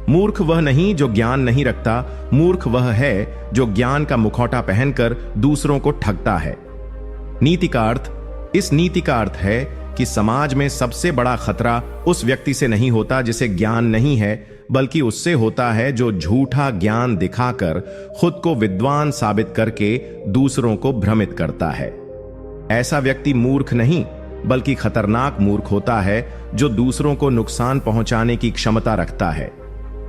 मूर्ख वह नहीं जो ज्ञान नहीं रखता, मूर्ख वह है जो ज्ञान का मुखौटा पहनकर दूसरों को ठगता है। नीति का अर्थ, इस नीति का अर्थ है कि समाज में सबसे बड़ा खतरा उस व्यक्ति से नहीं होता जिसे ज्ञान नहीं है, बल्कि उससे होता है जो झूठा ज्ञान दिखाकर खुद को विद्वान साबित करके दूसरों को भ्रमित करता है। ऐसा व्यक्ति मूर्ख नहीं बल्कि खतरनाक मूर्ख होता है जो दूसरों को नुकसान पहुंचाने की क्षमता रखता है।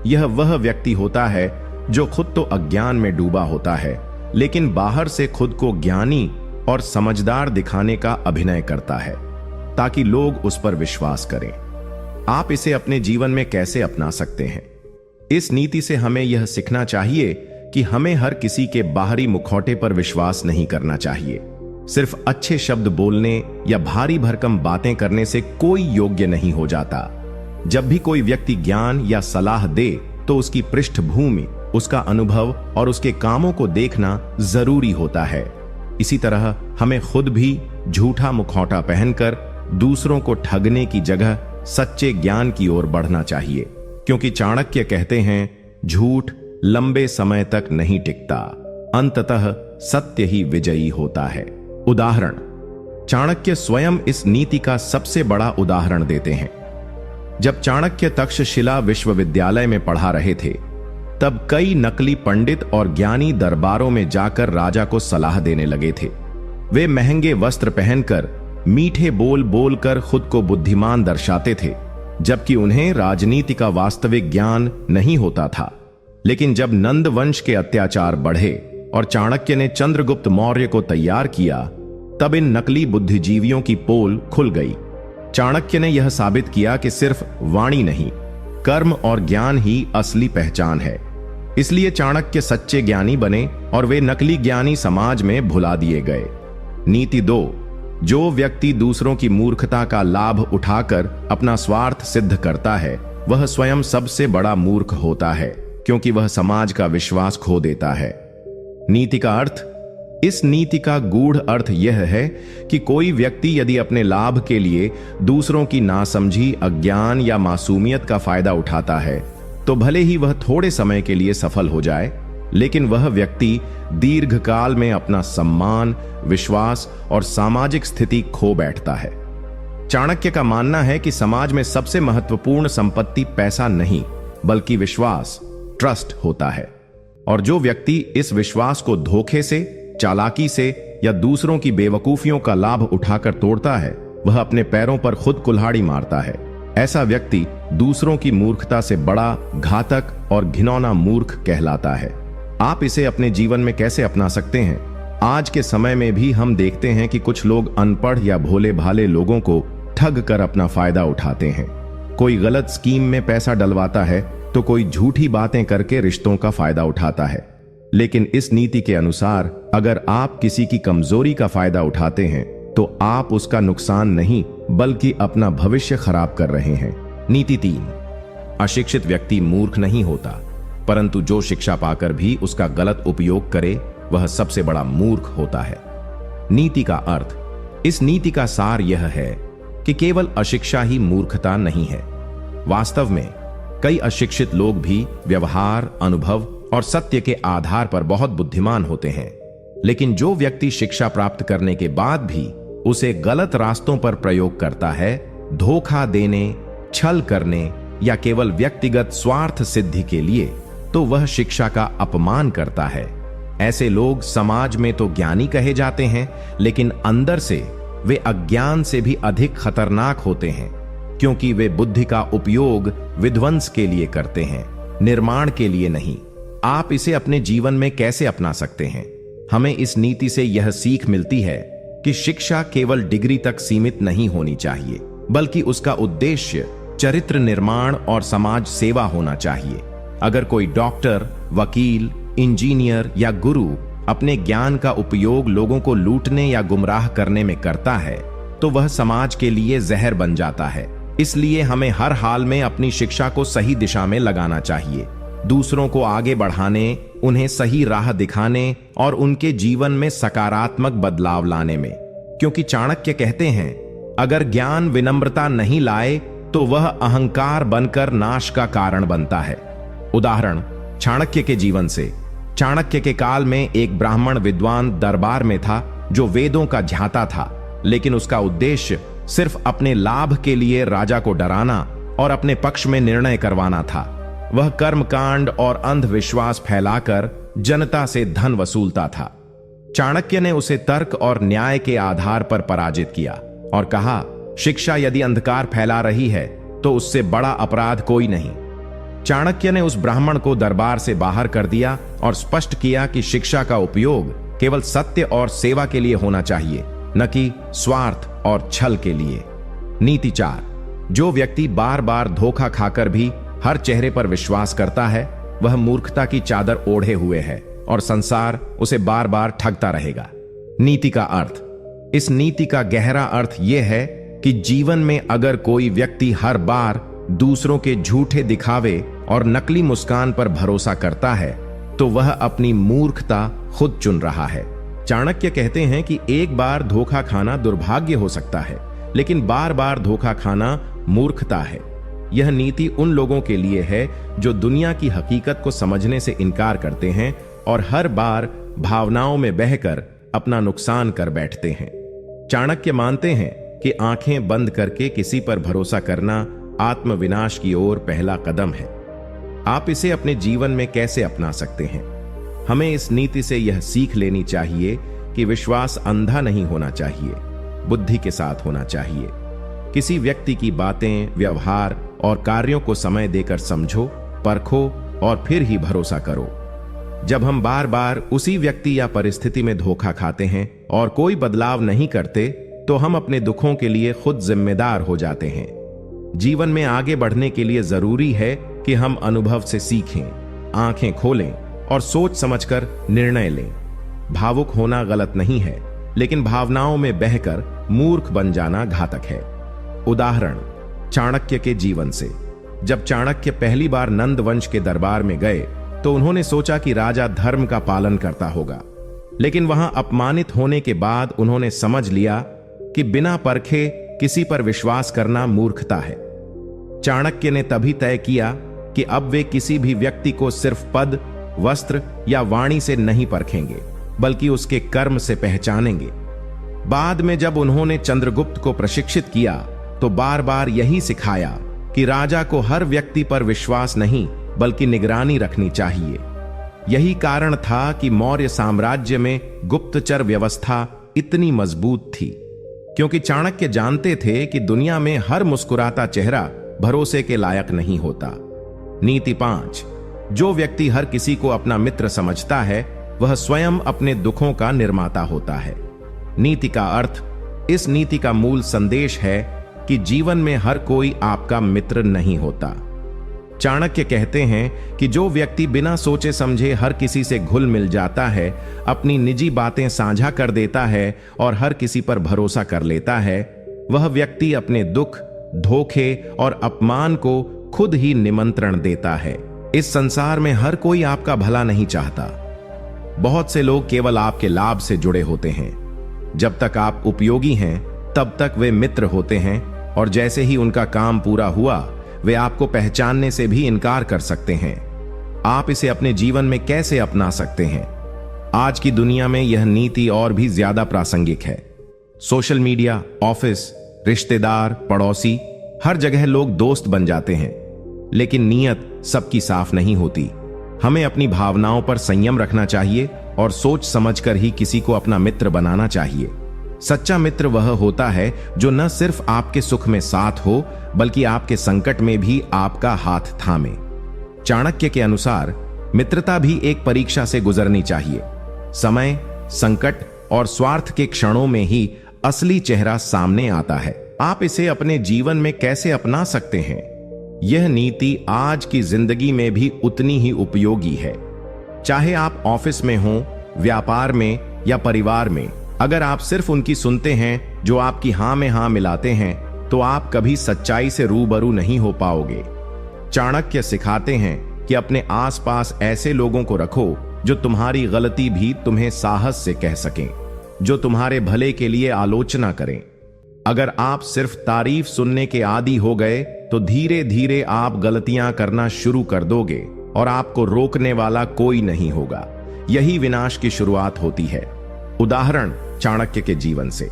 यह वह व्यक्ति होता है जो खुद तो अज्ञान में डूबा होता है, लेकिन बाहर से खुद को ज्ञानी और समझदार दिखाने का अभिनय करता है ताकि लोग उस पर विश्वास करें। आप इसे अपने जीवन में कैसे अपना सकते हैं? इस नीति से हमें यह सीखना चाहिए कि हमें हर किसी के बाहरी मुखौटे पर विश्वास नहीं करना चाहिए। सिर्फ अच्छे शब्द बोलने या भारी भरकम बातें करने से कोई योग्य नहीं हो जाता। जब भी कोई व्यक्ति ज्ञान या सलाह दे तो उसकी पृष्ठभूमि, उसका अनुभव और उसके कामों को देखना जरूरी होता है। इसी तरह हमें खुद भी झूठा मुखौटा पहनकर दूसरों को ठगने की जगह सच्चे ज्ञान की ओर बढ़ना चाहिए, क्योंकि चाणक्य कहते हैं, झूठ लंबे समय तक नहीं टिकता, अंततः सत्य ही विजयी होता है। उदाहरण, चाणक्य स्वयं इस नीति का सबसे बड़ा उदाहरण देते हैं। जब चाणक्य तक्षशिला विश्वविद्यालय में पढ़ा रहे थे, तब कई नकली पंडित और ज्ञानी दरबारों में जाकर राजा को सलाह देने लगे थे। वे महंगे वस्त्र पहनकर, मीठे बोल बोलकर खुद को बुद्धिमान दर्शाते थे, जबकि उन्हें राजनीति का वास्तविक ज्ञान नहीं होता था। लेकिन जब नंद वंश के अत्याचार बढ़े और चाणक्य ने चंद्रगुप्त मौर्य को तैयार किया, तब इन नकली बुद्धिजीवियों की पोल खुल गई। चाणक्य ने यह साबित किया कि सिर्फ वाणी नहीं, कर्म और ज्ञान ही असली पहचान है। इसलिए चाणक्य सच्चे ज्ञानी बने और वे नकली ज्ञानी समाज में भुला दिए गए। नीति 2, जो व्यक्ति दूसरों की मूर्खता का लाभ उठाकर अपना स्वार्थ सिद्ध करता है, वह स्वयं सबसे बड़ा मूर्ख होता है, क्योंकि वह समाज का विश्वास खो देता है। नीति का अर्थ, इस नीति का गूढ़ अर्थ यह है कि कोई व्यक्ति यदि अपने लाभ के लिए दूसरों की नासमझी, अज्ञान या मासूमियत का फायदा उठाता है, तो भले ही वह थोड़े समय के लिए सफल हो जाए, लेकिन वह व्यक्ति दीर्घकाल में अपना सम्मान, विश्वास और सामाजिक स्थिति खो बैठता है। चाणक्य का मानना है कि समाज में सबसे महत्वपूर्ण संपत्ति पैसा नहीं, बल्कि विश्वास, ट्रस्ट होता है। और जो व्यक्ति इस विश्वास को धोखे से, चालाकी से या दूसरों की बेवकूफियों का लाभ उठाकर तोड़ता है, वह अपने पैरों पर खुद कुल्हाड़ी मारता है। ऐसा व्यक्ति दूसरों की मूर्खता से बड़ा घातक और घिनौना मूर्ख कहलाता है। आप इसे अपने जीवन में कैसे अपना सकते हैं? आज के समय में भी हम देखते हैं कि कुछ लोग अनपढ़ या भोले भाले लोगों को ठग कर अपना फायदा उठाते हैं। कोई गलत स्कीम में पैसा डलवाता है तो कोई झूठी बातें करके रिश्तों का फायदा उठाता है। लेकिन इस नीति के अनुसार अगर आप किसी की कमजोरी का फायदा उठाते हैं तो आप उसका नुकसान नहीं बल्कि अपना भविष्य खराब कर रहे हैं। नीति 3, अशिक्षित व्यक्ति मूर्ख नहीं होता, परंतु जो शिक्षा पाकर भी उसका गलत उपयोग करे वह सबसे बड़ा मूर्ख होता है। नीति का अर्थ, इस नीति का सार यह है कि केवल अशिक्षा ही मूर्खता नहीं है। वास्तव में कई अशिक्षित लोग भी व्यवहार, अनुभव और सत्य के आधार पर बहुत बुद्धिमान होते हैं। लेकिन जो व्यक्ति शिक्षा प्राप्त करने के बाद भी उसे गलत रास्तों पर प्रयोग करता है, धोखा देने, छल करने या केवल व्यक्तिगत स्वार्थ सिद्धि के लिए, तो वह शिक्षा का अपमान करता है। ऐसे लोग समाज में तो ज्ञानी कहे जाते हैं, लेकिन अंदर से वे अज्ञान से भी अधिक खतरनाक होते हैं, क्योंकि वे बुद्धि का उपयोग विध्वंस के लिए करते हैं, निर्माण के लिए नहीं। आप इसे अपने जीवन में कैसे अपना सकते हैं? हमें इस नीति से यह सीख मिलती है कि शिक्षा केवल डिग्री तक सीमित नहीं होनी चाहिए, बल्कि उसका उद्देश्य चरित्र निर्माण और समाज सेवा होना चाहिए। अगर कोई डॉक्टर, वकील, इंजीनियर या गुरु अपने ज्ञान का उपयोग लोगों को लूटने या गुमराह करने में करता है, तो वह समाज के लिए जहर बन जाता है। इसलिए हमें हर हाल में अपनी शिक्षा को सही दिशा में लगाना चाहिए, दूसरों को आगे बढ़ाने, उन्हें सही राह दिखाने और उनके जीवन में सकारात्मक बदलाव लाने में। क्योंकि चाणक्य कहते हैं, अगर ज्ञान विनम्रता नहीं लाए तो वह अहंकार बनकर नाश का कारण बनता है। उदाहरण चाणक्य के जीवन से। चाणक्य के काल में एक ब्राह्मण विद्वान दरबार में था जो वेदों का ज्ञाता था, लेकिन उसका उद्देश्य सिर्फ अपने लाभ के लिए राजा को डराना और अपने पक्ष में निर्णय करवाना था। वह कर्मकांड और अंधविश्वास फैलाकर जनता से धन वसूलता था। चाणक्य ने उसे तर्क और न्याय के आधार पर पराजित किया और कहा, शिक्षा यदि अंधकार फैला रही है तो उससे बड़ा अपराध कोई नहीं। चाणक्य ने उस ब्राह्मण को दरबार से बाहर कर दिया और स्पष्ट किया कि शिक्षा का उपयोग केवल सत्य और सेवा के लिए होना चाहिए, न कि स्वार्थ और छल के लिए। नीति 4। जो व्यक्ति बार बार धोखा खाकर भी हर चेहरे पर विश्वास करता है, वह मूर्खता की चादर ओढ़े हुए है और संसार उसे बार बार ठगता रहेगा। नीति का अर्थ। इस नीति का गहरा अर्थ यह है कि जीवन में अगर कोई व्यक्ति हर बार दूसरों के झूठे दिखावे और नकली मुस्कान पर भरोसा करता है, तो वह अपनी मूर्खता खुद चुन रहा है। चाणक्य कहते हैं कि एक बार धोखा खाना दुर्भाग्य हो सकता है, लेकिन बार बार धोखा खाना मूर्खता है। यह नीति उन लोगों के लिए है जो दुनिया की हकीकत को समझने से इनकार करते हैं और हर बार भावनाओं में बहकर अपना नुकसान कर बैठते हैं। चाणक्य मानते हैं कि आंखें बंद करके किसी पर भरोसा करना आत्मविनाश की ओर पहला कदम है। आप इसे अपने जीवन में कैसे अपना सकते हैं? हमें इस नीति से यह सीख लेनी चाहिए कि विश्वास अंधा नहीं होना चाहिए, बुद्धि के साथ होना चाहिए। किसी व्यक्ति की बातें, व्यवहार और कार्यों को समय देकर समझो, परखो और फिर ही भरोसा करो। जब हम बार बार उसी व्यक्ति या परिस्थिति में धोखा खाते हैं और कोई बदलाव नहीं करते, तो हम अपने दुखों के लिए खुद जिम्मेदार हो जाते हैं। जीवन में आगे बढ़ने के लिए जरूरी है कि हम अनुभव से सीखें, आंखें खोलें और सोच समझकर निर्णय लें। भावुक होना गलत नहीं है, लेकिन भावनाओं में बहकर मूर्ख बन जाना घातक है। उदाहरण चाणक्य के जीवन से। जब चाणक्य पहली बार नंद वंश के दरबार में गए तो उन्होंने सोचा कि राजा धर्म का पालन करता होगा, लेकिन वहां अपमानित होने के बाद उन्होंने समझ लिया कि बिना परखे किसी पर विश्वास करना मूर्खता है। चाणक्य ने तभी तय किया कि अब वे किसी भी व्यक्ति को सिर्फ पद, वस्त्र या वाणी से नहीं परखेंगे, बल्कि उसके कर्म से पहचानेंगे। बाद में जब उन्होंने चंद्रगुप्त को प्रशिक्षित किया तो बार बार यही सिखाया कि राजा को हर व्यक्ति पर विश्वास नहीं बल्कि निगरानी रखनी चाहिए। यही कारण था कि मौर्य साम्राज्य में गुप्तचर व्यवस्था इतनी मजबूत थी, क्योंकि चाणक्य जानते थे कि दुनिया में हर मुस्कुराता चेहरा भरोसे के लायक नहीं होता। नीति 5। जो व्यक्ति हर किसी को अपना मित्र समझता है, वह स्वयं अपने दुखों का निर्माता होता है। नीति का अर्थ। इस नीति का मूल संदेश है कि जीवन में हर कोई आपका मित्र नहीं होता। चाणक्य कहते हैं कि जो व्यक्ति बिना सोचे समझे हर किसी से घुल मिल जाता है, अपनी निजी बातें साझा कर देता है और हर किसी पर भरोसा कर लेता है, वह व्यक्ति अपने दुख, धोखे और अपमान को खुद ही निमंत्रण देता है। इस संसार में हर कोई आपका भला नहीं चाहता। बहुत से लोग केवल आपके लाभ से जुड़े होते हैं। जब तक आप उपयोगी हैं, तब तक वे मित्र होते हैं, और जैसे ही उनका काम पूरा हुआ, वे आपको पहचानने से भी इनकार कर सकते हैं। आप इसे अपने जीवन में कैसे अपना सकते हैं? आज की दुनिया में यह नीति और भी ज्यादा प्रासंगिक है। सोशल मीडिया, ऑफिस, रिश्तेदार, पड़ोसी, हर जगह लोग दोस्त बन जाते हैं, लेकिन नीयत सबकी साफ नहीं होती। हमें अपनी भावनाओं पर संयम रखना चाहिए और सोच समझकर ही किसी को अपना मित्र बनाना चाहिए। सच्चा मित्र वह होता है जो न सिर्फ आपके सुख में साथ हो, बल्कि आपके संकट में भी आपका हाथ थामे। चाणक्य के अनुसार मित्रता भी एक परीक्षा से गुजरनी चाहिए। समय, संकट और स्वार्थ के क्षणों में ही असली चेहरा सामने आता है। आप इसे अपने जीवन में कैसे अपना सकते हैं? यह नीति आज की जिंदगी में भी उतनी ही उपयोगी है। चाहे आप ऑफिस में हो, व्यापार में या परिवार में, अगर आप सिर्फ उनकी सुनते हैं जो आपकी हां में हां मिलाते हैं, तो आप कभी सच्चाई से रूबरू नहीं हो पाओगे। चाणक्य सिखाते हैं कि अपने आसपास ऐसे लोगों को रखो जो तुम्हारी गलती भी तुम्हें साहस से कह सकें, जो तुम्हारे भले के लिए आलोचना करें। अगर आप सिर्फ तारीफ सुनने के आदी हो गए, तो धीरे धीरे आप गलतियां करना शुरू कर दोगे और आपको रोकने वाला कोई नहीं होगा। यही विनाश की शुरुआत होती है। उदाहरण चाणक्य के जीवन से।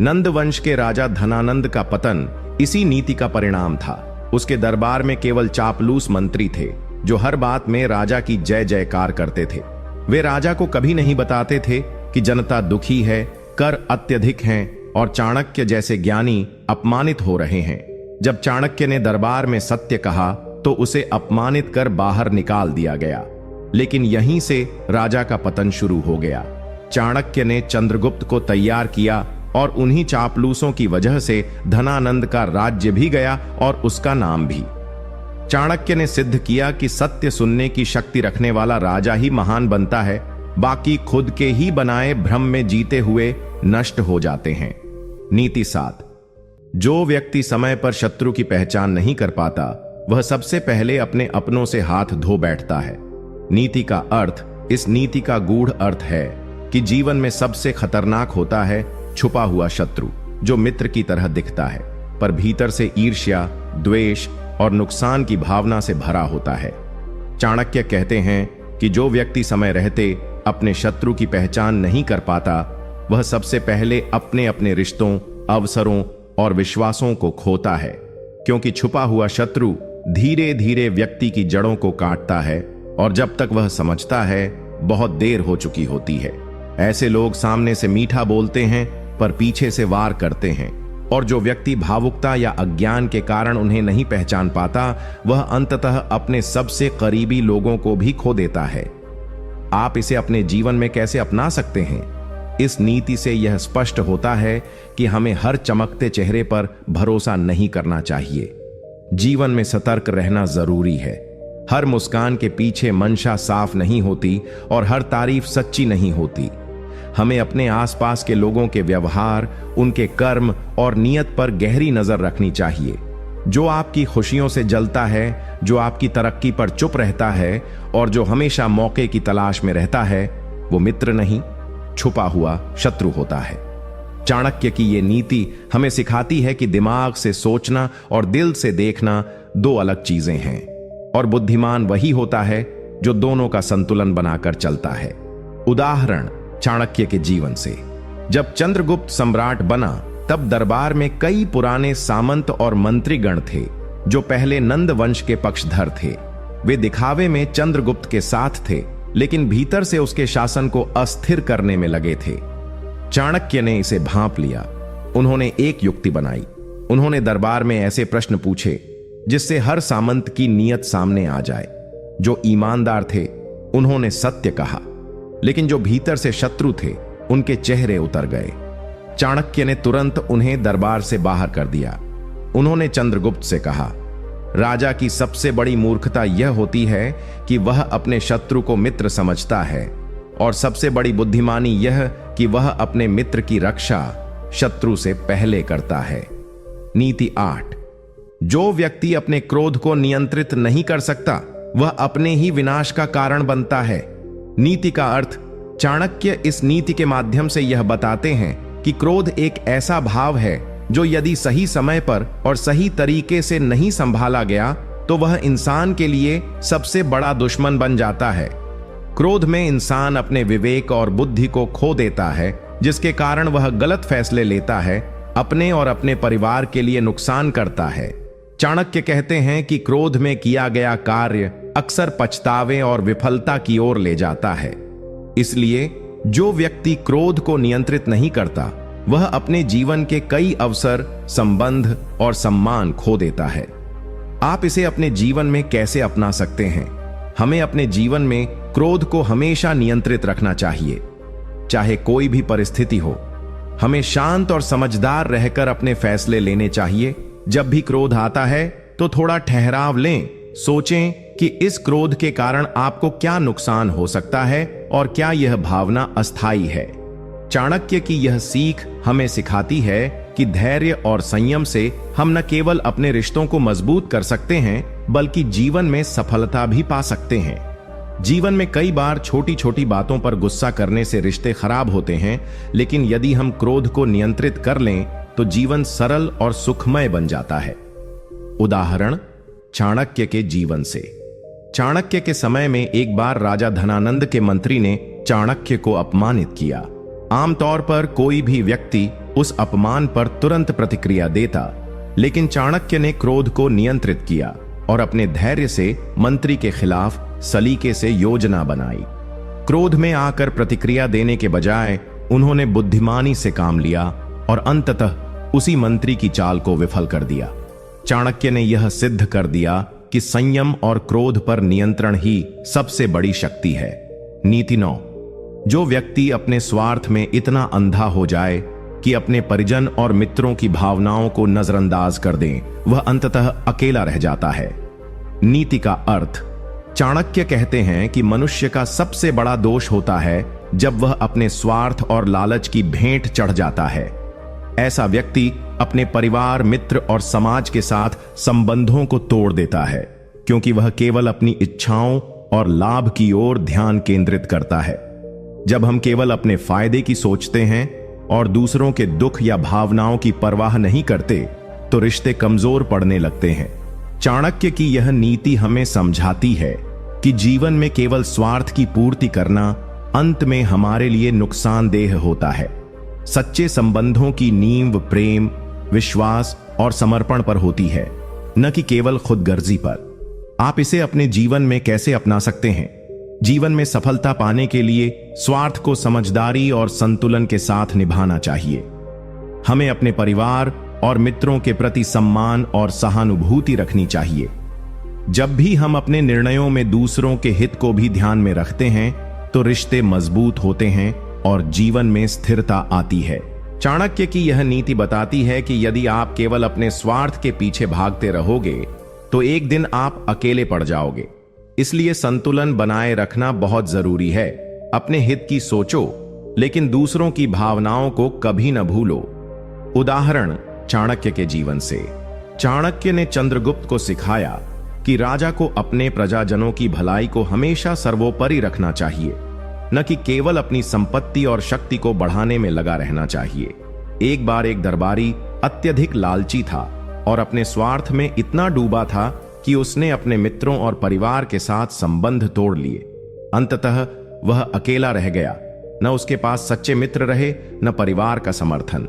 नंद वंश के राजा धनानंद का पतन इसी नीति का परिणाम था। उसके दरबार में केवल चापलूस मंत्री थे जो हर बात में राजा की जय जयकार करते थे। वे राजा को कभी नहीं बताते थे कि जनता दुखी है, कर अत्यधिक हैं और चाणक्य जैसे ज्ञानी अपमानित हो रहे हैं। जब चाणक्य ने दरबार में सत्य कहा तो उसे अपमानित कर बाहर निकाल दिया गया। लेकिन यहीं से राजा का पतन शुरू हो गया। चाणक्य ने चंद्रगुप्त को तैयार किया और उन्हीं चापलूसों की वजह से धनानंद का राज्य भी गया और उसका नाम भी। चाणक्य ने सिद्ध किया कि सत्य सुनने की शक्ति रखने वाला राजा ही महान बनता है, बाकी खुद के ही बनाए भ्रम में जीते हुए नष्ट हो जाते हैं। नीति 7। जो व्यक्ति समय पर शत्रु की पहचान नहीं कर पाता वह सबसे पहले अपने अपनों से हाथ धो बैठता है। नीति का अर्थ, इस नीति का गूढ़ अर्थ है कि जीवन में सबसे खतरनाक होता है छुपा हुआ शत्रु, जो मित्र की तरह दिखता है पर भीतर से ईर्ष्या, द्वेष और नुकसान की भावना से भरा होता है। चाणक्य कहते हैं कि जो व्यक्ति समय रहते अपने शत्रु की पहचान नहीं कर पाता वह सबसे पहले अपने अपने रिश्तों, अवसरों और विश्वासों को खोता है, क्योंकि छुपा हुआ शत्रु धीरे धीरे व्यक्ति की जड़ों को काटता है और जब तक वह समझता है बहुत देर हो चुकी होती है। ऐसे लोग सामने से मीठा बोलते हैं पर पीछे से वार करते हैं, और जो व्यक्ति भावुकता या अज्ञान के कारण उन्हें नहीं पहचान पाता वह अंततः अपने सबसे करीबी लोगों को भी खो देता है। आप इसे अपने जीवन में कैसे अपना सकते हैं? इस नीति से यह स्पष्ट होता है कि हमें हर चमकते चेहरे पर भरोसा नहीं करना चाहिए। जीवन में सतर्क रहना जरूरी है। हर मुस्कान के पीछे मंशा साफ नहीं होती और हर तारीफ सच्ची नहीं होती। हमें अपने आसपास के लोगों के व्यवहार, उनके कर्म और नियत पर गहरी नजर रखनी चाहिए। जो आपकी खुशियों से जलता है, जो आपकी तरक्की पर चुप रहता है और जो हमेशा मौके की तलाश में रहता है, वो मित्र नहीं, छुपा हुआ शत्रु होता है। चाणक्य की ये नीति हमें सिखाती है कि दिमाग से सोचना और दिल से देखना दो अलग चीजें हैं, और बुद्धिमान वही होता है जो दोनों का संतुलन बनाकर चलता है। उदाहरण चाणक्य के जीवन से। जब चंद्रगुप्त सम्राट बना तब दरबार में कई पुराने सामंत और मंत्रीगण थे जो पहले नंद वंश के पक्षधर थे। वे दिखावे में चंद्रगुप्त के साथ थे लेकिन भीतर से उसके शासन को अस्थिर करने में लगे थे। चाणक्य ने इसे भांप लिया। उन्होंने एक युक्ति बनाई। उन्होंने दरबार में ऐसे प्रश्न पूछे जिससे हर सामंत की नीयत सामने आ जाए। जो ईमानदार थे उन्होंने सत्य कहा, लेकिन जो भीतर से शत्रु थे उनके चेहरे उतर गए। चाणक्य ने तुरंत उन्हें दरबार से बाहर कर दिया। उन्होंने चंद्रगुप्त से कहा, राजा की सबसे बड़ी मूर्खता यह होती है कि वह अपने शत्रु को मित्र समझता है, और सबसे बड़ी बुद्धिमानी यह कि वह अपने मित्र की रक्षा शत्रु से पहले करता है। नीति 8। जो व्यक्ति अपने क्रोध को नियंत्रित नहीं कर सकता वह अपने ही विनाश का कारण बनता है। नीति का अर्थ, चाणक्य इस नीति के माध्यम से यह बताते हैं कि क्रोध एक ऐसा भाव है जो यदि सही समय पर और सही तरीके से नहीं संभाला गया तो वह इंसान के लिए सबसे बड़ा दुश्मन बन जाता है। क्रोध में इंसान अपने विवेक और बुद्धि को खो देता है, जिसके कारण वह गलत फैसले लेता है, अपने और अपने परिवार के लिए नुकसान करता है। चाणक्य कहते हैं कि क्रोध में किया गया कार्य अक्सर पछतावे और विफलता की ओर ले जाता है। इसलिए जो व्यक्ति क्रोध को नियंत्रित नहीं करता वह अपने जीवन के कई अवसर, संबंध और सम्मान खो देता है। आप इसे अपने जीवन में कैसे अपना सकते हैं? हमें अपने जीवन में क्रोध को हमेशा नियंत्रित रखना चाहिए, चाहे कोई भी परिस्थिति हो। हमें शांत और समझदार रहकर अपने फैसले लेने चाहिए। जब भी क्रोध आता है तो थोड़ा ठहराव लें, सोचें कि इस क्रोध के कारण आपको क्या नुकसान हो सकता है और क्या यह भावना अस्थायी है। चाणक्य की यह सीख हमें सिखाती है कि धैर्य और संयम से हम न केवल अपने रिश्तों को मजबूत कर सकते हैं बल्कि जीवन में सफलता भी पा सकते हैं। जीवन में कई बार छोटी छोटी बातों पर गुस्सा करने से रिश्ते खराब होते हैं, लेकिन यदि हम क्रोध को नियंत्रित कर लें तो जीवन सरल और सुखमय बन जाता है। उदाहरण चाणक्य के जीवन से। चाणक्य के समय में एक बार राजा धनानंद के मंत्री ने चाणक्य को अपमानित किया। आमतौर पर कोई भी व्यक्ति उस अपमान पर तुरंत प्रतिक्रिया देता, लेकिन चाणक्य ने क्रोध को नियंत्रित किया और अपने धैर्य से मंत्री के खिलाफ सलीके से योजना बनाई। क्रोध में आकर प्रतिक्रिया देने के बजाय उन्होंने बुद्धिमानी से काम लिया और अंततः उसी मंत्री की चाल को विफल कर दिया। चाणक्य ने यह सिद्ध कर दिया कि संयम और क्रोध पर नियंत्रण ही सबसे बड़ी शक्ति है। नीति 9। जो व्यक्ति अपने स्वार्थ में इतना अंधा हो जाए कि अपने परिजन और मित्रों की भावनाओं को नजरअंदाज कर दे, वह अंततः अकेला रह जाता है। नीति का अर्थ। चाणक्य कहते हैं कि मनुष्य का सबसे बड़ा दोष होता है जब वह अपने स्वार्थ और लालच की भेंट चढ़ जाता है। ऐसा व्यक्ति अपने परिवार, मित्र और समाज के साथ संबंधों को तोड़ देता है, क्योंकि वह केवल अपनी इच्छाओं और लाभ की ओर ध्यान केंद्रित करता है। जब हम केवल अपने फायदे की सोचते हैं और दूसरों के दुख या भावनाओं की परवाह नहीं करते, तो रिश्ते कमजोर पड़ने लगते हैं। चाणक्य की यह नीति हमें समझाती है कि जीवन में केवल स्वार्थ की पूर्ति करना अंत में हमारे लिए नुकसानदेह होता है। सच्चे संबंधों की नींव प्रेम, विश्वास और समर्पण पर होती है, न कि केवल खुदगर्जी पर। आप इसे अपने जीवन में कैसे अपना सकते हैं? जीवन में सफलता पाने के लिए स्वार्थ को समझदारी और संतुलन के साथ निभाना चाहिए। हमें अपने परिवार और मित्रों के प्रति सम्मान और सहानुभूति रखनी चाहिए। जब भी हम अपने निर्णयों में दूसरों के हित को भी ध्यान में रखते हैं, तो रिश्ते मजबूत होते हैं और जीवन में स्थिरता आती है। चाणक्य की यह नीति बताती है कि यदि आप केवल अपने स्वार्थ के पीछे भागते रहोगे, तो एक दिन आप अकेले पड़ जाओगे। इसलिए संतुलन बनाए रखना बहुत जरूरी है। अपने हित की सोचो, लेकिन दूसरों की भावनाओं को कभी न भूलो। उदाहरण चाणक्य के जीवन से। चाणक्य ने चंद्रगुप्त को सिखाया कि राजा को अपने प्रजाजनों की भलाई को हमेशा सर्वोपरि रखना चाहिए, न कि केवल अपनी संपत्ति और शक्ति को बढ़ाने में लगा रहना चाहिए। एक बार एक दरबारी अत्यधिक लालची था और अपने स्वार्थ में इतना डूबा था कि उसने अपने मित्रों और परिवार के साथ संबंध तोड़ लिए। अंततः वह अकेला रह गया। न उसके पास सच्चे मित्र रहे, न परिवार का समर्थन।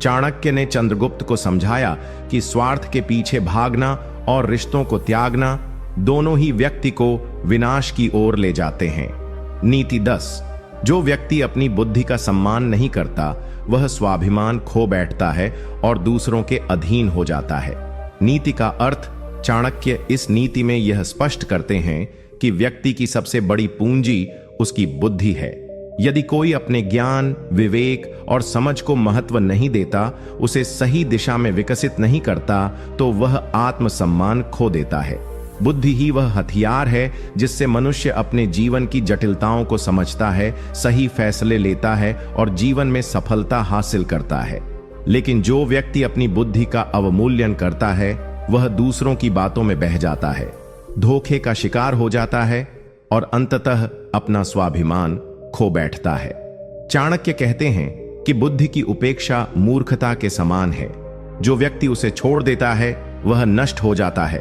चाणक्य ने चंद्रगुप्त को समझाया कि स्वार्थ के पीछे भागना और रिश्तों को त्यागना दोनों ही व्यक्ति को विनाश की ओर ले जाते हैं। नीति 10। जो व्यक्ति अपनी बुद्धि का सम्मान नहीं करता, वह स्वाभिमान खो बैठता है और दूसरों के अधीन हो जाता है। नीति का अर्थ। चाणक्य इस नीति में यह स्पष्ट करते हैं कि व्यक्ति की सबसे बड़ी पूंजी उसकी बुद्धि है। यदि कोई अपने ज्ञान, विवेक और समझ को महत्व नहीं देता, उसे सही दिशा में विकसित नहीं करता, तो वह आत्मसम्मान खो देता है। बुद्धि ही वह हथियार है जिससे मनुष्य अपने जीवन की जटिलताओं को समझता है, सही फैसले लेता है और जीवन में सफलता हासिल करता है। लेकिन जो व्यक्ति अपनी बुद्धि का अवमूल्यन करता है, वह दूसरों की बातों में बह जाता है, धोखे का शिकार हो जाता है और अंततः अपना स्वाभिमान खो बैठता है। चाणक्य कहते हैं कि बुद्धि की उपेक्षा मूर्खता के समान है। जो व्यक्ति उसे छोड़ देता है, वह नष्ट हो जाता है।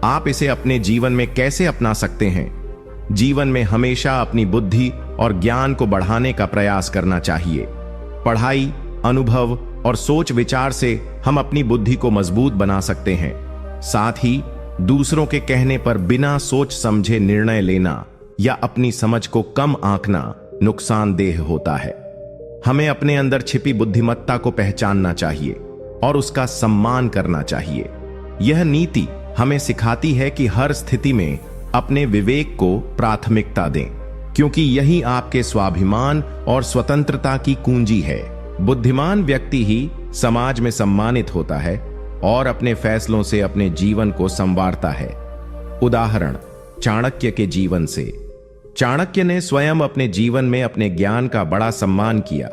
आप इसे अपने जीवन में कैसे अपना सकते हैं? जीवन में हमेशा अपनी बुद्धि और ज्ञान को बढ़ाने का प्रयास करना चाहिए। पढ़ाई, अनुभव और सोच विचार से हम अपनी बुद्धि को मजबूत बना सकते हैं। साथ ही दूसरों के कहने पर बिना सोच समझे निर्णय लेना या अपनी समझ को कम आंकना नुकसानदेह होता है। हमें अपने अंदर छिपी बुद्धिमत्ता को पहचानना चाहिए और उसका सम्मान करना चाहिए। यह नीति हमें सिखाती है कि हर स्थिति में अपने विवेक को प्राथमिकता दें, क्योंकि यही आपके स्वाभिमान और स्वतंत्रता की कुंजी है। बुद्धिमान व्यक्ति ही समाज में सम्मानित होता है और अपने फैसलों से अपने जीवन को संवारता है। उदाहरण चाणक्य के जीवन से। चाणक्य ने स्वयं अपने जीवन में अपने ज्ञान का बड़ा सम्मान किया।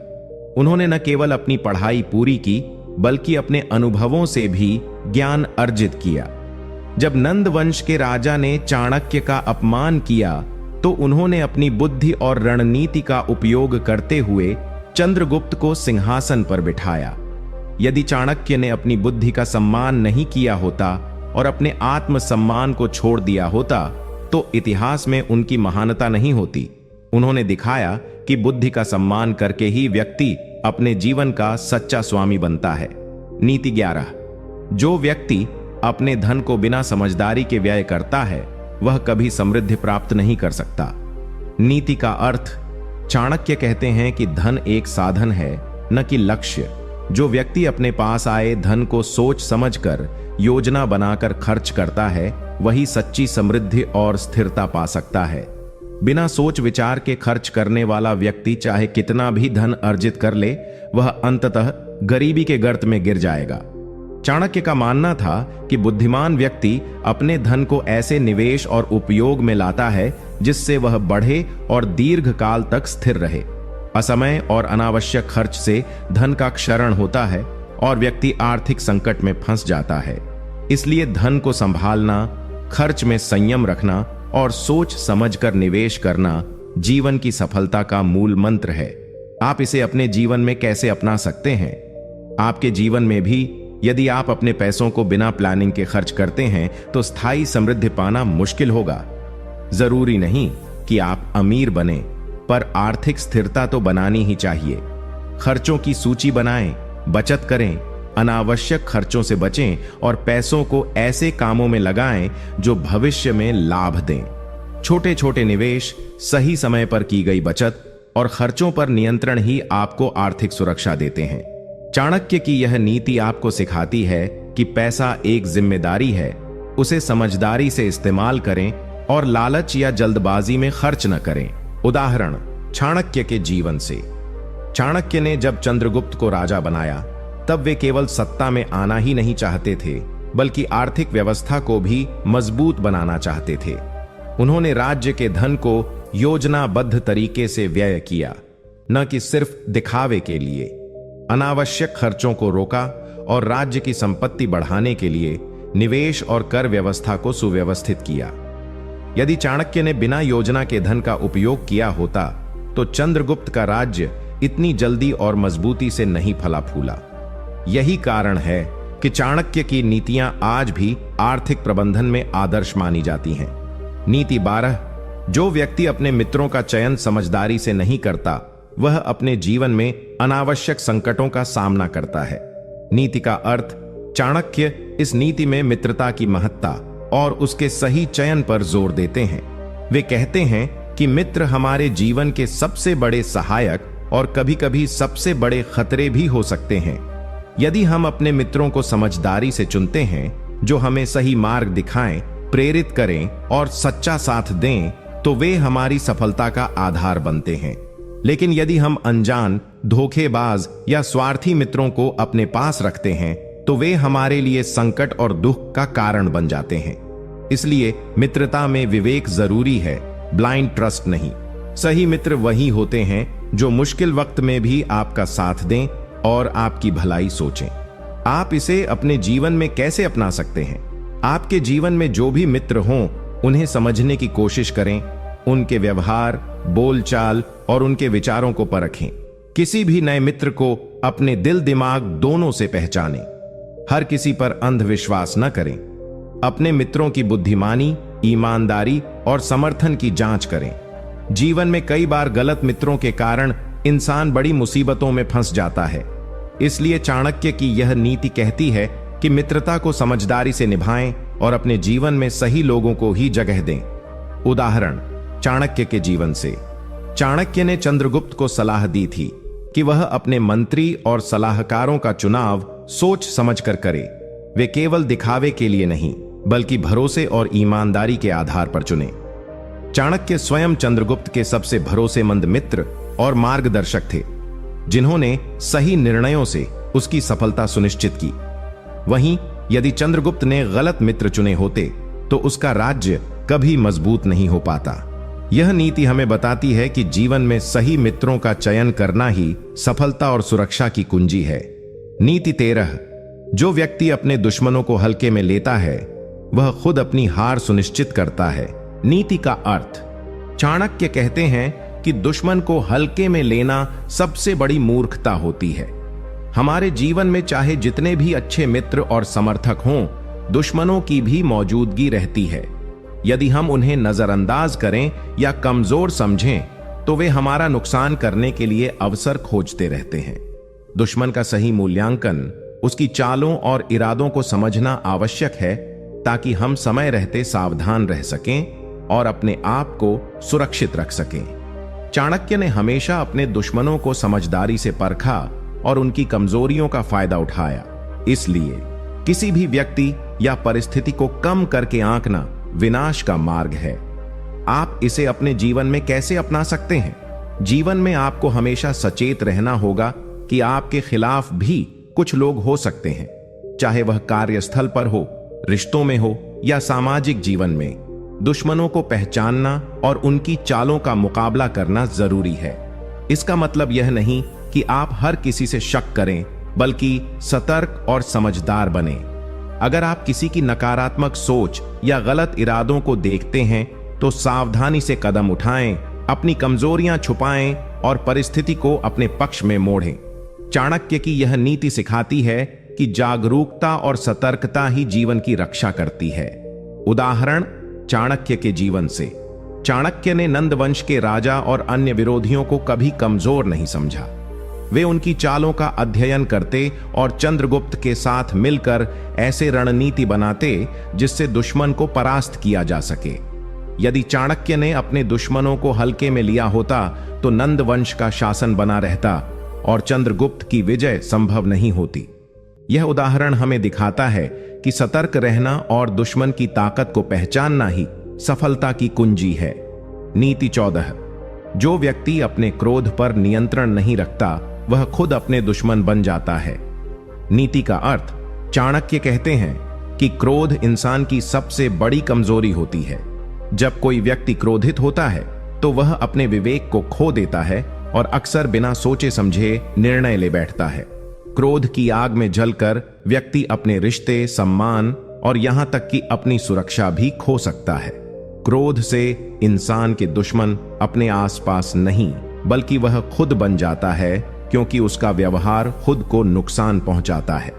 उन्होंने न केवल अपनी पढ़ाई पूरी की, बल्कि अपने अनुभवों से भी ज्ञान अर्जित किया। जब नंद वंश के राजा ने चाणक्य का अपमान किया, तो उन्होंने अपनी बुद्धि और रणनीति का उपयोग करते हुए चंद्रगुप्त को सिंहासन पर बिठाया। यदि चाणक्य ने अपनी बुद्धि का सम्मान नहीं किया होता और अपने आत्मसम्मान को छोड़ दिया होता, तो इतिहास में उनकी महानता नहीं होती। उन्होंने दिखाया कि बुद्धि का सम्मान करके ही व्यक्ति अपने जीवन का सच्चा स्वामी बनता है। नीति 11। जो व्यक्ति अपने धन को बिना समझदारी के व्यय करता है वह कभी समृद्धि प्राप्त नहीं कर सकता। नीति का अर्थ, चाणक्य कहते हैं कि धन एक साधन है न कि लक्ष्य। जो व्यक्ति अपने पास आए धन को सोच समझकर योजना बनाकर खर्च करता है वही सच्ची समृद्धि और स्थिरता पा सकता है। बिना सोच विचार के खर्च करने वाला व्यक्ति चाहे कितना भी धन अर्जित कर ले वह अंततः गरीबी के गर्त में गिर जाएगा। चाणक्य का मानना था कि बुद्धिमान व्यक्ति अपने धन को ऐसे निवेश और उपयोग में लाता है जिससे वह बढ़े और दीर्घ काल तक स्थिर रहे। असमय और अनावश्यक खर्च से धन का क्षरण होता है और व्यक्ति आर्थिक संकट में फंस जाता है। इसलिए धन को संभालना, खर्च में संयम रखना और सोच समझकर निवेश करना जीवन की सफलता का मूल मंत्र है। आप इसे अपने जीवन में कैसे अपना सकते हैं? आपके जीवन में भी यदि आप अपने पैसों को बिना प्लानिंग के खर्च करते हैं तो स्थायी समृद्धि पाना मुश्किल होगा। जरूरी नहीं कि आप अमीर बने, पर आर्थिक स्थिरता तो बनानी ही चाहिए। खर्चों की सूची बनाएं, बचत करें, अनावश्यक खर्चों से बचें और पैसों को ऐसे कामों में लगाएं जो भविष्य में लाभ दें। छोटे छोटे निवेश, सही समय पर की गई बचत और खर्चों पर नियंत्रण ही आपको आर्थिक सुरक्षा देते हैं। चाणक्य की यह नीति आपको सिखाती है कि पैसा एक जिम्मेदारी है, उसे समझदारी से इस्तेमाल करें और लालच या जल्दबाजी में खर्च न करें। उदाहरण, चाणक्य के जीवन से। चाणक्य ने जब चंद्रगुप्त को राजा बनाया तब वे केवल सत्ता में आना ही नहीं चाहते थे बल्कि आर्थिक व्यवस्था को भी मजबूत बनाना चाहते थे। उन्होंने राज्य के धन को योजनाबद्ध तरीके से व्यय किया, न कि सिर्फ दिखावे के लिए। अनावश्यक खर्चों को रोका और राज्य की संपत्ति बढ़ाने के लिए निवेश और कर व्यवस्था को सुव्यवस्थित किया। यदि चाणक्य ने बिना योजना के धन का उपयोग किया होता तो चंद्रगुप्त का राज्य इतनी जल्दी और मजबूती से नहीं फला फूला। यही कारण है कि चाणक्य की नीतियां आज भी आर्थिक प्रबंधन में आदर्श मानी जाती हैं। नीति 12। जो व्यक्ति अपने मित्रों का चयन समझदारी से नहीं करता वह अपने जीवन में अनावश्यक संकटों का सामना करता है। नीति का अर्थ, चाणक्य इस नीति में मित्रता की महत्ता और उसके सही चयन पर जोर देते हैं। वे कहते हैं कि मित्र हमारे जीवन के सबसे बड़े सहायक और कभी-कभी सबसे बड़े खतरे भी हो सकते हैं। यदि हम अपने मित्रों को समझदारी से चुनते हैं, जो हमें सही मार्ग दिखाएं, प्रेरित करें और सच्चा साथ दें, तो वे हमारी सफलता का आधार बनते हैं। लेकिन यदि हम अनजान, धोखेबाज या स्वार्थी मित्रों को अपने पास रखते हैं तो वे हमारे लिए संकट और दुख का कारण बन जाते हैं। इसलिए मित्रता में विवेक जरूरी है, ब्लाइंड ट्रस्ट नहीं। सही मित्र वही होते हैं जो मुश्किल वक्त में भी आपका साथ दें और आपकी भलाई सोचें। आप इसे अपने जीवन में कैसे अपना सकते हैं? आपके जीवन में जो भी मित्र हों उन्हें समझने की कोशिश करें, उनके व्यवहार, बोलचाल और उनके विचारों को परखें। किसी भी नए मित्र को अपने दिल दिमाग दोनों से पहचानें। हर किसी पर अंधविश्वास न करें। अपने मित्रों की बुद्धिमानी, ईमानदारी और समर्थन की जांच करें। जीवन में कई बार गलत मित्रों के कारण इंसान बड़ी मुसीबतों में फंस जाता है। इसलिए चाणक्य की यह नीति कहती है कि मित्रता को समझदारी से निभाएं और अपने जीवन में सही लोगों को ही जगह दें। उदाहरण, चाणक्य के जीवन से। चाणक्य ने चंद्रगुप्त को सलाह दी थी कि वह अपने मंत्री और सलाहकारों का चुनाव सोच समझकर करे। वे केवल दिखावे के लिए नहीं बल्कि भरोसे और ईमानदारी के आधार पर चुने। चाणक्य स्वयं चंद्रगुप्त के सबसे भरोसेमंद मित्र और मार्गदर्शक थे, जिन्होंने सही निर्णयों से उसकी सफलता सुनिश्चित की। वहीं यदि चंद्रगुप्त ने गलत मित्र चुने होते तो उसका राज्य कभी मजबूत नहीं हो पाता। यह नीति हमें बताती है कि जीवन में सही मित्रों का चयन करना ही सफलता और सुरक्षा की कुंजी है। नीति 13। जो व्यक्ति अपने दुश्मनों को हल्के में लेता है वह खुद अपनी हार सुनिश्चित करता है। नीति का अर्थ, चाणक्य कहते हैं कि दुश्मन को हल्के में लेना सबसे बड़ी मूर्खता होती है। हमारे जीवन में चाहे जितने भी अच्छे मित्र और समर्थक हों, दुश्मनों की भी मौजूदगी रहती है। यदि हम उन्हें नजरअंदाज करें या कमजोर समझें तो वे हमारा नुकसान करने के लिए अवसर खोजते रहते हैं। दुश्मन का सही मूल्यांकन, उसकी चालों और इरादों को समझना आवश्यक है ताकि हम समय रहते सावधान रह सकें और अपने आप को सुरक्षित रख सकें। चाणक्य ने हमेशा अपने दुश्मनों को समझदारी से परखा और उनकी कमजोरियों का फायदा उठाया। इसलिए किसी भी व्यक्ति या परिस्थिति को कम करके आंकना विनाश का मार्ग है। आप इसे अपने जीवन में कैसे अपना सकते हैं? जीवन में आपको हमेशा सचेत रहना होगा कि आपके खिलाफ भी कुछ लोग हो सकते हैं, चाहे वह कार्यस्थल पर हो, रिश्तों में हो या सामाजिक जीवन में। दुश्मनों को पहचानना और उनकी चालों का मुकाबला करना जरूरी है। इसका मतलब यह नहीं कि आप हर किसी से शक करें, बल्कि सतर्क और समझदार बनें। अगर आप किसी की नकारात्मक सोच या गलत इरादों को देखते हैं तो सावधानी से कदम उठाएं, अपनी कमजोरियां छुपाएं और परिस्थिति को अपने पक्ष में मोड़ें। चाणक्य की यह नीति सिखाती है कि जागरूकता और सतर्कता ही जीवन की रक्षा करती है। उदाहरण चाणक्य के जीवन से। चाणक्य ने नंद वंश के राजा और अन्य विरोधियों को कभी कमजोर नहीं समझा। वे उनकी चालों का अध्ययन करते और चंद्रगुप्त के साथ मिलकर ऐसे रणनीति बनाते जिससे दुश्मन को परास्त किया जा सके। यदि चाणक्य ने अपने दुश्मनों को हल्के में लिया होता तो नंद वंश का शासन बना रहता और चंद्रगुप्त की विजय संभव नहीं होती। यह उदाहरण हमें दिखाता है कि सतर्क रहना और दुश्मन की ताकत को पहचानना ही सफलता की कुंजी है। नीति 14। जो व्यक्ति अपने क्रोध पर नियंत्रण नहीं रखता वह खुद अपने दुश्मन बन जाता है। नीति का अर्थ, चाणक्य कहते हैं कि क्रोध इंसान की सबसे बड़ी कमजोरी होती है। जब कोई व्यक्ति क्रोधित होता है तो वह अपने विवेक को खो देता है और अक्सर बिना सोचे समझे निर्णय ले बैठता है। क्रोध की आग में जलकर व्यक्ति अपने रिश्ते, सम्मान और यहां तक कि अपनी सुरक्षा भी खो सकता है। क्रोध से इंसान के दुश्मन अपने आसपास नहीं बल्कि वह खुद बन जाता है, क्योंकि उसका व्यवहार खुद को नुकसान पहुंचाता है।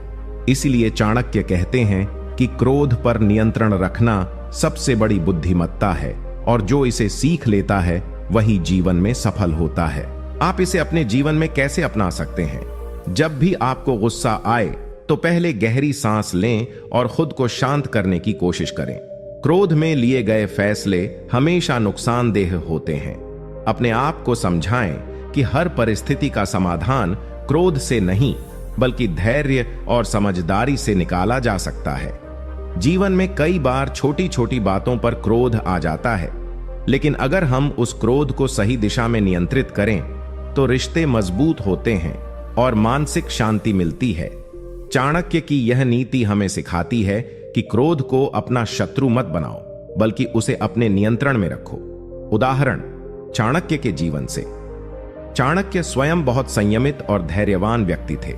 इसलिए चाणक्य कहते हैं कि क्रोध पर नियंत्रण रखना सबसे बड़ी बुद्धिमत्ता है और जो इसे सीख लेता है वही जीवन में सफल होता है। आप इसे अपने जीवन में कैसे अपना सकते हैं? जब भी आपको गुस्सा आए तो पहले गहरी सांस लें और खुद को शांत करने की कोशिश करें। क्रोध में लिए गए फैसले हमेशा नुकसानदेह होते हैं। अपने आप को समझाएं कि हर परिस्थिति का समाधान क्रोध से नहीं बल्कि धैर्य और समझदारी से निकाला जा सकता है। जीवन में कई बार छोटी छोटी बातों पर क्रोध आ जाता है, लेकिन अगर हम उस क्रोध को सही दिशा में नियंत्रित करें तो रिश्ते मजबूत होते हैं और मानसिक शांति मिलती है। चाणक्य की यह नीति हमें सिखाती है कि क्रोध को अपना शत्रु मत बनाओ, बल्कि उसे अपने नियंत्रण में रखो। उदाहरण चाणक्य के जीवन से। चाणक्य स्वयं बहुत संयमित और धैर्यवान व्यक्ति थे।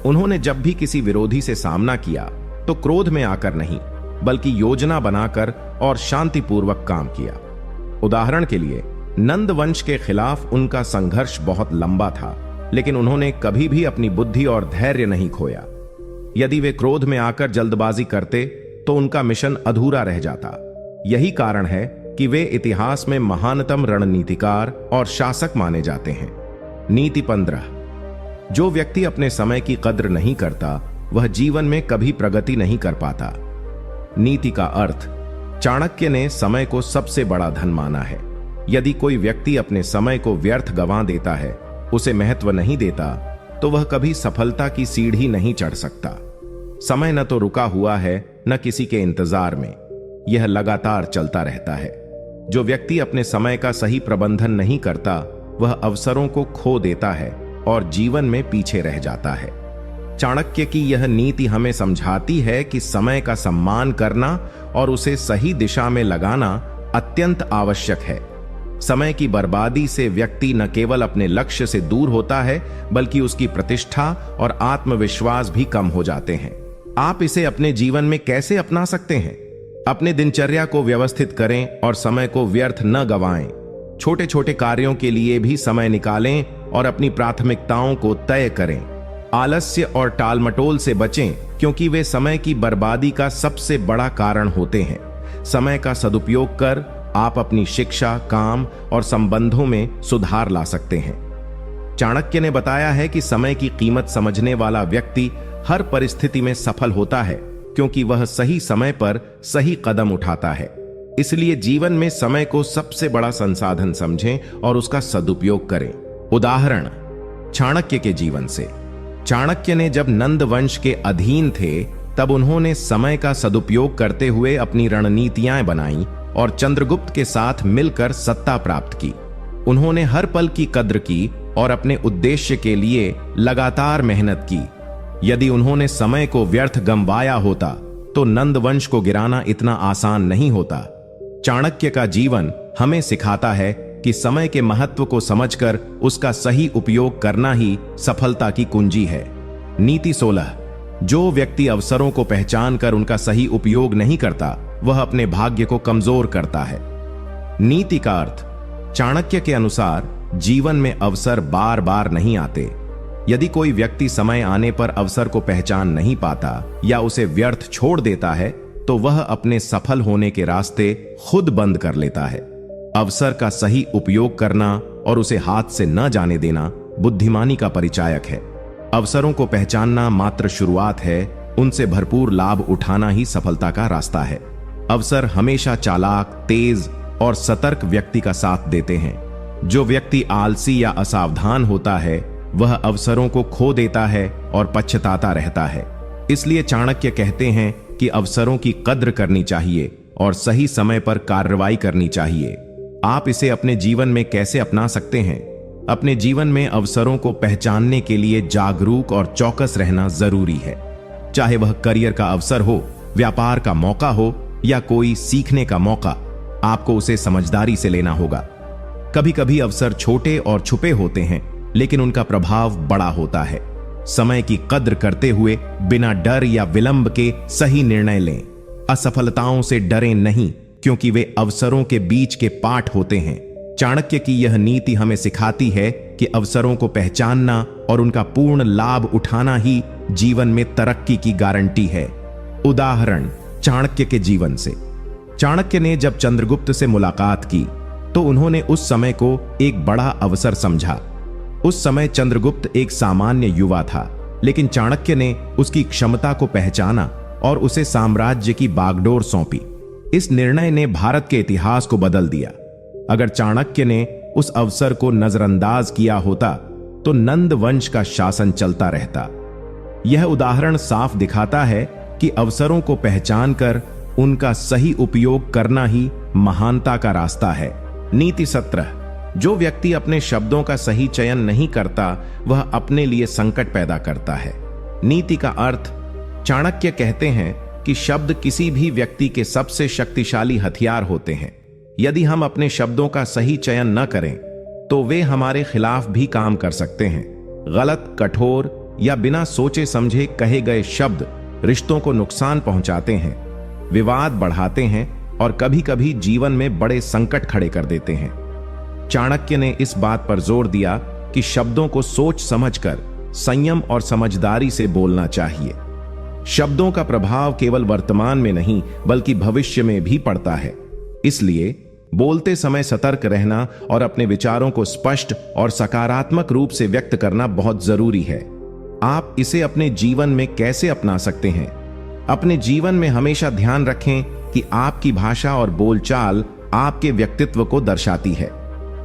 उन्होंने जब भी किसी विरोधी से सामना किया तो क्रोध में आकर नहीं बल्कि योजना बनाकर और शांतिपूर्वक काम किया। उदाहरण के लिए नंद वंश के खिलाफ उनका संघर्ष बहुत लंबा था, लेकिन उन्होंने कभी भी अपनी बुद्धि और धैर्य नहीं खोया। यदि वे क्रोध में आकर जल्दबाजी करते तो उनका मिशन अधूरा रह जाता। यही कारण है कि वे इतिहास में महानतम रणनीतिकार और शासक माने जाते हैं। नीति 15। जो व्यक्ति अपने समय की कद्र नहीं करता वह जीवन में कभी प्रगति नहीं कर पाता। नीति का अर्थ, चाणक्य ने समय को सबसे बड़ा धन माना है। यदि कोई व्यक्ति अपने समय को व्यर्थ गंवा देता है, उसे महत्व नहीं देता, तो वह कभी सफलता की सीढ़ी नहीं चढ़ सकता। समय न तो रुका हुआ है न किसी के इंतजार में, यह लगातार चलता रहता है। जो व्यक्ति अपने समय का सही प्रबंधन नहीं करता वह अवसरों को खो देता है और जीवन में पीछे रह जाता है। चाणक्य की यह नीति हमें समझाती है कि समय का सम्मान करना और उसे सही दिशा में लगाना अत्यंत आवश्यक है। समय की बर्बादी से व्यक्ति न केवल अपने लक्ष्य से दूर होता है बल्कि उसकी प्रतिष्ठा और आत्मविश्वास भी कम हो जाते हैं। आप इसे अपने जीवन में कैसे अपना सकते हैं? अपने दिनचर्या को व्यवस्थित करें और समय को व्यर्थ न गंवाएं। छोटे छोटे कार्यों के लिए भी समय निकालें और अपनी प्राथमिकताओं को तय करें। आलस्य और टालमटोल से बचें, क्योंकि वे समय की बर्बादी का सबसे बड़ा कारण होते हैं। समय का सदुपयोग कर आप अपनी शिक्षा, काम और संबंधों में सुधार ला सकते हैं। चाणक्य ने बताया है कि समय की कीमत समझने वाला व्यक्ति हर परिस्थिति में सफल होता है, क्योंकि वह सही समय पर सही कदम उठाता है। इसलिए जीवन में समय को सबसे बड़ा संसाधन समझें और उसका सदुपयोग करें। उदाहरण चाणक्य के जीवन से। चाणक्य ने जब नंद वंश के अधीन थे, तब उन्होंने समय का सदुपयोग करते हुए अपनी रणनीतियां बनाई और चंद्रगुप्त के साथ मिलकर सत्ता प्राप्त की। उन्होंने हर पल की कद्र की और अपने उद्देश्य के लिए लगातार मेहनत की। यदि उन्होंने समय को व्यर्थ गंवाया होता तो नंद वंश को गिराना इतना आसान नहीं होता। चाणक्य का जीवन हमें सिखाता है कि समय के महत्व को समझकर उसका सही उपयोग करना ही सफलता की कुंजी है। नीति 16। जो व्यक्ति अवसरों को पहचान कर उनका सही उपयोग नहीं करता, वह अपने भाग्य को कमजोर करता है। नीति का अर्थ। चाणक्य के अनुसार जीवन में अवसर बार बार नहीं आते। यदि कोई व्यक्ति समय आने पर अवसर को पहचान नहीं पाता या उसे व्यर्थ छोड़ देता है, तो वह अपने सफल होने के रास्ते खुद बंद कर लेता है। अवसर का सही उपयोग करना और उसे हाथ से न जाने देना बुद्धिमानी का परिचायक है। अवसरों को पहचानना मात्र शुरुआत है, उनसे भरपूर लाभ उठाना ही सफलता का रास्ता है। अवसर हमेशा चालाक, तेज और सतर्क व्यक्ति का साथ देते हैं। जो व्यक्ति आलसी या असावधान होता है, वह अवसरों को खो देता है और पछताता रहता है। इसलिए चाणक्य कहते हैं कि अवसरों की कद्र करनी चाहिए और सही समय पर कार्रवाई करनी चाहिए। आप इसे अपने जीवन में कैसे अपना सकते हैं? अपने जीवन में अवसरों को पहचानने के लिए जागरूक और चौकस रहना जरूरी है। चाहे वह करियर का अवसर हो, व्यापार का मौका हो या कोई सीखने का मौका, आपको उसे समझदारी से लेना होगा। कभी कभी अवसर छोटे और छुपे होते हैं, लेकिन उनका प्रभाव बड़ा होता है। समय की कद्र करते हुए बिना डर या विलंब के सही निर्णय लें। असफलताओं से डरें नहीं, क्योंकि वे अवसरों के बीच के पाठ होते हैं। चाणक्य की यह नीति हमें सिखाती है कि अवसरों को पहचानना और उनका पूर्ण लाभ उठाना ही जीवन में तरक्की की गारंटी है। उदाहरण चाणक्य के जीवन से। चाणक्य ने जब चंद्रगुप्त से मुलाकात की, तो उन्होंने उस समय को एक बड़ा अवसर समझा। उस समय चंद्रगुप्त एक सामान्य युवा था, लेकिन चाणक्य ने उसकी क्षमता को पहचाना और उसे साम्राज्य की बागडोर सौंपी। इस निर्णय ने भारत के इतिहास को बदल दिया। अगर चाणक्य ने उस अवसर को नजरअंदाज किया होता, तो नंद वंश का शासन चलता रहता। यह उदाहरण साफ दिखाता है कि अवसरों को पहचान कर उनका सही उपयोग करना ही महानता का रास्ता है। नीति 17। जो व्यक्ति अपने शब्दों का सही चयन नहीं करता, वह अपने लिए संकट पैदा करता है। नीति का अर्थ। चाणक्य कहते हैं कि शब्द किसी भी व्यक्ति के सबसे शक्तिशाली हथियार होते हैं। यदि हम अपने शब्दों का सही चयन न करें, तो वे हमारे खिलाफ भी काम कर सकते हैं। गलत, कठोर या बिना सोचे समझे कहे गए शब्द रिश्तों को नुकसान पहुंचाते हैं, विवाद बढ़ाते हैं और कभी कभी जीवन में बड़े संकट खड़े कर देते हैं। चाणक्य ने इस बात पर जोर दिया कि शब्दों को सोच समझकर, संयम और समझदारी से बोलना चाहिए। शब्दों का प्रभाव केवल वर्तमान में नहीं, बल्कि भविष्य में भी पड़ता है। इसलिए बोलते समय सतर्क रहना और अपने विचारों को स्पष्ट और सकारात्मक रूप से व्यक्त करना बहुत जरूरी है। आप इसे अपने जीवन में कैसे अपना सकते हैं? अपने जीवन में हमेशा ध्यान रखें कि आपकी भाषा और बोलचाल आपके व्यक्तित्व को दर्शाती है।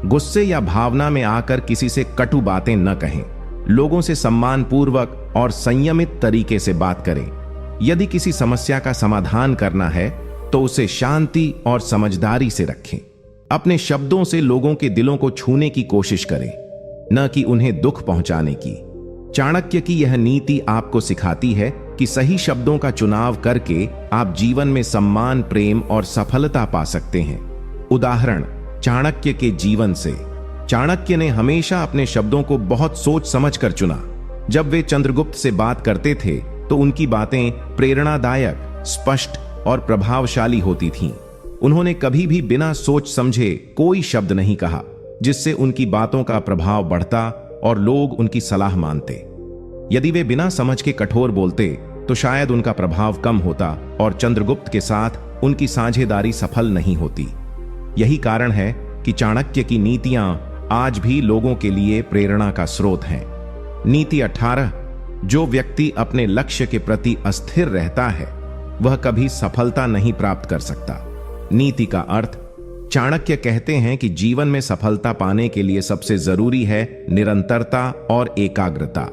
गुस्से या भावना में आकर किसी से कटु बातें न कहें। लोगों से सम्मानपूर्वक और संयमित तरीके से बात करें। यदि किसी समस्या का समाधान करना है, तो उसे शांति और समझदारी से रखें। अपने शब्दों से लोगों के दिलों को छूने की कोशिश करें, न कि उन्हें दुख पहुंचाने की। चाणक्य की यह नीति आपको सिखाती है कि सही शब्दों का चुनाव करके आप जीवन में सम्मान, प्रेम और सफलता पा सकते हैं। उदाहरण चाणक्य के जीवन से। चाणक्य ने हमेशा अपने शब्दों को बहुत सोच समझ कर चुना। जब वे चंद्रगुप्त से बात करते थे, तो उनकी बातें प्रेरणादायक, स्पष्ट और प्रभावशाली होती थीं। उन्होंने कभी भी बिना सोच समझे कोई शब्द नहीं कहा, जिससे उनकी बातों का प्रभाव बढ़ता और लोग उनकी सलाह मानते। यदि वे बिना समझ के कठोर बोलते, तो शायद उनका प्रभाव कम होता और चंद्रगुप्त के साथ उनकी साझेदारी सफल नहीं होती। यही कारण है कि चाणक्य की नीतियां आज भी लोगों के लिए प्रेरणा का स्रोत हैं। नीति 18, जो व्यक्ति अपने लक्ष्य के प्रति अस्थिर रहता है वह कभी सफलता नहीं प्राप्त कर सकता। नीति का अर्थ, चाणक्य कहते हैं कि जीवन में सफलता पाने के लिए सबसे जरूरी है निरंतरता और एकाग्रता।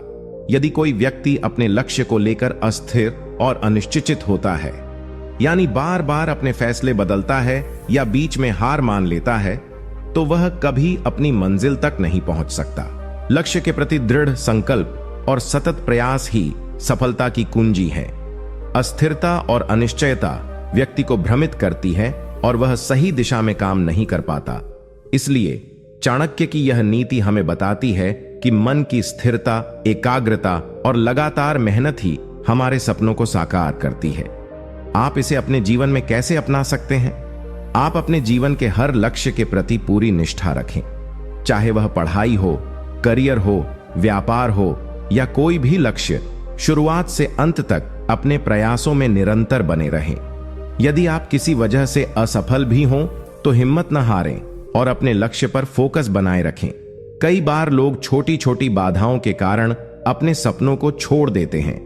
यदि कोई व्यक्ति अपने लक्ष्य को लेकर अस्थिर और अनिश्चित होता है, यानी बार बार अपने फैसले बदलता है या बीच में हार मान लेता है, तो वह कभी अपनी मंजिल तक नहीं पहुंच सकता। लक्ष्य के प्रति दृढ़ संकल्प और सतत प्रयास ही सफलता की कुंजी है। अस्थिरता और अनिश्चयता व्यक्ति को भ्रमित करती है और वह सही दिशा में काम नहीं कर पाता। इसलिए चाणक्य की यह नीति हमें बताती है कि मन की स्थिरता, एकाग्रता और लगातार मेहनत ही हमारे सपनों को साकार करती है। आप इसे अपने जीवन में कैसे अपना सकते हैं? आप अपने जीवन के हर लक्ष्य के प्रति पूरी निष्ठा रखें, चाहे वह पढ़ाई हो, करियर हो, व्यापार हो या कोई भी लक्ष्य। शुरुआत से अंत तक अपने प्रयासों में निरंतर बने रहें। यदि आप किसी वजह से असफल भी हों तो हिम्मत न हारें और अपने लक्ष्य पर फोकस बनाए रखें। कई बार लोग छोटी छोटी बाधाओं के कारण अपने सपनों को छोड़ देते हैं,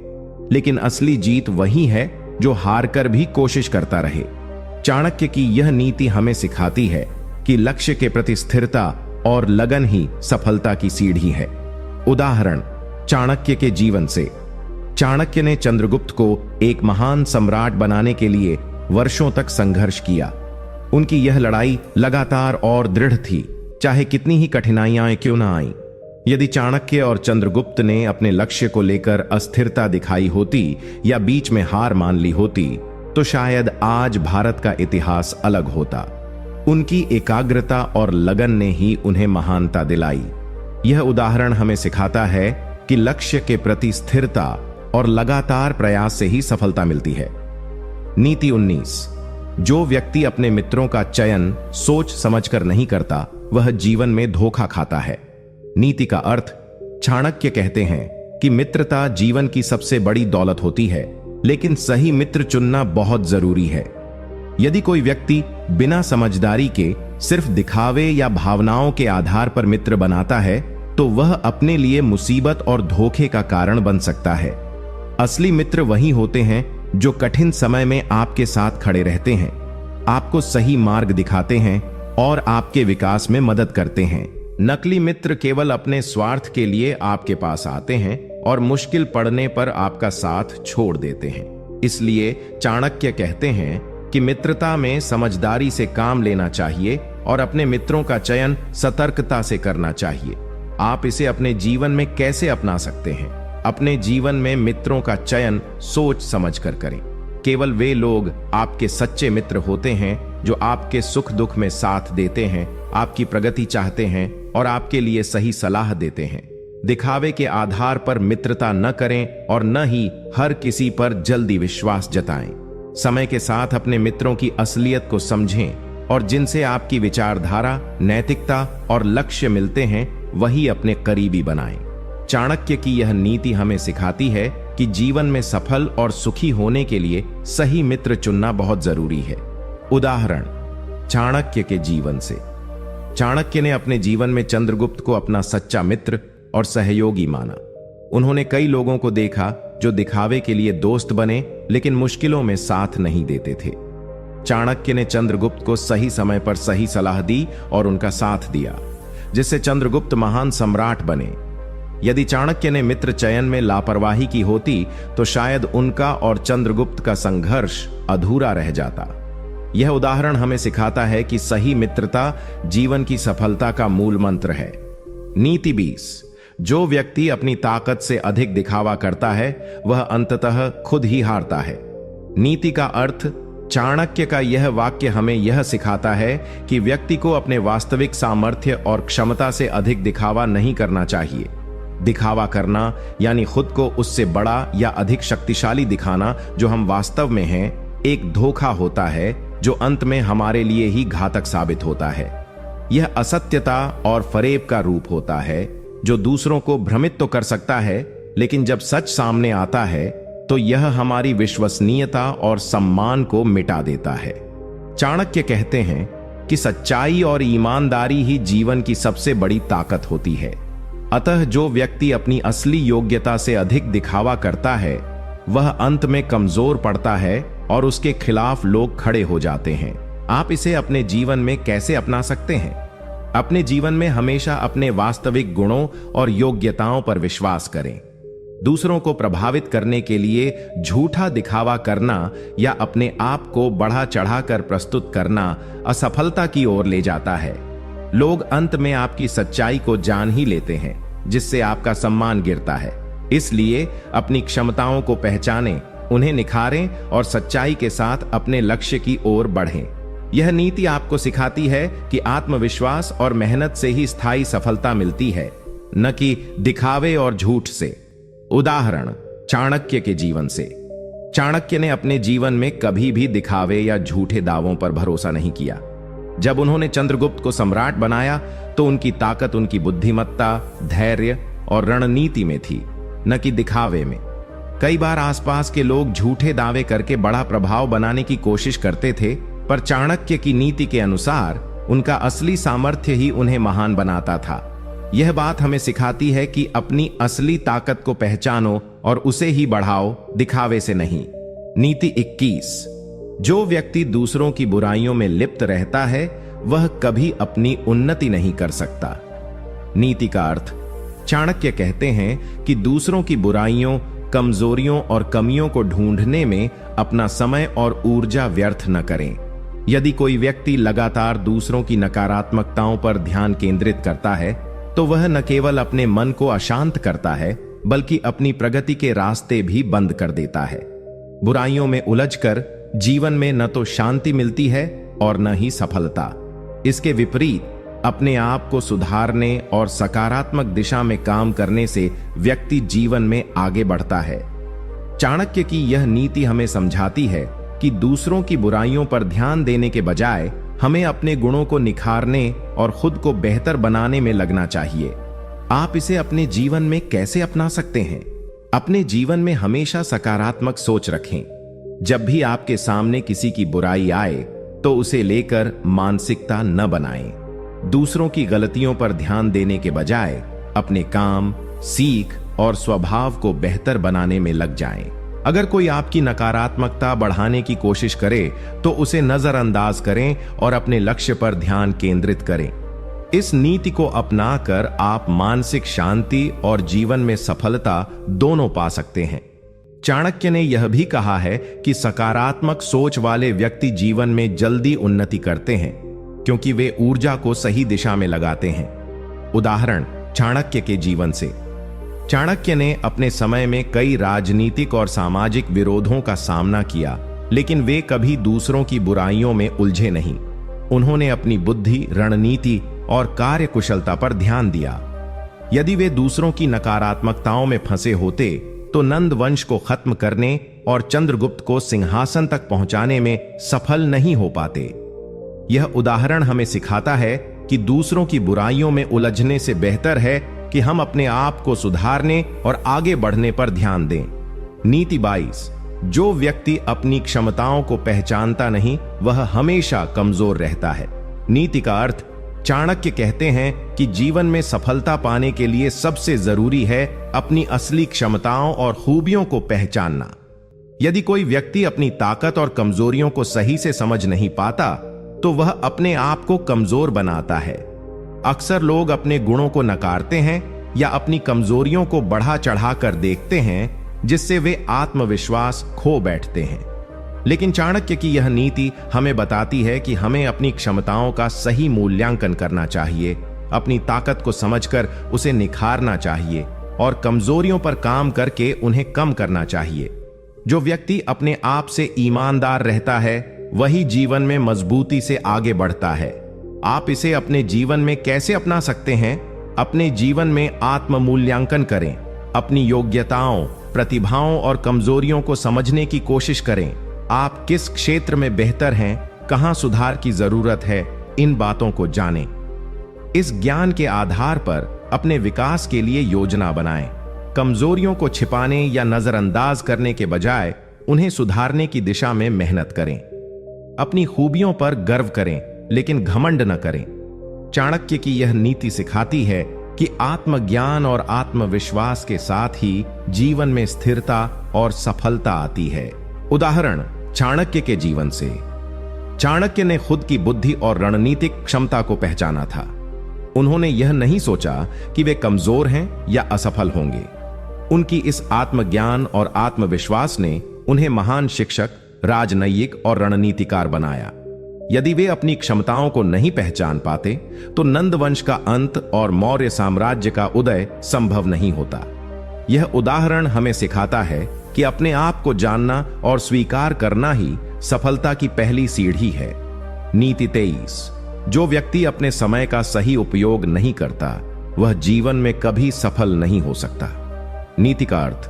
लेकिन असली जीत वही है जो हार कर भी कोशिश करता रहे। चाणक्य की यह नीति हमें सिखाती है कि लक्ष्य के प्रति स्थिरता और लगन ही सफलता की सीढ़ी है। उदाहरण चाणक्य के जीवन से। चाणक्य ने चंद्रगुप्त को एक महान सम्राट बनाने के लिए वर्षों तक संघर्ष किया। उनकी यह लड़ाई लगातार और दृढ़ थी, चाहे कितनी ही कठिनाइयां क्यों ना आईं। यदि चाणक्य और चंद्रगुप्त ने अपने लक्ष्य को लेकर अस्थिरता दिखाई होती या बीच में हार मान ली होती, तो शायद आज भारत का इतिहास अलग होता। उनकी एकाग्रता और लगन ने ही उन्हें महानता दिलाई। यह उदाहरण हमें सिखाता है कि लक्ष्य के प्रति स्थिरता और लगातार प्रयास से ही सफलता मिलती है। नीति 19, जो व्यक्ति अपने मित्रों का चयन सोच समझकर नहीं करता वह जीवन में धोखा खाता है। नीति का अर्थ, चाणक्य कहते हैं कि मित्रता जीवन की सबसे बड़ी दौलत होती है, लेकिन सही मित्र चुनना बहुत जरूरी है। यदि कोई व्यक्ति बिना समझदारी के सिर्फ दिखावे या भावनाओं के आधार पर मित्र बनाता है तो वह अपने लिए मुसीबत और धोखे का कारण बन सकता है। असली मित्र वही होते हैं जो कठिन समय में आपके साथ खड़े रहते हैं, आपको सही मार्ग दिखाते हैं और आपके विकास में मदद करते हैं। नकली मित्र केवल अपने स्वार्थ के लिए आपके पास आते हैं और मुश्किल पड़ने पर आपका साथ छोड़ देते हैं। इसलिए चाणक्य कहते हैं कि मित्रता में समझदारी से काम लेना चाहिए और अपने मित्रों का चयन सतर्कता से करना चाहिए। आप इसे अपने जीवन में कैसे अपना सकते हैं? अपने जीवन में मित्रों का चयन सोच समझकर करें। केवल वे लोग आपके सच्चे मित्र होते हैं जो आपके सुख दुख में साथ देते हैं, आपकी प्रगति चाहते हैं और आपके लिए सही सलाह देते हैं। दिखावे के आधार पर मित्रता न करें और न ही हर किसी पर जल्दी विश्वास जताएं। समय के साथ अपने मित्रों की असलियत को समझें और जिनसे आपकी विचारधारा, नैतिकता और लक्ष्य मिलते हैं वही अपने करीबी बनाएं। चाणक्य की यह नीति हमें सिखाती है कि जीवन में सफल और सुखी होने के लिए सही मित्र चुनना बहुत जरूरी है। उदाहरण चाणक्य के जीवन से। चाणक्य ने अपने जीवन में चंद्रगुप्त को अपना सच्चा मित्र और सहयोगी माना। उन्होंने कई लोगों को देखा जो दिखावे के लिए दोस्त बने लेकिन मुश्किलों में साथ नहीं देते थे। चाणक्य ने चंद्रगुप्त को सही समय पर सही सलाह दी और उनका साथ दिया, जिससे चंद्रगुप्त महान सम्राट बने। यदि चाणक्य ने मित्र चयन में लापरवाही की होती तो शायद उनका और चंद्रगुप्त का संघर्ष अधूरा रह जाता। यह उदाहरण हमें सिखाता है कि सही मित्रता जीवन की सफलता का मूल मंत्र है। नीति 20, जो व्यक्ति अपनी ताकत से अधिक दिखावा करता है वह अंततः खुद ही हारता है। नीति का अर्थ, चाणक्य का यह वाक्य हमें यह सिखाता है कि व्यक्ति को अपने वास्तविक सामर्थ्य और क्षमता से अधिक दिखावा नहीं करना चाहिए। दिखावा करना यानी खुद को उससे बड़ा या अधिक शक्तिशाली दिखाना जो हम वास्तव में हैं, एक धोखा होता है जो अंत में हमारे लिए ही घातक साबित होता है। यह असत्यता और फरेब का रूप होता है जो दूसरों को भ्रमित तो कर सकता है, लेकिन जब सच सामने आता है तो यह हमारी विश्वसनीयता और सम्मान को मिटा देता है। चाणक्य कहते हैं कि सच्चाई और ईमानदारी ही जीवन की सबसे बड़ी ताकत होती है। अतः जो व्यक्ति अपनी असली योग्यता से अधिक दिखावा करता है वह अंत में कमजोर पड़ता है और उसके खिलाफ लोग खड़े हो जाते हैं। आप इसे अपने जीवन में कैसे अपना सकते हैं? अपने जीवन में हमेशा अपने वास्तविक गुणों और योग्यताओं पर विश्वास करें। दूसरों को प्रभावित करने के लिए झूठा दिखावा करना या अपने आप को बढ़ा चढ़ाकर प्रस्तुत करना असफलता की ओर ले जाता है। लोग अंत में आपकी सच्चाई को जान ही लेते हैं, जिससे आपका सम्मान गिरता है। इसलिए अपनी क्षमताओं को पहचानें, उन्हें निखारें और सच्चाई के साथ अपने लक्ष्य की ओर बढ़ें। यह नीति आपको सिखाती है कि आत्मविश्वास और मेहनत से ही स्थायी सफलता मिलती है, न कि दिखावे और झूठ से। उदाहरण चाणक्य के जीवन से। चाणक्य ने अपने जीवन में कभी भी दिखावे या झूठे दावों पर भरोसा नहीं किया। जब उन्होंने चंद्रगुप्त को सम्राट बनाया तो उनकी ताकत उनकी बुद्धिमत्ता, धैर्य और रणनीति में थी, न कि दिखावे में। कई बार आसपास के लोग झूठे दावे करके बड़ा प्रभाव बनाने की कोशिश करते थे, पर चाणक्य की नीति के अनुसार उनका असली सामर्थ्य ही उन्हें महान बनाता था। यह बात हमें सिखाती है कि अपनी असली ताकत को पहचानो और उसे ही बढ़ाओ, दिखावे से नहीं। नीति 21। जो व्यक्ति दूसरों की बुराइयों में लिप्त रहता है वह कभी अपनी उन्नति नहीं कर सकता। नीति का अर्थ। चाणक्य कहते हैं कि दूसरों की बुराइयों, कमजोरियों और कमियों को ढूंढने में अपना समय और ऊर्जा व्यर्थ न करें। यदि कोई व्यक्ति लगातार दूसरों की नकारात्मकताओं पर ध्यान केंद्रित करता है तो वह न केवल अपने मन को अशांत करता है बल्कि अपनी प्रगति के रास्ते भी बंद कर देता है। बुराइयों में उलझकर जीवन में न तो शांति मिलती है और न ही सफलता। इसके विपरीत अपने आप को सुधारने और सकारात्मक दिशा में काम करने से व्यक्ति जीवन में आगे बढ़ता है। चाणक्य की यह नीति हमें समझाती है कि दूसरों की बुराइयों पर ध्यान देने के बजाय हमें अपने गुणों को निखारने और खुद को बेहतर बनाने में लगना चाहिए। आप इसे अपने जीवन में कैसे अपना सकते हैं? अपने जीवन में हमेशा सकारात्मक सोच रखें। जब भी आपके सामने किसी की बुराई आए तो उसे लेकर मानसिकता न बनाएं। दूसरों की गलतियों पर ध्यान देने के बजाय अपने काम, सीख और स्वभाव को बेहतर बनाने में लग जाएं। अगर कोई आपकी नकारात्मकता बढ़ाने की कोशिश करे तो उसे नजरअंदाज करें और अपने लक्ष्य पर ध्यान केंद्रित करें। इस नीति को अपनाकर आप मानसिक शांति और जीवन में सफलता दोनों पा सकते हैं। चाणक्य ने यह भी कहा है कि सकारात्मक सोच वाले व्यक्ति जीवन में जल्दी उन्नति करते हैं क्योंकि वे ऊर्जा को सही दिशा में लगाते हैं। उदाहरण चाणक्य के जीवन से। चाणक्य ने अपने समय में कई राजनीतिक और सामाजिक विरोधों का सामना किया, लेकिन वे कभी दूसरों की बुराइयों में उलझे नहीं। उन्होंने अपनी बुद्धि, रणनीति और कार्यकुशलता पर ध्यान दिया। यदि वे दूसरों की नकारात्मकताओं में फंसे होते तो नंद वंश को खत्म करने और चंद्रगुप्त को सिंहासन तक पहुंचाने में सफल नहीं हो पाते। यह उदाहरण हमें सिखाता है कि दूसरों की बुराइयों में उलझने से बेहतर है कि हम अपने आप को सुधारने और आगे बढ़ने पर ध्यान दें। नीति 22। जो व्यक्ति अपनी क्षमताओं को पहचानता नहीं वह हमेशा कमजोर रहता है। नीति का अर्थ। चाणक्य कहते हैं कि जीवन में सफलता पाने के लिए सबसे जरूरी है अपनी असली क्षमताओं और खूबियों को पहचानना। यदि कोई व्यक्ति अपनी ताकत और कमजोरियों को सही से समझ नहीं पाता तो वह अपने आप को कमजोर बनाता है। अक्सर लोग अपने गुणों को नकारते हैं या अपनी कमजोरियों को बढ़ा चढ़ाकर देखते हैं, जिससे वे आत्मविश्वास खो बैठते हैं। लेकिन चाणक्य की यह नीति हमें बताती है कि हमें अपनी क्षमताओं का सही मूल्यांकन करना चाहिए, अपनी ताकत को समझकर उसे निखारना चाहिए और कमजोरियों पर काम करके उन्हें कम करना चाहिए। जो व्यक्ति अपने आप से ईमानदार रहता है वही जीवन में मजबूती से आगे बढ़ता है। आप इसे अपने जीवन में कैसे अपना सकते हैं? अपने जीवन में आत्म मूल्यांकन करें, अपनी योग्यताओं, प्रतिभाओं और कमजोरियों को समझने की कोशिश करें। आप किस क्षेत्र में बेहतर हैं, कहां सुधार की जरूरत है, इन बातों को जानें। इस ज्ञान के आधार पर अपने विकास के लिए योजना बनाएं। कमजोरियों को छिपाने या नजरअंदाज करने के बजाय उन्हें सुधारने की दिशा में मेहनत करें। अपनी खूबियों पर गर्व करें, लेकिन घमंड न करें। चाणक्य की यह नीति सिखाती है कि आत्मज्ञान और आत्मविश्वास के साथ ही जीवन में स्थिरता और सफलता आती है। उदाहरण चाणक्य के जीवन से। चाणक्य ने खुद की बुद्धि और रणनीतिक क्षमता को पहचाना था। उन्होंने यह नहीं सोचा कि वे कमजोर हैं या असफल होंगे। उनकी इस आत्मज्ञान और आत्मविश्वास ने उन्हें महान शिक्षक, राजनयिक और रणनीतिकार बनाया। यदि वे अपनी क्षमताओं को नहीं पहचान पाते तो नंद वंश का अंत और मौर्य साम्राज्य का उदय संभव नहीं होता। यह उदाहरण हमें सिखाता है कि अपने आप को जानना और स्वीकार करना ही सफलता की पहली सीढ़ी है। नीति 23। जो व्यक्ति अपने समय का सही उपयोग नहीं करता वह जीवन में कभी सफल नहीं हो सकता। नीति का अर्थ।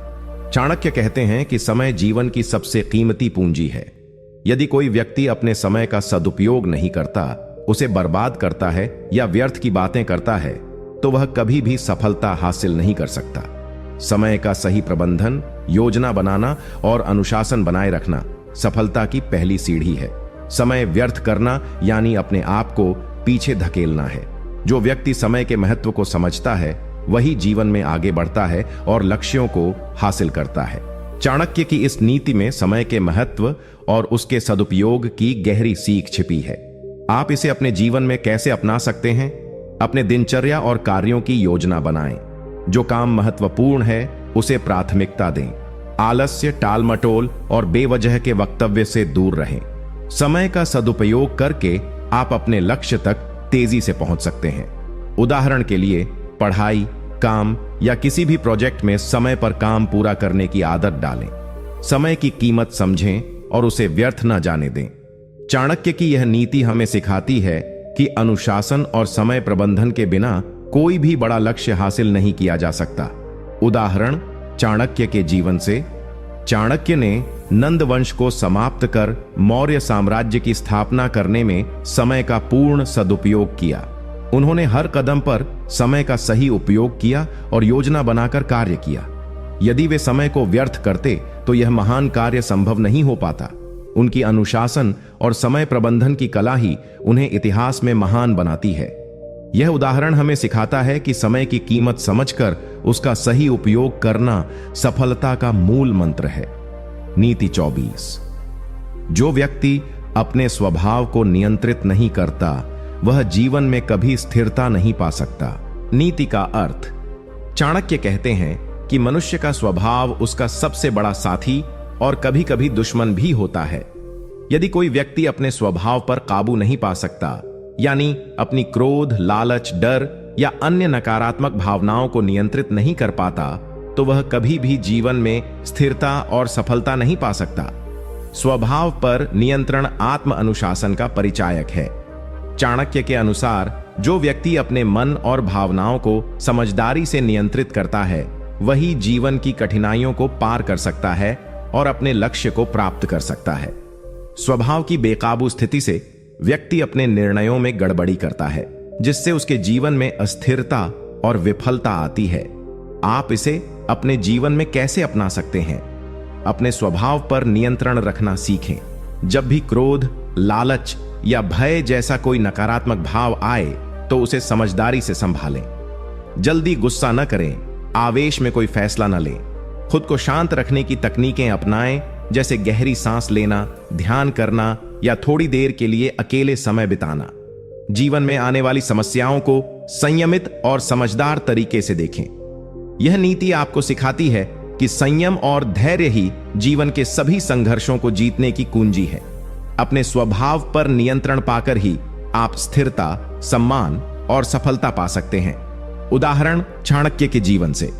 चाणक्य कहते हैं कि समय जीवन की सबसे कीमती पूंजी है। यदि कोई व्यक्ति अपने समय का सदुपयोग नहीं करता, उसे बर्बाद करता है या व्यर्थ की बातें करता है, तो वह कभी भी सफलता हासिल नहीं कर सकता। समय का सही प्रबंधन, योजना बनाना और अनुशासन बनाए रखना सफलता की पहली सीढ़ी है। समय व्यर्थ करना यानी अपने आप को पीछे धकेलना है। जो व्यक्ति समय के महत्व को समझता है वही जीवन में आगे बढ़ता है और लक्ष्यों को हासिल करता है। चाणक्य की इस नीति में समय के महत्व और उसके सदुपयोग की गहरी सीख छिपी है। आप इसे अपने जीवन में कैसे अपना सकते हैं? अपने दिनचर्या और कार्यों की योजना बनाएं। जो काम महत्वपूर्ण है उसे प्राथमिकता दें। आलस्य, टालमटोल और बेवजह के वक्तव्य से दूर रहें। समय का सदुपयोग करके आप अपने लक्ष्य तक तेजी से पहुंच सकते हैं। उदाहरण के लिए पढ़ाई, काम या किसी भी प्रोजेक्ट में समय पर काम पूरा करने की आदत डालें। समय की कीमत समझें और उसे व्यर्थ न जाने दें। चाणक्य की यह नीति हमें सिखाती है कि अनुशासन और समय प्रबंधन के बिना कोई भी बड़ा लक्ष्य हासिल नहीं किया जा सकता। उदाहरण चाणक्य के जीवन से। चाणक्य ने नंद वंश को समाप्त कर मौर्य साम्राज्य की स्थापना करने में समय का पूर्ण सदुपयोग किया। उन्होंने हर कदम पर समय का सही उपयोग किया और योजना बनाकर कार्य किया। यदि वे समय को व्यर्थ करते तो यह महान कार्य संभव नहीं हो पाता। उनकी अनुशासन और समय प्रबंधन की कला ही उन्हें इतिहास में महान बनाती है। यह उदाहरण हमें सिखाता है कि समय की कीमत समझकर उसका सही उपयोग करना सफलता का मूल मंत्र है। नीति 24। जो व्यक्ति अपने स्वभाव को नियंत्रित नहीं करता वह जीवन में कभी स्थिरता नहीं पा सकता। नीति का अर्थ। चाणक्य कहते हैं कि मनुष्य का स्वभाव उसका सबसे बड़ा साथी और कभी कभी दुश्मन भी होता है। यदि कोई व्यक्ति अपने स्वभाव पर काबू नहीं पा सकता, यानी अपनी क्रोध, लालच, डर या अन्य नकारात्मक भावनाओं को नियंत्रित नहीं कर पाता, तो वह कभी भी जीवन में स्थिरता और सफलता नहीं पा सकता। स्वभाव पर नियंत्रण आत्म अनुशासन का परिचायक है। चाणक्य के अनुसार जो व्यक्ति अपने मन और भावनाओं को समझदारी से नियंत्रित करता है वही जीवन की कठिनाइयों को पार कर सकता है और अपने लक्ष्य को प्राप्त कर सकता है। स्वभाव की बेकाबू स्थिति से व्यक्ति अपने निर्णयों में गड़बड़ी करता है, जिससे उसके जीवन में अस्थिरता और विफलता आती है। आप इसे अपने जीवन में कैसे अपना सकते हैं? अपने स्वभाव पर नियंत्रण रखना सीखें। जब भी क्रोध, लालच या भय जैसा कोई नकारात्मक भाव आए तो उसे समझदारी से संभालें। जल्दी गुस्सा न करें, आवेश में कोई फैसला न लें। खुद को शांत रखने की तकनीकें अपनाएं, जैसे गहरी सांस लेना, ध्यान करना या थोड़ी देर के लिए अकेले समय बिताना। जीवन में आने वाली समस्याओं को संयमित और समझदार तरीके से देखें। यह नीति आपको सिखाती है कि संयम और धैर्य ही जीवन के सभी संघर्षों को जीतने की कुंजी है। अपने स्वभाव पर नियंत्रण पाकर ही आप स्थिरता, सम्मान और सफलता पा सकते हैं। उदाहरण चाणक्य के जीवन से।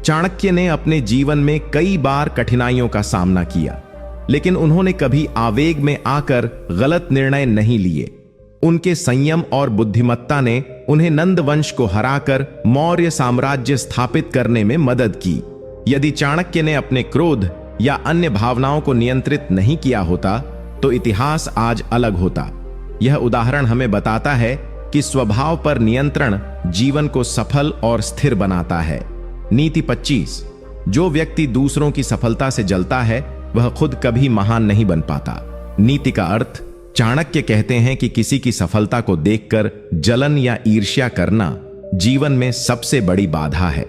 चाणक्य ने अपने जीवन में कई बार कठिनाइयों का सामना किया, लेकिन उन्होंने कभी आवेग में आकर गलत निर्णय नहीं लिए। उनके संयम और बुद्धिमत्ता ने उन्हें नंद वंश को हराकर मौर्य साम्राज्य स्थापित करने में मदद की। यदि चाणक्य ने अपने क्रोध या अन्य भावनाओं को नियंत्रित नहीं किया होता तो इतिहास आज अलग होता। यह उदाहरण हमें बताता है कि स्वभाव पर नियंत्रण जीवन को सफल और स्थिर बनाता है। नीति 25। जो व्यक्ति दूसरों की सफलता से जलता है वह खुद कभी महान नहीं बन पाता। नीति का अर्थ, चाणक्य कहते हैं कि किसी की सफलता को देखकर जलन या ईर्ष्या करना जीवन में सबसे बड़ी बाधा है।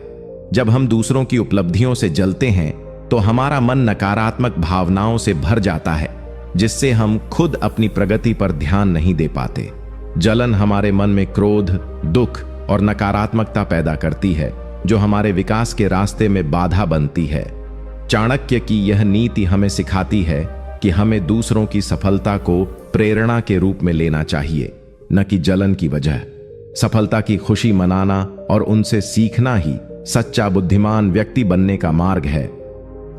जब हम दूसरों की उपलब्धियों से जलते हैं तो हमारा मन नकारात्मक भावनाओं से भर जाता है, जिससे हम खुद अपनी प्रगति पर ध्यान नहीं दे पाते। जलन हमारे मन में क्रोध, दुख और नकारात्मकता पैदा करती है, जो हमारे विकास के रास्ते में बाधा बनती है। चाणक्य की यह नीति हमें सिखाती है कि हमें दूसरों की सफलता को प्रेरणा के रूप में लेना चाहिए, न कि जलन की वजह। सफलता की खुशी मनाना और उनसे सीखना ही सच्चा बुद्धिमान व्यक्ति बनने का मार्ग है।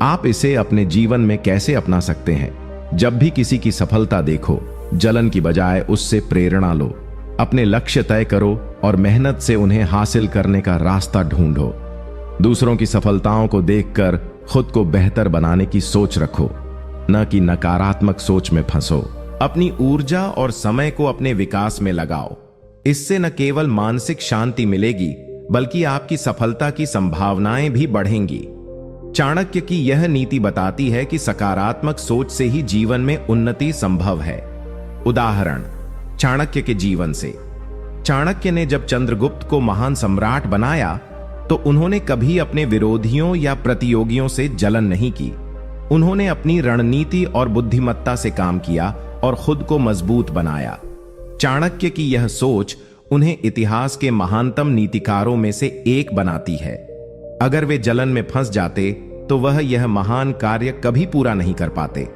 आप इसे अपने जीवन में कैसे अपना सकते हैं? जब भी किसी की सफलता देखो, जलन की बजाय उससे प्रेरणा लो। अपने लक्ष्य तय करो और मेहनत से उन्हें हासिल करने का रास्ता ढूंढो। दूसरों की सफलताओं को देखकर खुद को बेहतर बनाने की सोच रखो, न कि नकारात्मक सोच में फंसो। अपनी ऊर्जा और समय को अपने विकास में लगाओ। इससे न केवल मानसिक शांति मिलेगी, बल्कि आपकी सफलता की संभावनाएं भी बढ़ेंगी। चाणक्य की यह नीति बताती है कि सकारात्मक सोच से ही जीवन में उन्नति संभव है। उदाहरण, चाणक्य के जीवन से। चाणक्य ने जब चंद्रगुप्त को महान सम्राट बनाया तो उन्होंने कभी अपने विरोधियों या प्रतियोगियों से जलन नहीं की। उन्होंने अपनी रणनीति और बुद्धिमत्ता से काम किया और खुद को मजबूत बनाया। चाणक्य की यह सोच उन्हें इतिहास के महानतम नीतिकारों में से एक बनाती है। अगर वे जलन में फंस जाते तो वह यह महान कार्य कभी पूरा नहीं कर पाते।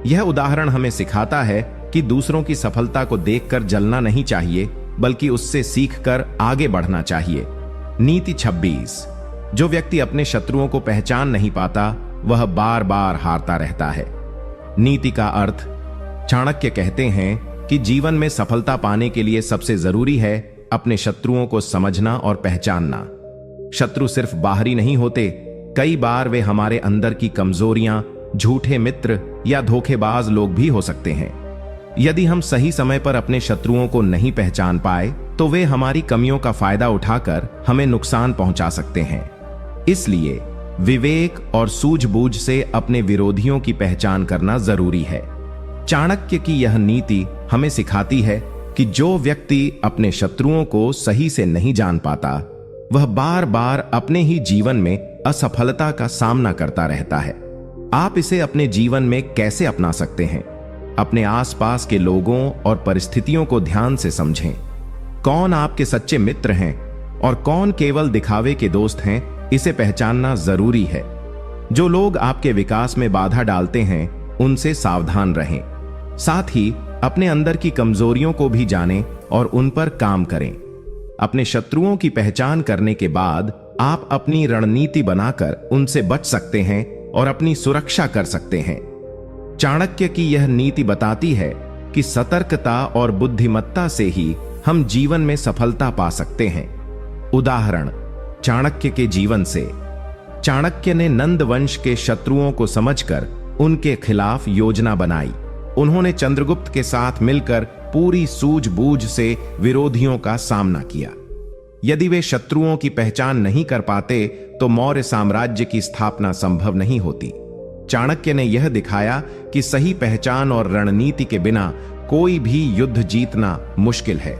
यह उदाहरण हमें सिखाता है कि दूसरों की सफलता को देखकर जलना नहीं चाहिए, बल्कि उससे सीखकर आगे बढ़ना चाहिए। नीति 26। जो व्यक्ति अपने शत्रुओं को पहचान नहीं पाता वह बार बार हारता रहता है। नीति का अर्थ, चाणक्य कहते हैं कि जीवन में सफलता पाने के लिए सबसे जरूरी है अपने शत्रुओं को समझना और पहचानना। शत्रु सिर्फ बाहरी नहीं होते, कई बार वे हमारे अंदर की कमजोरियां, झूठे मित्र या धोखेबाज लोग भी हो सकते हैं। यदि हम सही समय पर अपने शत्रुओं को नहीं पहचान पाए तो वे हमारी कमियों का फायदा उठाकर हमें नुकसान पहुंचा सकते हैं। इसलिए विवेक और सूझबूझ से अपने विरोधियों की पहचान करना जरूरी है। चाणक्य की यह नीति हमें सिखाती है कि जो व्यक्ति अपने शत्रुओं को सही से नहीं जान पाता वह बार बार अपने ही जीवन में असफलता का सामना करता रहता है। आप इसे अपने जीवन में कैसे अपना सकते हैं? अपने आसपास के लोगों और परिस्थितियों को ध्यान से समझें। कौन आपके सच्चे मित्र हैं और कौन केवल दिखावे के दोस्त हैं, इसे पहचानना जरूरी है। जो लोग आपके विकास में बाधा डालते हैं उनसे सावधान रहें। साथ ही अपने अंदर की कमजोरियों को भी जानें और उन पर काम करें। अपने शत्रुओं की पहचान करने के बाद आप अपनी रणनीति बनाकर उनसे बच सकते हैं और अपनी सुरक्षा कर सकते हैं। चाणक्य की यह नीति बताती है कि सतर्कता और बुद्धिमत्ता से ही हम जीवन में सफलता पा सकते हैं। उदाहरण, चाणक्य के जीवन से। चाणक्य ने नंद वंश के शत्रुओं को समझकर उनके खिलाफ योजना बनाई। उन्होंने चंद्रगुप्त के साथ मिलकर पूरी सूझबूझ से विरोधियों का सामना किया। यदि वे शत्रुओं की पहचान नहीं कर पाते तो मौर्य साम्राज्य की स्थापना संभव नहीं होती। चाणक्य ने यह दिखाया कि सही पहचान और रणनीति के बिना कोई भी युद्ध जीतना मुश्किल है।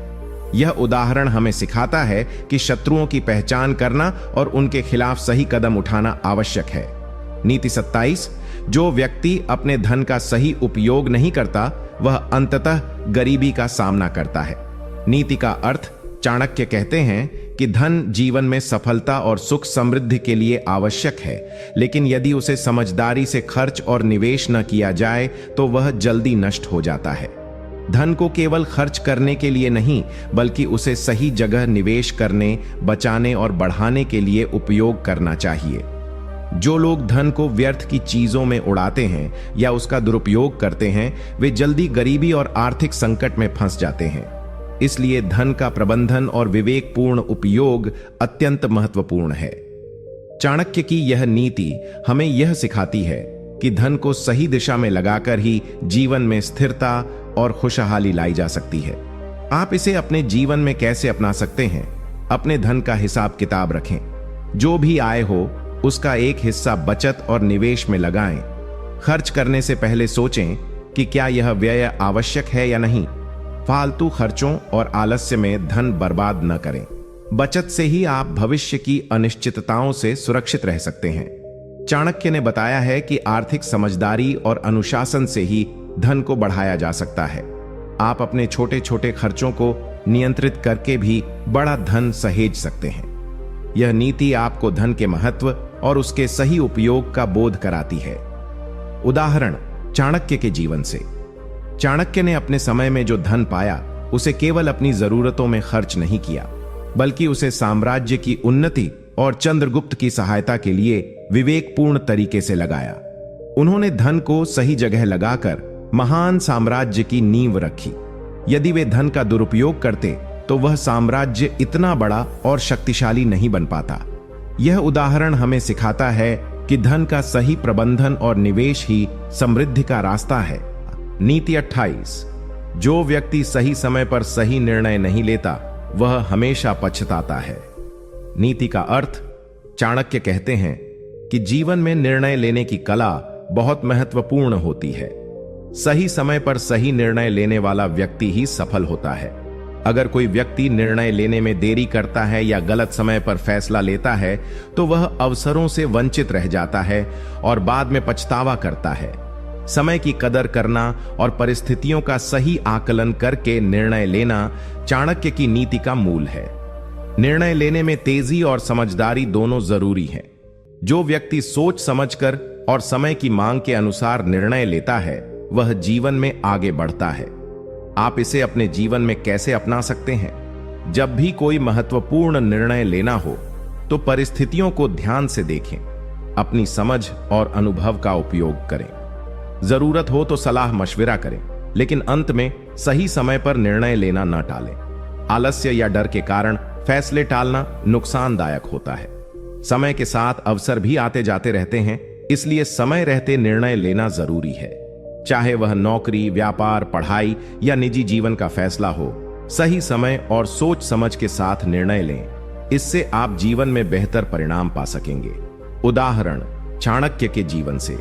यह उदाहरण हमें सिखाता है कि शत्रुओं की पहचान करना और उनके खिलाफ सही कदम उठाना आवश्यक है। नीति 27। जो व्यक्ति अपने धन का सही उपयोग नहीं करता वह अंततः गरीबी का सामना करता है। नीति का अर्थ, चाणक्य कहते हैं कि धन जीवन में सफलता और सुख समृद्धि के लिए आवश्यक है, लेकिन यदि उसे समझदारी से खर्च और निवेश न किया जाए तो वह जल्दी नष्ट हो जाता है। धन को केवल खर्च करने के लिए नहीं, बल्कि उसे सही जगह निवेश करने, बचाने और बढ़ाने के लिए उपयोग करना चाहिए। जो लोग धन को व्यर्थ की चीजों में उड़ाते हैं या उसका दुरुपयोग करते हैं, वे जल्दी गरीबी और आर्थिक संकट में फंस जाते हैं। इसलिए धन का प्रबंधन और विवेकपूर्ण उपयोग अत्यंत महत्वपूर्ण है। चाणक्य की यह नीति हमें यह सिखाती है कि धन को सही दिशा में लगाकर ही जीवन में स्थिरता और खुशहाली लाई जा सकती है। आप इसे अपने जीवन में कैसे अपना सकते हैं? अपने धन का हिसाब किताब रखें। जो भी आय हो उसका एक हिस्सा बचत और निवेश में लगाएं। खर्च करने से पहले सोचें कि क्या यह व्यय आवश्यक है या नहीं। फालतू खर्चों और आलस्य में धन बर्बाद न करें। बचत से ही आप भविष्य की अनिश्चितताओं से सुरक्षित रह सकते हैं। चाणक्य ने बताया है कि आर्थिक समझदारी और अनुशासन से ही धन को बढ़ाया जा सकता है। आप अपने छोटे छोटे खर्चों को नियंत्रित करके भी बड़ा धन सहेज सकते हैं। यह नीति आपको धन के महत्व और उसके सही उपयोग का बोध कराती है। उदाहरण चाणक्य के जीवन से। चाणक्य ने अपने समय में जो धन पाया उसे केवल अपनी जरूरतों में खर्च नहीं किया, बल्कि उसे साम्राज्य की उन्नति और चंद्रगुप्त की सहायता के लिए विवेकपूर्ण तरीके से लगाया। उन्होंने धन को सही जगह लगाकर महान साम्राज्य की नींव रखी। यदि वे धन का दुरुपयोग करते तो वह साम्राज्य इतना बड़ा और शक्तिशाली नहीं बन पाता। यह उदाहरण हमें सिखाता है कि धन का सही प्रबंधन और निवेश ही समृद्धि का रास्ता है। नीति 28। जो व्यक्ति सही समय पर सही निर्णय नहीं लेता वह हमेशा पछताता है। नीति का अर्थ। चाणक्य कहते हैं कि जीवन में निर्णय लेने की कला बहुत महत्वपूर्ण होती है। सही समय पर सही निर्णय लेने वाला व्यक्ति ही सफल होता है। अगर कोई व्यक्ति निर्णय लेने में देरी करता है या गलत समय पर फैसला लेता है तो वह अवसरों से वंचित रह जाता है और बाद में पछतावा करता है। समय की कदर करना और परिस्थितियों का सही आकलन करके निर्णय लेना चाणक्य की नीति का मूल है। निर्णय लेने में तेजी और समझदारी दोनों जरूरी हैं। जो व्यक्ति सोच समझकर और समय की मांग के अनुसार निर्णय लेता है वह जीवन में आगे बढ़ता है। आप इसे अपने जीवन में कैसे अपना सकते हैं? जब भी कोई महत्वपूर्ण निर्णय लेना हो तो परिस्थितियों को ध्यान से देखें, अपनी समझ और अनुभव का उपयोग करें। जरूरत हो तो सलाह मशविरा करें, लेकिन अंत में सही समय पर निर्णय लेना न टालें। आलस्य या डर के कारण फैसले टालना नुकसानदायक होता है। समय के साथ अवसर भी आते जाते रहते हैं, इसलिए समय रहते निर्णय लेना जरूरी है। चाहे वह नौकरी, व्यापार, पढ़ाई या निजी जीवन का फैसला हो, सही समय और सोच समझ के साथ निर्णय लें। इससे आप जीवन में बेहतर परिणाम पा सकेंगे। उदाहरण चाणक्य के जीवन से।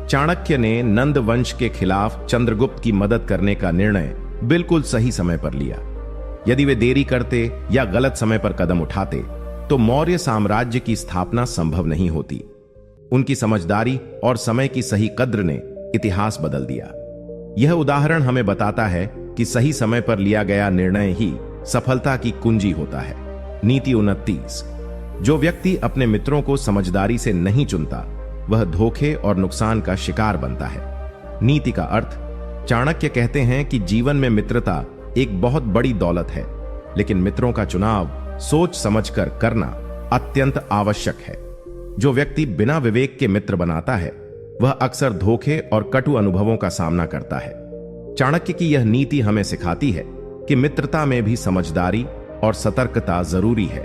चाणक्य ने नंद वंश के खिलाफ चंद्रगुप्त की मदद करने का निर्णय बिल्कुल सही समय पर लिया। यदि वे देरी करते या गलत समय पर कदम उठाते तो मौर्य साम्राज्य की स्थापना संभव नहीं होती। उनकी समझदारी और समय की सही कद्र ने इतिहास बदल दिया। यह उदाहरण हमें बताता है कि सही समय पर लिया गया निर्णय ही सफलता की कुंजी होता है। नीति 29। जो व्यक्ति अपने मित्रों को समझदारी से नहीं चुनता वह धोखे और नुकसान का शिकार बनता है। नीति का अर्थ। चाणक्य कहते हैं कि जीवन में मित्रता एक बहुत बड़ी दौलत है, लेकिन मित्रों का चुनाव सोच समझकर करना अत्यंत आवश्यक है। जो व्यक्ति बिना विवेक के मित्र बनाता है वह अक्सर धोखे और कटु अनुभवों का सामना करता है। चाणक्य की यह नीति हमें सिखाती है कि मित्रता में भी समझदारी और सतर्कता जरूरी है।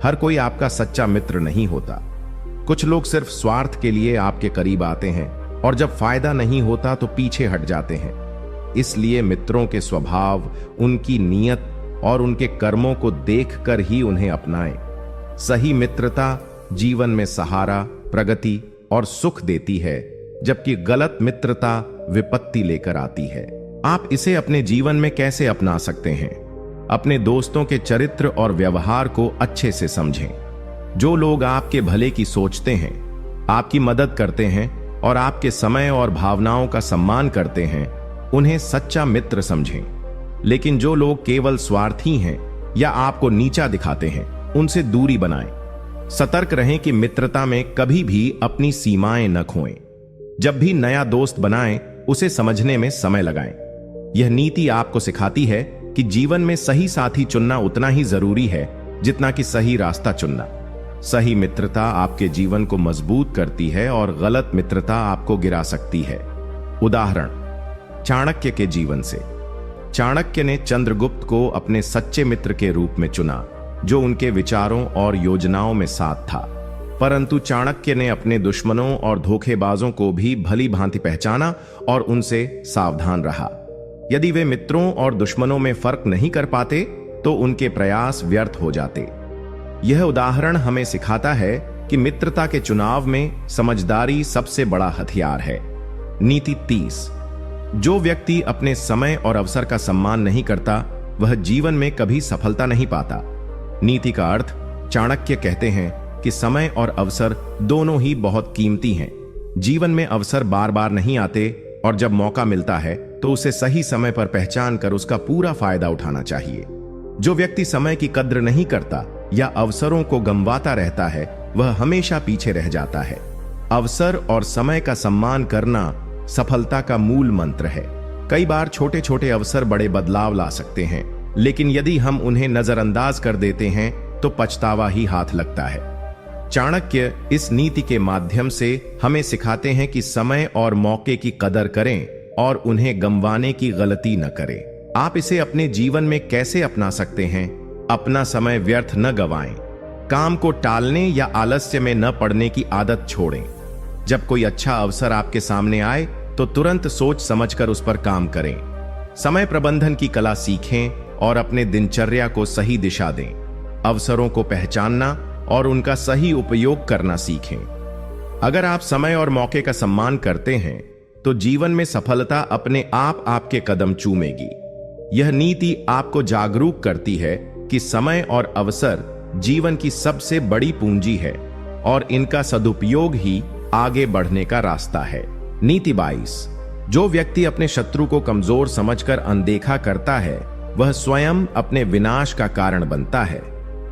हर कोई आपका सच्चा मित्र नहीं होता। कुछ लोग सिर्फ स्वार्थ के लिए आपके करीब आते हैं और जब फायदा नहीं होता तो पीछे हट जाते हैं। इसलिए मित्रों के स्वभाव, उनकी नीयत और उनके कर्मों को देखकर ही उन्हें अपनाएं। सही मित्रता जीवन में सहारा, प्रगति और सुख देती है, जबकि गलत मित्रता विपत्ति लेकर आती है। आप इसे अपने जीवन में कैसे अपना सकते हैं? अपने दोस्तों के चरित्र और व्यवहार को अच्छे से समझें। जो लोग आपके भले की सोचते हैं, आपकी मदद करते हैं और आपके समय और भावनाओं का सम्मान करते हैं, उन्हें सच्चा मित्र समझें। लेकिन जो लोग केवल स्वार्थी हैं या आपको नीचा दिखाते हैं, उनसे दूरी बनाएं। सतर्क रहें कि मित्रता में कभी भी अपनी सीमाएं न खोएं। जब भी नया दोस्त बनाएं, उसे समझने में समय लगाएं। यह नीति आपको सिखाती है कि जीवन में सही साथी चुनना उतना ही जरूरी है जितना कि सही रास्ता चुनना। सही मित्रता आपके जीवन को मजबूत करती है और गलत मित्रता आपको गिरा सकती है। उदाहरण चाणक्य के जीवन से। चाणक्य ने चंद्रगुप्त को अपने सच्चे मित्र के रूप में चुना, जो उनके विचारों और योजनाओं में साथ था। परंतु चाणक्य ने अपने दुश्मनों और धोखेबाजों को भी भली भांति पहचाना और उनसे सावधान रहा। यदि वे मित्रों और दुश्मनों में फर्क नहीं कर पाते तो उनके प्रयास व्यर्थ हो जाते। यह उदाहरण हमें सिखाता है कि मित्रता के चुनाव में समझदारी सबसे बड़ा हथियार है। नीति 30। जो व्यक्ति अपने समय और अवसर का सम्मान नहीं करता वह जीवन में कभी सफलता नहीं पाता। नीति का अर्थ चाणक्य कहते हैं कि समय और अवसर दोनों ही बहुत कीमती हैं। जीवन में अवसर बार बार नहीं आते और जब मौका मिलता है तो उसे सही समय पर पहचान कर उसका पूरा फायदा उठाना चाहिए। जो व्यक्ति समय की कद्र नहीं करता या अवसरों को गंवाता रहता है वह हमेशा पीछे रह जाता है। अवसर और समय का सम्मान करना सफलता का मूल मंत्र है। कई बार छोटे छोटे अवसर बड़े बदलाव ला सकते हैं, लेकिन यदि हम उन्हें नजरअंदाज कर देते हैं तो पछतावा ही हाथ लगता है। चाणक्य इस नीति के माध्यम से हमें सिखाते हैं कि समय और मौके की कदर करें और उन्हें गंवाने की गलती न करें। आप इसे अपने जीवन में कैसे अपना सकते हैं? अपना समय व्यर्थ न गवाएं, काम को टालने या आलस्य में न पड़ने की आदत छोड़ें। जब कोई अच्छा अवसर आपके सामने आए तो तुरंत सोच समझकर उस पर काम करें। समय प्रबंधन की कला सीखें और अपने दिनचर्या को सही दिशा दें। अवसरों को पहचानना और उनका सही उपयोग करना सीखें। अगर आप समय और मौके का सम्मान करते हैं तो जीवन में सफलता अपने आप आपके कदम चूमेगी। यह नीति आपको जागरूक करती है कि समय और अवसर जीवन की सबसे बड़ी पूंजी है और इनका सदुपयोग ही आगे बढ़ने का रास्ता है। नीति 22। जो व्यक्ति अपने शत्रु को कमजोर समझकर अनदेखा करता है वह स्वयं अपने विनाश का कारण बनता है।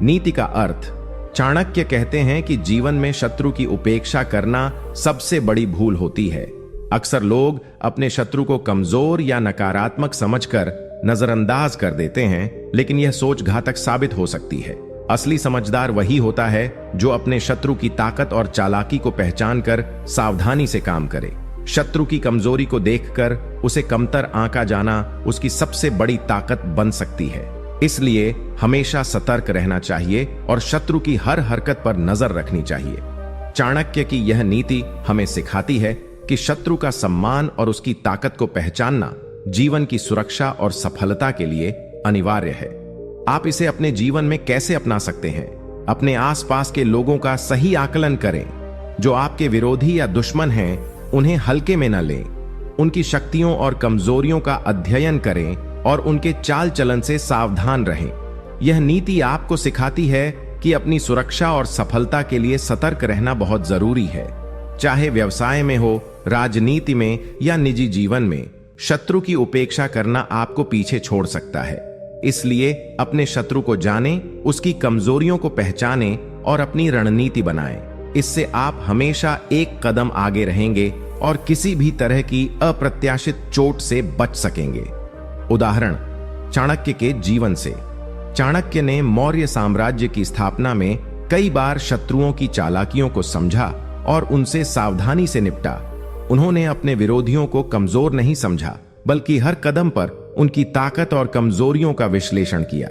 नीति का अर्थ चाणक्य कहते हैं कि जीवन में शत्रु की उपेक्षा करना सबसे बड़ी भूल होती है। अक्सर लोग अपने शत्रु को कमजोर या नकारात्मक समझकर नजरअंदाज कर देते हैं, लेकिन यह सोच घातक साबित हो सकती है। असली समझदार वही होता है जो अपने शत्रु की ताकत और चालाकी को पहचानकर सावधानी से काम करे। शत्रु की कमजोरी को देखकर उसे कमतर आंका जाना उसकी सबसे बड़ी ताकत बन सकती है। इसलिए हमेशा सतर्क रहना चाहिए और शत्रु की हर हरकत पर नजर रखनी चाहिए। चाणक्य की यह नीति हमें सिखाती है कि शत्रु का सम्मान और उसकी ताकत को पहचानना जीवन की सुरक्षा और सफलता के लिए अनिवार्य है। आप इसे अपने जीवन में कैसे अपना सकते हैं? अपने आसपास के लोगों का सही आकलन करें। जो आपके विरोधी या दुश्मन हैं उन्हें हल्के में न लें। उनकी शक्तियों और कमजोरियों का अध्ययन करें और उनके चाल चलन से सावधान रहें। यह नीति आपको सिखाती है कि अपनी सुरक्षा और सफलता के लिए सतर्क रहना बहुत जरूरी है। चाहे व्यवसाय में हो, राजनीति में या निजी जीवन में, शत्रु की उपेक्षा करना आपको पीछे छोड़ सकता है। इसलिए अपने शत्रु को जानें, उसकी कमजोरियों को पहचानें और अपनी रणनीति बनाएं। इससे आप हमेशा एक कदम आगे रहेंगे और किसी भी तरह की अप्रत्याशित चोट से बच सकेंगे। उदाहरण चाणक्य के जीवन से। चाणक्य ने मौर्य साम्राज्य की स्थापना में कई बार शत्रुओं की चालाकियों को समझा और उनसे सावधानी से निपटा। उन्होंने अपने विरोधियों को कमजोर नहीं समझा, बल्कि हर कदम पर उनकी ताकत और कमजोरियों का विश्लेषण किया।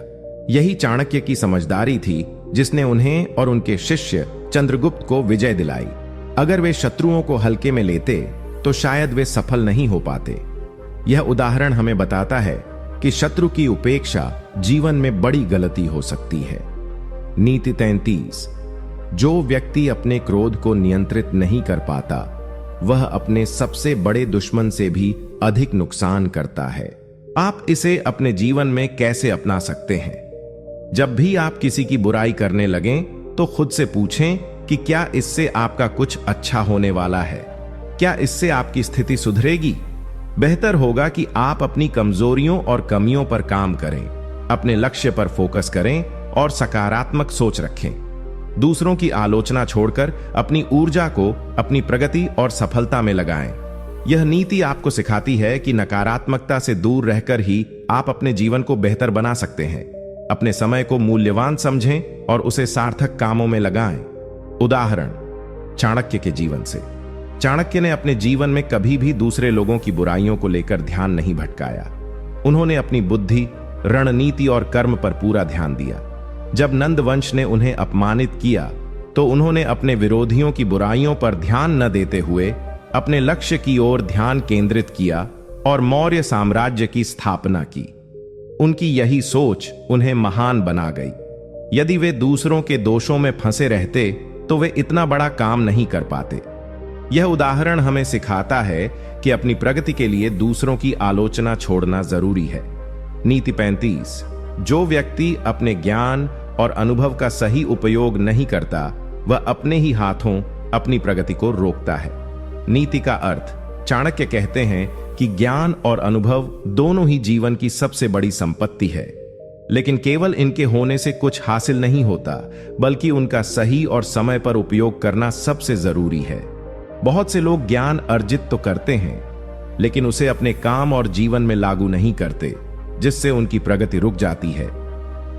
यही चाणक्य की समझदारी थी जिसने उन्हें और उनके शिष्य चंद्रगुप्त को विजय दिलाई। अगर वे शत्रुओं को हल्के में लेते तो शायद वे सफल नहीं हो पाते। यह उदाहरण हमें बताता है कि शत्रु की उपेक्षा जीवन में बड़ी गलती हो सकती है। नीति 33। जो व्यक्ति अपने क्रोध को नियंत्रित नहीं कर पाता वह अपने सबसे बड़े दुश्मन से भी अधिक नुकसान करता है। आप इसे अपने जीवन में कैसे अपना सकते हैं? जब भी आप किसी की बुराई करने लगें तो खुद से पूछें कि क्या इससे आपका कुछ अच्छा होने वाला है? क्या इससे आपकी स्थिति सुधरेगी? बेहतर होगा कि आप अपनी कमजोरियों और कमियों पर काम करें, अपने लक्ष्य पर फोकस करें और सकारात्मक सोच रखें। दूसरों की आलोचना छोड़कर अपनी ऊर्जा को अपनी प्रगति और सफलता में लगाएं। यह नीति आपको सिखाती है कि नकारात्मकता से दूर रहकर ही आप अपने जीवन को बेहतर बना सकते हैं। अपने समय को मूल्यवान समझें और उसे सार्थक कामों में लगाएं। उदाहरण चाणक्य के जीवन से। चाणक्य ने अपने जीवन में कभी भी दूसरे लोगों की बुराइयों को लेकर ध्यान नहीं भटकाया। उन्होंने अपनी बुद्धि, रणनीति और कर्म पर पूरा ध्यान दिया। जब नंद वंश ने उन्हें अपमानित किया तो उन्होंने अपने विरोधियों की बुराइयों पर ध्यान न देते हुए अपने लक्ष्य की ओर ध्यान केंद्रित किया और मौर्य साम्राज्य की स्थापना की। उनकी यही सोच उन्हें महान बना गई। यदि वे दूसरों के दोषों में फंसे रहते तो वे इतना बड़ा काम नहीं कर पाते। यह उदाहरण हमें सिखाता है कि अपनी प्रगति के लिए दूसरों की आलोचना छोड़ना जरूरी है। नीति 35। जो व्यक्ति अपने ज्ञान और अनुभव का सही उपयोग नहीं करता, वह अपने ही हाथों अपनी प्रगति को रोकता है। नीति का अर्थ। चाणक्य कहते हैं कि ज्ञान और अनुभव दोनों ही जीवन की सबसे बड़ी संपत्ति है, लेकिन केवल इनके होने से कुछ हासिल नहीं होता, बल्कि उनका सही और समय पर उपयोग करना सबसे जरूरी है। बहुत से लोग ज्ञान अर्जित तो करते हैं, लेकिन उसे अपने काम और जीवन में लागू नहीं करते, जिससे उनकी प्रगति रुक जाती है।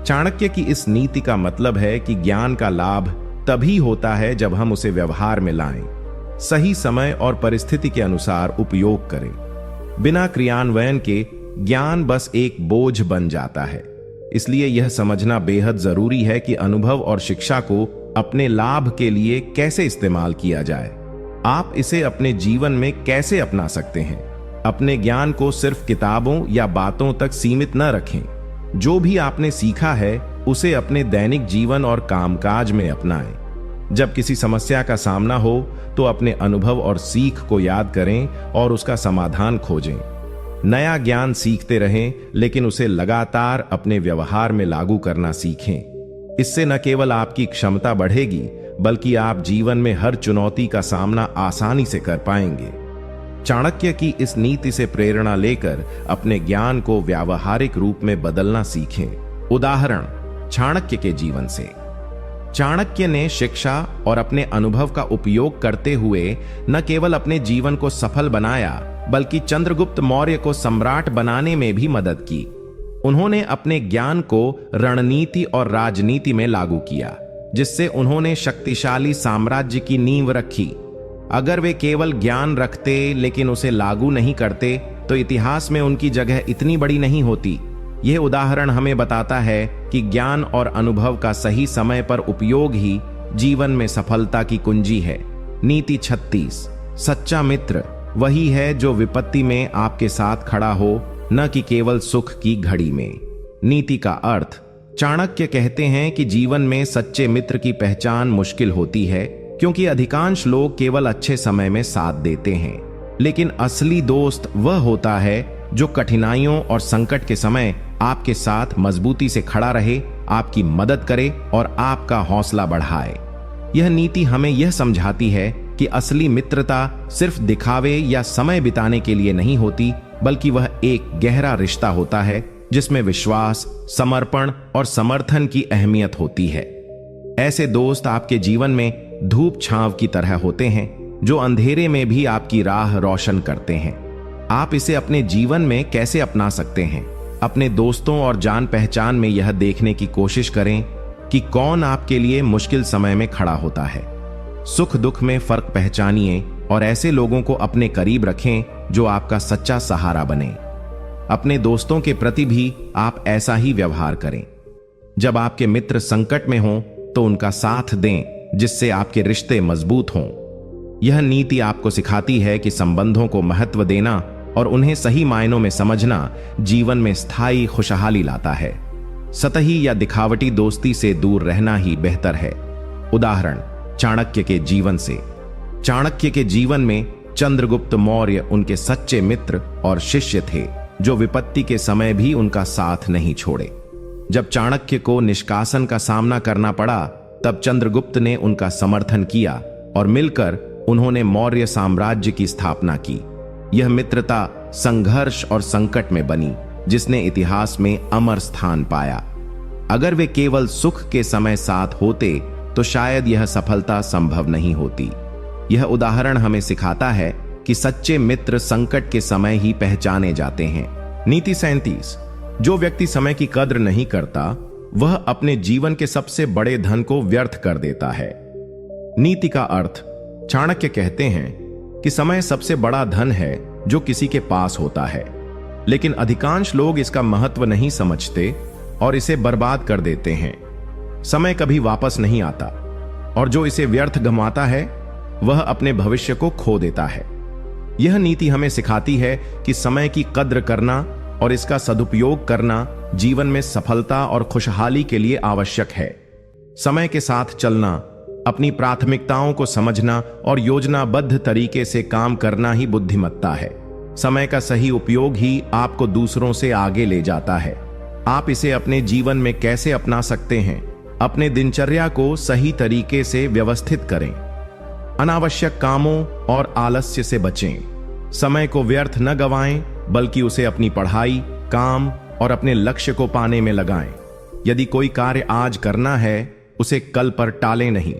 चाणक्य की इस नीति का मतलब है कि ज्ञान का लाभ तभी होता है जब हम उसे व्यवहार में लाएं, सही समय और परिस्थिति के अनुसार उपयोग करें। बिना क्रियान्वयन के ज्ञान बस एक बोझ बन जाता है। इसलिए यह समझना बेहद जरूरी है कि अनुभव और शिक्षा को अपने लाभ के लिए कैसे इस्तेमाल किया जाए। आप इसे अपने जीवन में कैसे अपना सकते हैं। अपने ज्ञान को सिर्फ किताबों या बातों तक सीमित न रखें। जो भी आपने सीखा है उसे अपने दैनिक जीवन और कामकाज में अपनाएं। जब किसी समस्या का सामना हो तो अपने अनुभव और सीख को याद करें और उसका समाधान खोजें। नया ज्ञान सीखते रहें, लेकिन उसे लगातार अपने व्यवहार में लागू करना सीखें। इससे न केवल आपकी क्षमता बढ़ेगी, बल्कि आप जीवन में हर चुनौती का सामना आसानी से कर पाएंगे। चाणक्य की इस नीति से प्रेरणा लेकर अपने ज्ञान को व्यावहारिक रूप में बदलना सीखें। उदाहरण चाणक्य के जीवन से। चाणक्य ने शिक्षा और अपने अनुभव का उपयोग करते हुए न केवल अपने जीवन को सफल बनाया, बल्कि चंद्रगुप्त मौर्य को सम्राट बनाने में भी मदद की। उन्होंने अपने ज्ञान को रणनीति और राजनीति में लागू किया, जिससे उन्होंने शक्तिशाली साम्राज्य की नींव रखी। अगर वे केवल ज्ञान रखते लेकिन उसे लागू नहीं करते, तो इतिहास में उनकी जगह इतनी बड़ी नहीं होती। यह उदाहरण हमें बताता है कि ज्ञान और अनुभव का सही समय पर उपयोग ही जीवन में सफलता की कुंजी है। नीति 36। सच्चा मित्र वही है जो विपत्ति में आपके साथ खड़ा हो, न कि केवल सुख की घड़ी में। नीति का अर्थ। चाणक्य कहते हैं कि जीवन में सच्चे मित्र की पहचान मुश्किल होती है, क्योंकि अधिकांश लोग केवल अच्छे समय में साथ देते हैं, लेकिन असली दोस्त वह होता है जो कठिनाइयों और संकट के समय आपके साथ मजबूती से खड़ा रहे, आपकी मदद करे और आपका हौसला बढ़ाए। यह नीति हमें यह समझाती है कि असली मित्रता सिर्फ दिखावे या समय बिताने के लिए नहीं होती, बल्कि वह एक गहरा रिश्ता होता है जिसमें विश्वास, समर्पण और समर्थन की अहमियत होती है। ऐसे दोस्त आपके जीवन में धूप छांव की तरह होते हैं, जो अंधेरे में भी आपकी राह रोशन करते हैं। आप इसे अपने जीवन में कैसे अपना सकते हैं? अपने दोस्तों और जान पहचान में यह देखने की कोशिश करें कि कौन आपके लिए मुश्किल समय में खड़ा होता है। सुख दुख में फर्क पहचानिए और ऐसे लोगों को अपने करीब रखें जो आपका सच्चा सहारा बने। अपने दोस्तों के प्रति भी आप ऐसा ही व्यवहार करें। जब आपके मित्र संकट में हों तो उनका साथ दें, जिससे आपके रिश्ते मजबूत हों। यह नीति आपको सिखाती है कि संबंधों को महत्व देना और उन्हें सही मायनों में समझना जीवन में स्थायी खुशहाली लाता है। सतही या दिखावटी दोस्ती से दूर रहना ही बेहतर है। उदाहरण चाणक्य के जीवन से। चाणक्य के जीवन में चंद्रगुप्त मौर्य उनके सच्चे मित्र और शिष्य थे, जो विपत्ति के समय भी उनका साथ नहीं छोड़े। जब चाणक्य को निष्कासन का सामना करना पड़ा, तब चंद्रगुप्त ने उनका समर्थन किया और मिलकर उन्होंने मौर्य साम्राज्य की स्थापना की। यह मित्रता संघर्ष और संकट में बनी, जिसने इतिहास में अमर स्थान पाया। अगर वे केवल सुख के समय साथ होते तो शायद यह सफलता संभव नहीं होती। यह उदाहरण हमें सिखाता है कि सच्चे मित्र संकट के समय ही पहचाने जाते हैं। नीति 37। जो व्यक्ति समय की कद्र नहीं करता, वह अपने जीवन के सबसे बड़े धन को व्यर्थ कर देता है। नीति का अर्थ। चाणक्य कहते हैं कि समय सबसे बड़ा धन है जो किसी के पास होता है, लेकिन अधिकांश लोग इसका महत्व नहीं समझते और इसे बर्बाद कर देते हैं। समय कभी वापस नहीं आता, और जो इसे व्यर्थ गंवाता है वह अपने भविष्य को खो देता है। यह नीति हमें सिखाती है कि समय की कद्र करना और इसका सदुपयोग करना जीवन में सफलता और खुशहाली के लिए आवश्यक है। समय के साथ चलना, अपनी प्राथमिकताओं को समझना और योजनाबद्ध तरीके से काम करना ही बुद्धिमत्ता है। समय का सही उपयोग ही आपको दूसरों से आगे ले जाता है। आप इसे अपने जीवन में कैसे अपना सकते हैं? अपने दिनचर्या को सही तरीके से व्यवस्थित करें। अनावश्यक कामों और आलस्य से बचें। समय को व्यर्थ न गंवाएं, बल्कि उसे अपनी पढ़ाई, काम और अपने लक्ष्य को पाने में लगाएं। यदि कोई कार्य आज करना है, उसे कल पर टालें नहीं।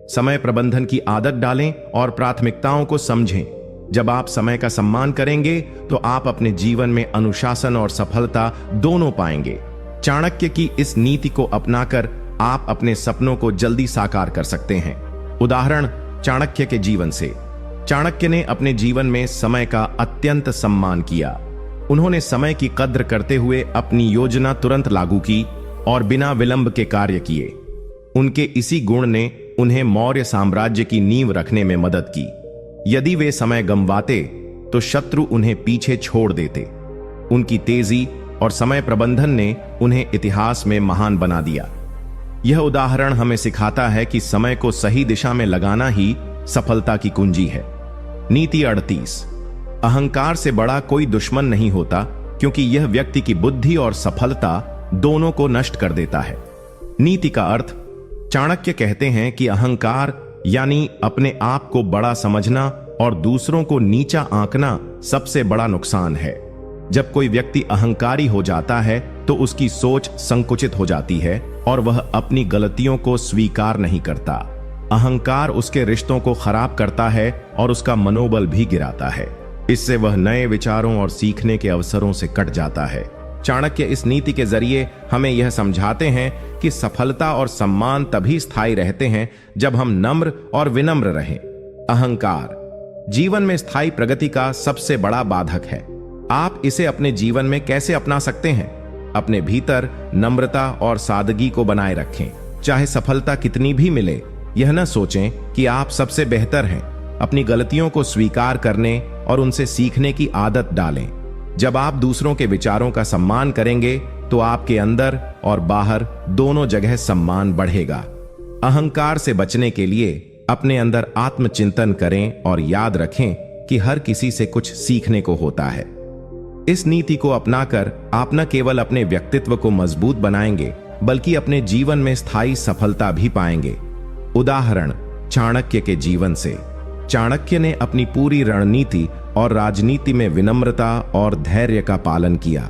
समय प्रबंधन की आदत डालें और प्राथमिकताओं को समझें। जब आप समय का सम्मान करेंगे तो आप अपने जीवन में अनुशासन और सफलता दोनों पाएंगे। चाणक्य की इस नीति को अपनाकर आप अपने सपनों को जल्दी साकार कर सकते हैं। उदाहरण चाणक्य के जीवन से। चाणक्य ने अपने जीवन में समय का अत्यंत सम्मान किया। उन्होंने समय की कद्र करते हुए अपनी योजना तुरंत लागू की और बिना विलंब के कार्य किए। उनके इसी गुण ने उन्हें मौर्य साम्राज्य की नींव रखने में मदद की। यदि वे समय गंवाते तो शत्रु उन्हें पीछे छोड़ देते। उनकी तेजी और समय प्रबंधन ने उन्हें इतिहास में महान बना दिया। यह उदाहरण हमें सिखाता है कि समय को सही दिशा में लगाना ही सफलता की कुंजी है। नीति 38। अहंकार से बड़ा कोई दुश्मन नहीं होता, क्योंकि यह व्यक्ति की बुद्धि और सफलता दोनों को नष्ट कर देता है। नीति का अर्थ। चाणक्य कहते हैं कि अहंकार यानी अपने आप को बड़ा समझना और दूसरों को नीचा आंकना सबसे बड़ा नुकसान है। जब कोई व्यक्ति अहंकारी हो जाता है तो उसकी सोच संकुचित हो जाती है और वह अपनी गलतियों को स्वीकार नहीं करता। अहंकार उसके रिश्तों को खराब करता है और उसका मनोबल भी गिराता है। इससे वह नए विचारों और सीखने के अवसरों से कट जाता है। चाणक्य इस नीति के जरिए हमें यह समझाते हैं कि सफलता और सम्मान तभी स्थायी रहते हैं जब हम नम्र और विनम्र रहें। अहंकार जीवन में स्थायी प्रगति का सबसे बड़ा बाधक है। आप इसे अपने जीवन में कैसे अपना सकते हैं? अपने भीतर नम्रता और सादगी को बनाए रखें। चाहे सफलता कितनी भी मिले, यह न सोचें कि आप सबसे बेहतर हैं। अपनी गलतियों को स्वीकार करने और उनसे सीखने की आदत डालें। जब आप दूसरों के विचारों का सम्मान करेंगे तो आपके अंदर और बाहर दोनों जगह सम्मान बढ़ेगा। अहंकार से बचने के लिए अपने अंदर आत्मचिंतन करें और याद रखें कि हर किसी से कुछ सीखने को होता है। इस नीति को अपनाकर आप न केवल अपने व्यक्तित्व को मजबूत बनाएंगे, बल्कि अपने जीवन में स्थायी सफलता भी पाएंगे। उदाहरण चाणक्य के जीवन से। चाणक्य ने अपनी पूरी रणनीति और राजनीति में विनम्रता और धैर्य का पालन किया।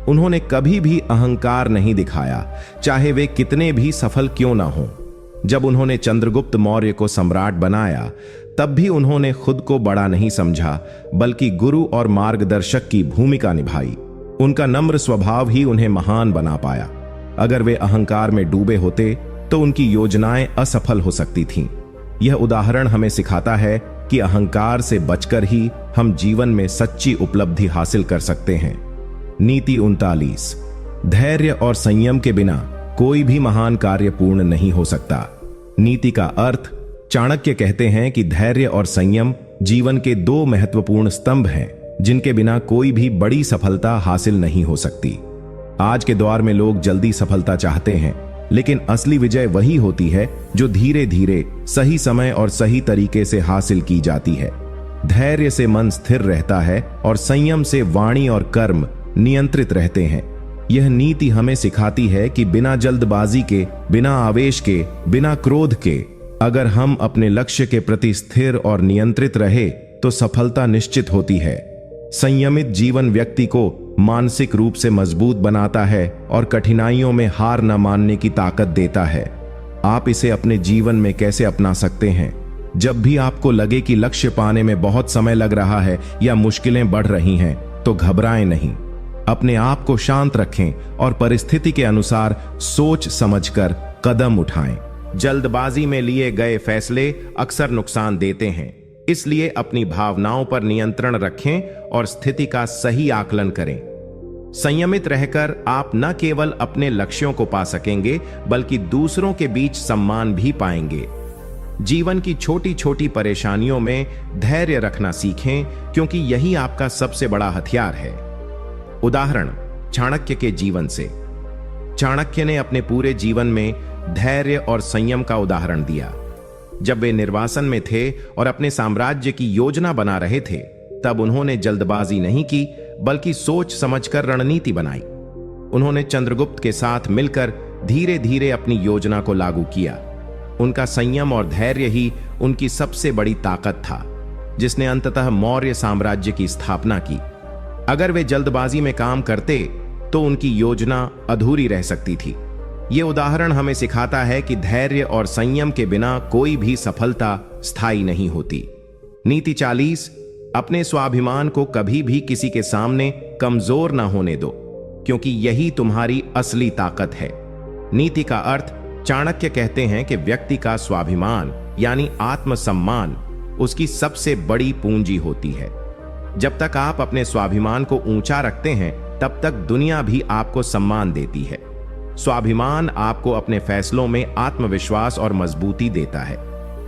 उन्होंने कभी भी अहंकार नहीं दिखाया, चाहे वे कितने भी सफल क्यों ना हों। जब उन्होंने चंद्रगुप्त मौर्य को सम्राट बनाया, तब भी उन्होंने खुद को बड़ा नहीं समझा, बल्कि गुरु और मार्गदर्शक की भूमिका निभाई। उनका नम्र स्वभाव ही उन्हें महान बना पाया। अगर वे अहंकार में डूबे होते तो उनकी योजनाएं असफल हो सकती थीं। यह उदाहरण हमें सिखाता है कि अहंकार से बचकर ही हम जीवन में सच्ची उपलब्धि हासिल कर सकते हैं। नीति 39। धैर्य और संयम के बिना कोई भी महान कार्य पूर्ण नहीं हो सकता। नीति का अर्थ। चाणक्य कहते हैं कि धैर्य और संयम जीवन के दो महत्वपूर्ण स्तंभ हैं, जिनके बिना कोई भी बड़ी सफलता हासिल नहीं हो सकती। आज के दौर में लोग जल्दी सफलता चाहते हैं, लेकिन असली विजय वही होती है जो धीरे धीरे सही समय और सही तरीके से हासिल की जाती है। धैर्य से मन स्थिर रहता है और संयम से वाणी और कर्म नियंत्रित रहते हैं। यह नीति हमें सिखाती है कि बिना जल्दबाजी के, बिना आवेश के, बिना क्रोध के अगर हम अपने लक्ष्य के प्रति स्थिर और नियंत्रित रहे तो सफलता निश्चित होती है। संयमित जीवन व्यक्ति को मानसिक रूप से मजबूत बनाता है और कठिनाइयों में हार न मानने की ताकत देता है। आप इसे अपने जीवन में कैसे अपना सकते हैं? जब भी आपको लगे कि लक्ष्य पाने में बहुत समय लग रहा है या मुश्किलें बढ़ रही हैं, तो घबराएं नहीं। अपने आप को शांत रखें और परिस्थिति के अनुसार सोच समझकर कदम उठाएं। जल्दबाजी में लिए गए फैसले अक्सर नुकसान देते हैं, इसलिए अपनी भावनाओं पर नियंत्रण रखें और स्थिति का सही आकलन करें। संयमित रहकर आप न केवल अपने लक्ष्यों को पा सकेंगे, बल्कि दूसरों के बीच सम्मान भी पाएंगे। जीवन की छोटी छोटी परेशानियों में धैर्य रखना सीखें, क्योंकि यही आपका सबसे बड़ा हथियार है। उदाहरण चाणक्य के जीवन से। चाणक्य ने अपने पूरे जीवन में धैर्य और संयम का उदाहरण दिया। जब वे निर्वासन में थे और अपने साम्राज्य की योजना बना रहे थे, तब उन्होंने जल्दबाजी नहीं की, बल्कि सोच समझकर रणनीति बनाई। उन्होंने चंद्रगुप्त के साथ मिलकर धीरे धीरे अपनी योजना को लागू किया। उनका संयम और धैर्य ही उनकी सबसे बड़ी ताकत था, जिसने अंततः मौर्य साम्राज्य की स्थापना की। अगर वे जल्दबाजी में काम करते तो उनकी योजना अधूरी रह सकती थी। ये उदाहरण हमें सिखाता है कि धैर्य और संयम के बिना कोई भी सफलता स्थायी नहीं होती। नीति 40, अपने स्वाभिमान को कभी भी किसी के सामने कमजोर ना होने दो, क्योंकि यही तुम्हारी असली ताकत है। नीति का अर्थ, चाणक्य कहते हैं कि व्यक्ति का स्वाभिमान यानी आत्मसम्मान उसकी सबसे बड़ी पूंजी होती है। जब तक आप अपने स्वाभिमान को ऊंचा रखते हैं, तब तक दुनिया भी आपको सम्मान देती है। स्वाभिमान आपको अपने फैसलों में आत्मविश्वास और मजबूती देता है,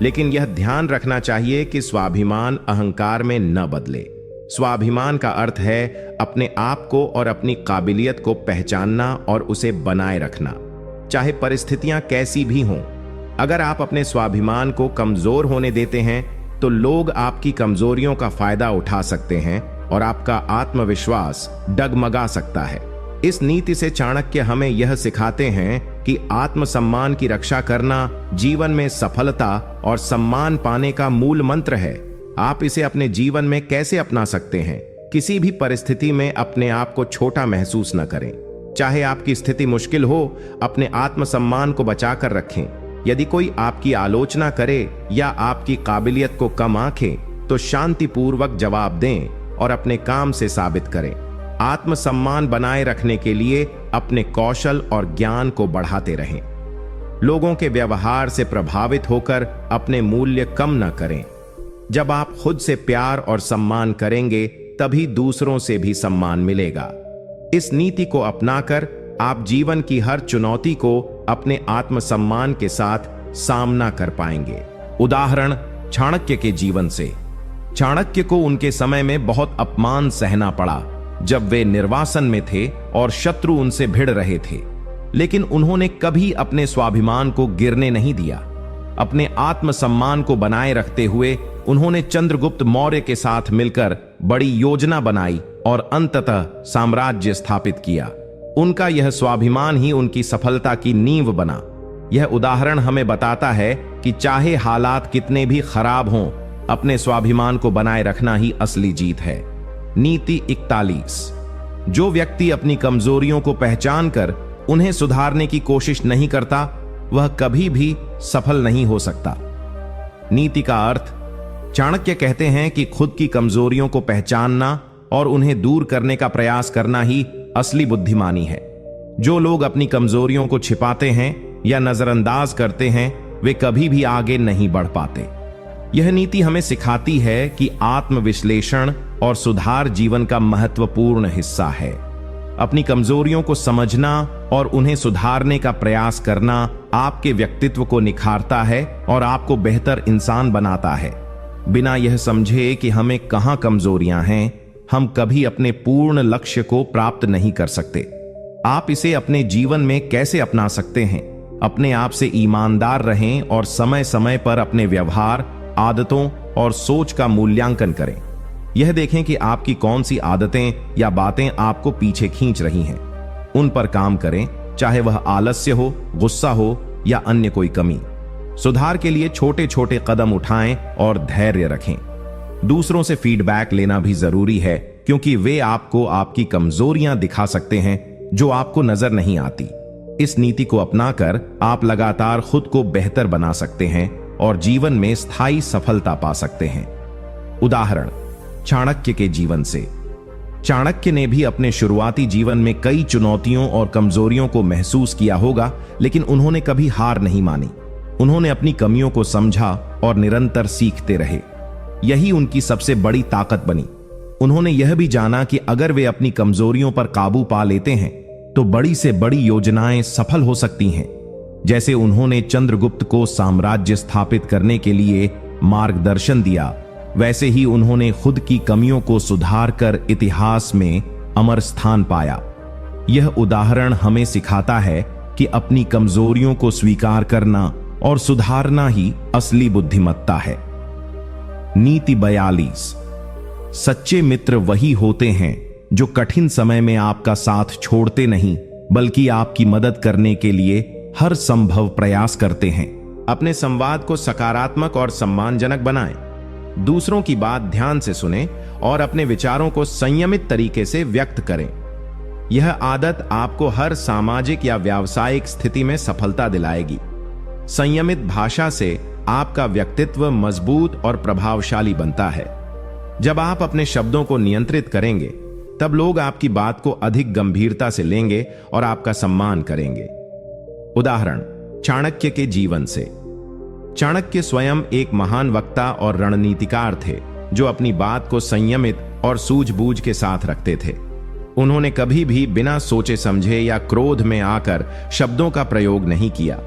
लेकिन यह ध्यान रखना चाहिए कि स्वाभिमान अहंकार में न बदले। स्वाभिमान का अर्थ है अपने आप को और अपनी काबिलियत को पहचानना और उसे बनाए रखना, चाहे परिस्थितियां कैसी भी हों। अगर आप अपने स्वाभिमान को कमजोर होने देते हैं, तो लोग आपकी कमजोरियों का फायदा उठा सकते हैं और आपका आत्मविश्वास डगमगा सकता है। इस नीति से चाणक्य हमें यह सिखाते हैं कि आत्मसम्मान की रक्षा करना जीवन में सफलता और सम्मान पाने का मूल मंत्र है। आप इसे अपने जीवन में कैसे अपना सकते हैं? किसी भी परिस्थिति में अपने आप को छोटा महसूस न करें। चाहे आपकी स्थिति मुश्किल हो, अपने आत्मसम्मान को बचाकर रखें। यदि कोई आपकी आलोचना करे या आपकी काबिलियत को कम आंके, तो शांतिपूर्वक जवाब दें और अपने काम से साबित करें। आत्मसम्मान बनाए रखने के लिए अपने कौशल और ज्ञान को बढ़ाते रहें। लोगों के व्यवहार से प्रभावित होकर अपने मूल्य कम न करें। जब आप खुद से प्यार और सम्मान करेंगे, तभी दूसरों से भी सम्मान मिलेगा। इस नीति को अपनाकर आप जीवन की हर चुनौती को अपने आत्मसम्मान के साथ सामना कर पाएंगे। उदाहरण चाणक्य के जीवन से। चाणक्य को उनके समय में बहुत अपमान सहना पड़ा जब वे निर्वासन में थे और शत्रु उनसे भिड़ रहे थे, लेकिन उन्होंने कभी अपने स्वाभिमान को गिरने नहीं दिया। अपने आत्मसम्मान को बनाए रखते हुए उन्होंने चंद्रगुप्त मौर्य के साथ मिलकर बड़ी योजना बनाई और अंततः साम्राज्य स्थापित किया। उनका यह स्वाभिमान ही उनकी सफलता की नींव बना। यह उदाहरण हमें बताता है कि चाहे हालात कितने भी खराब हों, अपने स्वाभिमान को बनाए रखना ही असली जीत है। नीति 41, जो व्यक्ति अपनी कमजोरियों को पहचानकर उन्हें सुधारने की कोशिश नहीं करता, वह कभी भी सफल नहीं हो सकता। नीति का अर्थ, चाणक्य कहते हैं कि खुद की कमजोरियों को पहचानना और उन्हें दूर करने का प्रयास करना ही असली बुद्धिमानी है। जो लोग अपनी कमजोरियों को छिपाते हैं या नजरअंदाज करते हैं, वे कभी भी आगे नहीं बढ़ पाते। यह नीति हमें सिखाती है कि आत्मविश्लेषण और सुधार जीवन का महत्वपूर्ण हिस्सा है। अपनी कमजोरियों को समझना और उन्हें सुधारने का प्रयास करना आपके व्यक्तित्व को निखारता है और आपको बेहतर इंसान बनाता है। बिना यह समझे कि हमें कहां कमजोरियां हैं, हम कभी अपने पूर्ण लक्ष्य को प्राप्त नहीं कर सकते। आप इसे अपने जीवन में कैसे अपना सकते हैं? अपने आप से ईमानदार रहें और समय समय पर अपने व्यवहार, आदतों और सोच का मूल्यांकन करें। यह देखें कि आपकी कौन सी आदतें या बातें आपको पीछे खींच रही हैं। उन पर काम करें, चाहे वह आलस्य हो, गुस्सा हो या अन्य कोई कमी। सुधार के लिए छोटे छोटे कदम उठाएं और धैर्य रखें। दूसरों से फीडबैक लेना भी जरूरी है, क्योंकि वे आपको आपकी कमजोरियां दिखा सकते हैं जो आपको नजर नहीं आती। इस नीति को अपनाकर आप लगातार खुद को बेहतर बना सकते हैं और जीवन में स्थायी सफलता पा सकते हैं। उदाहरण चाणक्य के जीवन से। चाणक्य ने भी अपने शुरुआती जीवन में कई चुनौतियों और कमजोरियों को महसूस किया होगा, लेकिन उन्होंने कभी हार नहीं मानी। उन्होंने अपनी कमियों को समझा और निरंतर सीखते रहे। यही उनकी सबसे बड़ी ताकत बनी। उन्होंने यह भी जाना कि अगर वे अपनी कमजोरियों पर काबू पा लेते हैं, तो बड़ी से बड़ी योजनाएं सफल हो सकती हैं। जैसे उन्होंने चंद्रगुप्त को साम्राज्य स्थापित करने के लिए मार्गदर्शन दिया, वैसे ही उन्होंने खुद की कमियों को सुधार कर इतिहास में अमर स्थान पाया। यह उदाहरण हमें सिखाता है कि अपनी कमजोरियों को स्वीकार करना और सुधारना ही असली बुद्धिमत्ता है। नीति 42। सच्चे मित्र वही होते हैं जो कठिन समय में आपका साथ छोड़ते नहीं, बल्कि आपकी मदद करने के लिए हर संभव प्रयास करते हैं। अपने संवाद को सकारात्मक और सम्मानजनक बनाएं। दूसरों की बात ध्यान से सुनें और अपने विचारों को संयमित तरीके से व्यक्त करें। यह आदत आपको हर सामाजिक या व्यावसायिक स्थिति में सफलता दिलाएगी। संयमित भाषा से आपका व्यक्तित्व मजबूत और प्रभावशाली बनता है। जब आप अपने शब्दों को नियंत्रित करेंगे, तब लोग आपकी बात को अधिक गंभीरता से लेंगे और आपका सम्मान करेंगे। उदाहरण चाणक्य के जीवन से। चाणक्य स्वयं एक महान वक्ता और रणनीतिकार थे, जो अपनी बात को संयमित और सूझबूझ के साथ रखते थे। उन्होंने कभी भी बिना सोचे समझे या क्रोध में आकर शब्दों का प्रयोग नहीं किया।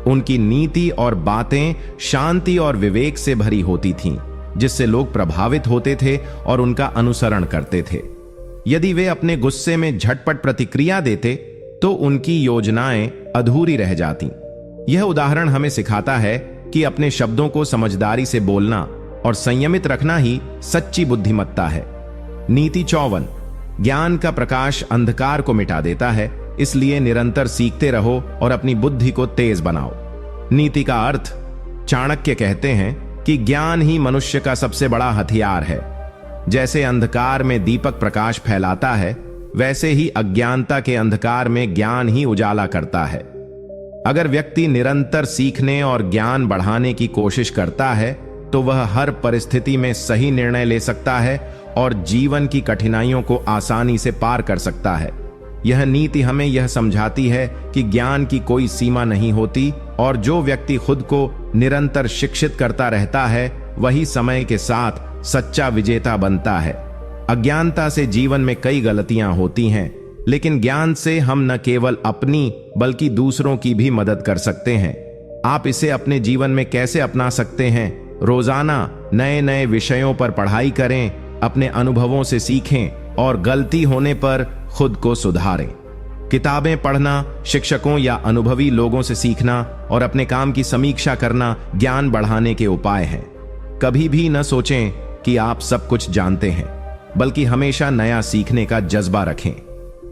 उनकी नीति और बातें शांति और विवेक से भरी होती थीं, जिससे लोग प्रभावित होते थे और उनका अनुसरण करते थे। यदि वे अपने गुस्से में झटपट प्रतिक्रिया देते, तो उनकी योजनाएं अधूरी रह जातीं। यह उदाहरण हमें सिखाता है कि अपने शब्दों को समझदारी से बोलना और संयमित रखना ही सच्ची बुद्धिमत्ता है। नीति 54। ज्ञान का प्रकाश अंधकार को मिटा देता है, इसलिए निरंतर सीखते रहो और अपनी बुद्धि को तेज बनाओ। नीति का अर्थ। चाणक्य कहते हैं कि ज्ञान ही मनुष्य का सबसे बड़ा हथियार है। जैसे अंधकार में दीपक प्रकाश फैलाता है, वैसे ही अज्ञानता के अंधकार में ज्ञान ही उजाला करता है। अगर व्यक्ति निरंतर सीखने और ज्ञान बढ़ाने की कोशिश करता है, तो वह हर परिस्थिति में सही निर्णय ले सकता है और जीवन की कठिनाइयों को आसानी से पार कर सकता है। यह नीति हमें यह समझाती है कि ज्ञान की कोई सीमा नहीं होती और जो व्यक्ति खुद को निरंतर शिक्षित करता रहता है, वही समय के साथ सच्चा विजेता बनता है। अज्ञानता से जीवन में कई गलतियां होती हैं, लेकिन ज्ञान से हम न केवल अपनी बल्कि दूसरों की भी मदद कर सकते हैं। आप इसे अपने जीवन में कैसे अपना सकते हैं? रोजाना नए नए विषयों पर पढ़ाई करें, अपने अनुभवों से सीखें और गलती होने पर खुद को सुधारें। किताबें पढ़ना, शिक्षकों या अनुभवी लोगों से सीखना और अपने काम की समीक्षा करना ज्ञान बढ़ाने के उपाय हैं। कभी भी न सोचें कि आप सब कुछ जानते हैं, बल्कि हमेशा नया सीखने का जज्बा रखें।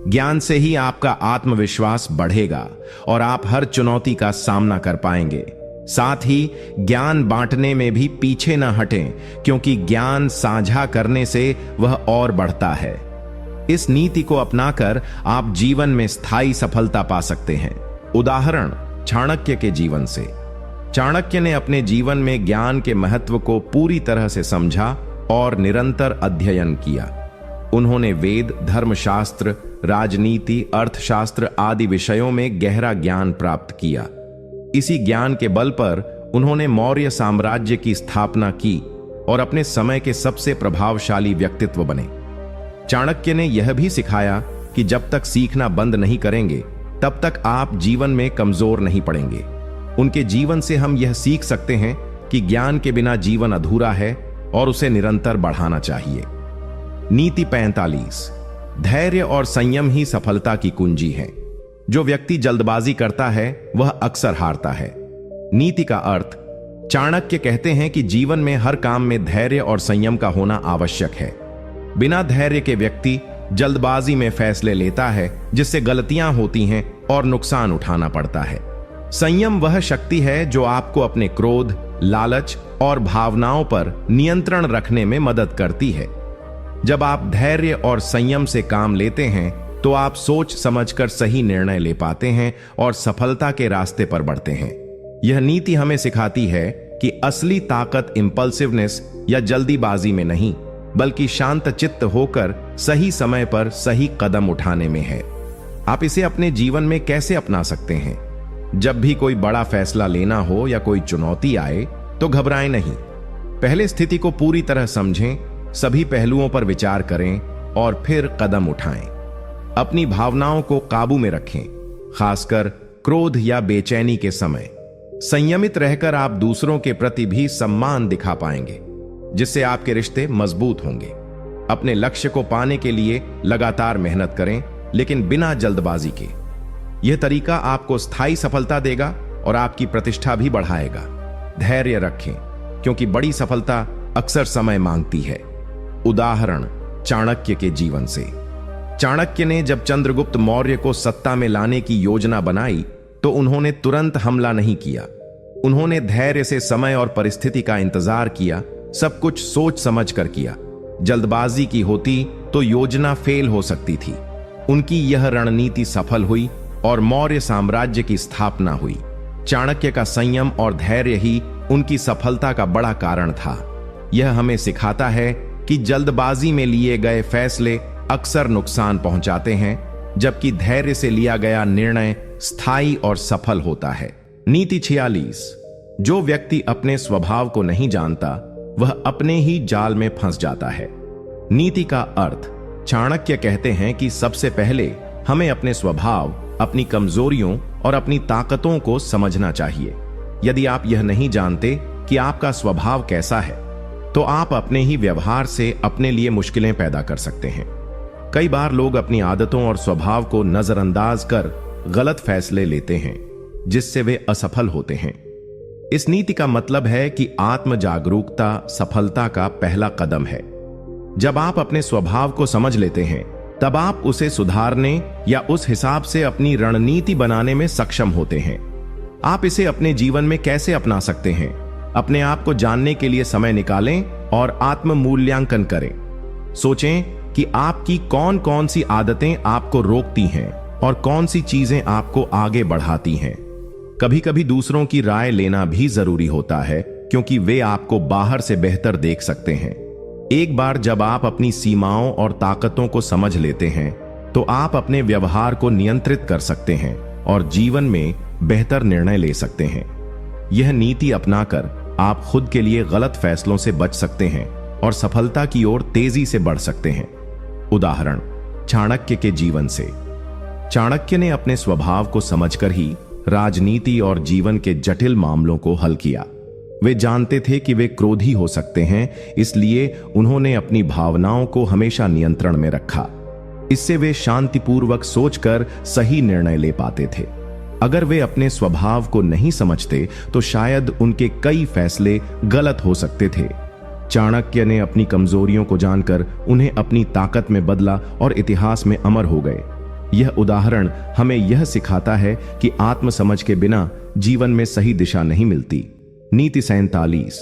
ज्ञान से ही आपका आत्मविश्वास बढ़ेगा और आप हर चुनौती का सामना कर पाएंगे। साथ ही ज्ञान बांटने में भी पीछे न हटें, क्योंकि ज्ञान साझा करने से वह और बढ़ता है। इस नीति को अपनाकर आप जीवन में स्थायी सफलता पा सकते हैं। उदाहरण चाणक्य के जीवन से। चाणक्य ने अपने जीवन में ज्ञान के महत्व को पूरी तरह से समझा और निरंतर अध्ययन किया। उन्होंने वेद, धर्मशास्त्र, राजनीति, अर्थशास्त्र आदि विषयों में गहरा ज्ञान प्राप्त किया। इसी ज्ञान के बल पर उन्होंने मौर्य साम्राज्य की स्थापना की और अपने समय के सबसे प्रभावशाली व्यक्तित्व बने। चाणक्य ने यह भी सिखाया कि जब तक सीखना बंद नहीं करेंगे, तब तक आप जीवन में कमजोर नहीं पड़ेंगे। उनके जीवन से हम यह सीख सकते हैं कि ज्ञान के बिना जीवन अधूरा है और उसे निरंतर बढ़ाना चाहिए। नीति 45। धैर्य और संयम ही सफलता की कुंजी है। जो व्यक्ति जल्दबाजी करता है, वह अक्सर हारता है। नीति का अर्थ। चाणक्य कहते हैं कि जीवन में हर काम में धैर्य और संयम का होना आवश्यक है। बिना धैर्य के व्यक्ति जल्दबाजी में फैसले लेता है, जिससे गलतियां होती हैं और नुकसान उठाना पड़ता है। संयम वह शक्ति है जो आपको अपने क्रोध, लालच और भावनाओं पर नियंत्रण रखने में मदद करती है। जब आप धैर्य और संयम से काम लेते हैं, तो आप सोच समझकर सही निर्णय ले पाते हैं और सफलता के रास्ते पर बढ़ते हैं। यह नीति हमें सिखाती है कि असली ताकत इंपल्सिवनेस या जल्दीबाजी में नहीं, बल्कि शांत चित्त होकर सही समय पर सही कदम उठाने में है। आप इसे अपने जीवन में कैसे अपना सकते हैं? जब भी कोई बड़ा फैसला लेना हो या कोई चुनौती आए, तो घबराएं नहीं। पहले स्थिति को पूरी तरह समझें, सभी पहलुओं पर विचार करें और फिर कदम उठाएं। अपनी भावनाओं को काबू में रखें, खासकर क्रोध या बेचैनी के समय। संयमित रहकर आप दूसरों के प्रति भी सम्मान दिखा पाएंगे, जिससे आपके रिश्ते मजबूत होंगे। अपने लक्ष्य को पाने के लिए लगातार मेहनत करें, लेकिन बिना जल्दबाजी के। यह तरीका आपको स्थायी सफलता देगा और आपकी प्रतिष्ठा भी बढ़ाएगा। धैर्य रखें, क्योंकि बड़ी सफलता अक्सर समय मांगती है। उदाहरण चाणक्य के जीवन से। चाणक्य ने जब चंद्रगुप्त मौर्य को सत्ता में लाने की योजना बनाई तो उन्होंने तुरंत हमला नहीं किया। उन्होंने धैर्य से समय और परिस्थिति का इंतजार किया, सब कुछ सोच समझ कर किया। जल्दबाजी की होती तो योजना फेल हो सकती थी। उनकी यह रणनीति सफल हुई और मौर्य साम्राज्य की स्थापना हुई। चाणक्य का संयम और धैर्य ही उनकी सफलता का बड़ा कारण था। यह हमें सिखाता है कि जल्दबाजी में लिए गए फैसले अक्सर नुकसान पहुंचाते हैं, जबकि धैर्य से लिया गया निर्णय स्थायी और सफल होता है। नीति 46। जो व्यक्ति अपने स्वभाव को नहीं जानता वह अपने ही जाल में फंस जाता है। नीति का अर्थ। चाणक्य कहते हैं कि सबसे पहले हमें अपने स्वभाव, अपनी कमजोरियों और अपनी ताकतों को समझना चाहिए। यदि आप यह नहीं जानते कि आपका स्वभाव कैसा है, तो आप अपने ही व्यवहार से अपने लिए मुश्किलें पैदा कर सकते हैं। कई बार लोग अपनी आदतों और स्वभाव को नजरअंदाज कर गलत फैसले लेते हैं, जिससे वे असफल होते हैं। इस नीति का मतलब है कि आत्म जागरूकता सफलता का पहला कदम है। जब आप अपने स्वभाव को समझ लेते हैं, तब आप उसे सुधारने या उस हिसाब से अपनी रणनीति बनाने में सक्षम होते हैं। आप इसे अपने जीवन में कैसे अपना सकते हैं? अपने आप को जानने के लिए समय निकालें और आत्म मूल्यांकन करें। सोचें कि आपकी कौन कौन सी आदतें आपको रोकती हैं और कौन सी चीजें आपको आगे बढ़ाती हैं। कभी कभी दूसरों की राय लेना भी जरूरी होता है, क्योंकि वे आपको बाहर से बेहतर देख सकते हैं। एक बार जब आप अपनी सीमाओं और ताकतों को समझ लेते हैं, तो आप अपने व्यवहार को नियंत्रित कर सकते हैं और जीवन में बेहतर निर्णय ले सकते हैं। यह नीति अपनाकर आप खुद के लिए गलत फैसलों से बच सकते हैं और सफलता की ओर तेजी से बढ़ सकते हैं। उदाहरण चाणक्य के जीवन से। चाणक्य ने अपने स्वभाव को समझकर ही राजनीति और जीवन के जटिल मामलों को हल किया। वे जानते थे कि वे क्रोधी हो सकते हैं, इसलिए उन्होंने अपनी भावनाओं को हमेशा नियंत्रण में रखा। इससे वे शांतिपूर्वक सोचकर सही निर्णय ले पाते थे। अगर वे अपने स्वभाव को नहीं समझते तो शायद उनके कई फैसले गलत हो सकते थे। चाणक्य ने अपनी कमजोरियों को जानकर उन्हें अपनी ताकत में बदला और इतिहास में अमर हो गए। यह उदाहरण हमें यह सिखाता है कि आत्मसमझ के बिना जीवन में सही दिशा नहीं मिलती। नीति 47।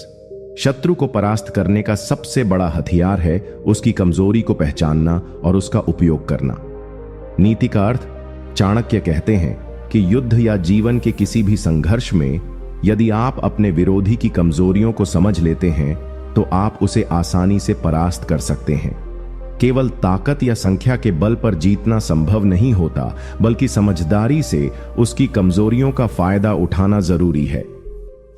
शत्रु को परास्त करने का सबसे बड़ा हथियार है उसकी कमजोरी को पहचानना और उसका उपयोग करना। नीति का अर्थ। चाणक्य कहते हैं कि युद्ध या जीवन के किसी भी संघर्ष में यदि आप अपने विरोधी की कमजोरियों को समझ लेते हैं, तो आप उसे आसानी से परास्त कर सकते हैं। केवल ताकत या संख्या के बल पर जीतना संभव नहीं होता, बल्कि समझदारी से उसकी कमजोरियों का फायदा उठाना जरूरी है।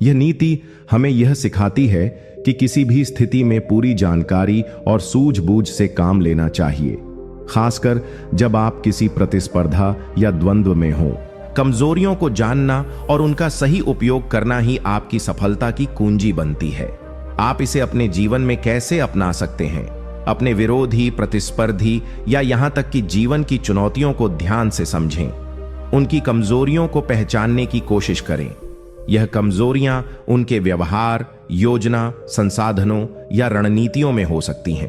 यह नीति हमें यह सिखाती है कि किसी भी स्थिति में पूरी जानकारी और सूझबूझ से काम लेना चाहिए, खासकर जब आप किसी प्रतिस्पर्धा या द्वंद्व में हो। कमजोरियों को जानना और उनका सही उपयोग करना ही आपकी सफलता की कुंजी बनती है। आप इसे अपने जीवन में कैसे अपना सकते हैं? अपने विरोधी, प्रतिस्पर्धी या यहां तक कि जीवन की चुनौतियों को ध्यान से समझें। उनकी कमजोरियों को पहचानने की कोशिश करें। यह कमजोरियां उनके व्यवहार, योजना, संसाधनों या रणनीतियों में हो सकती हैं।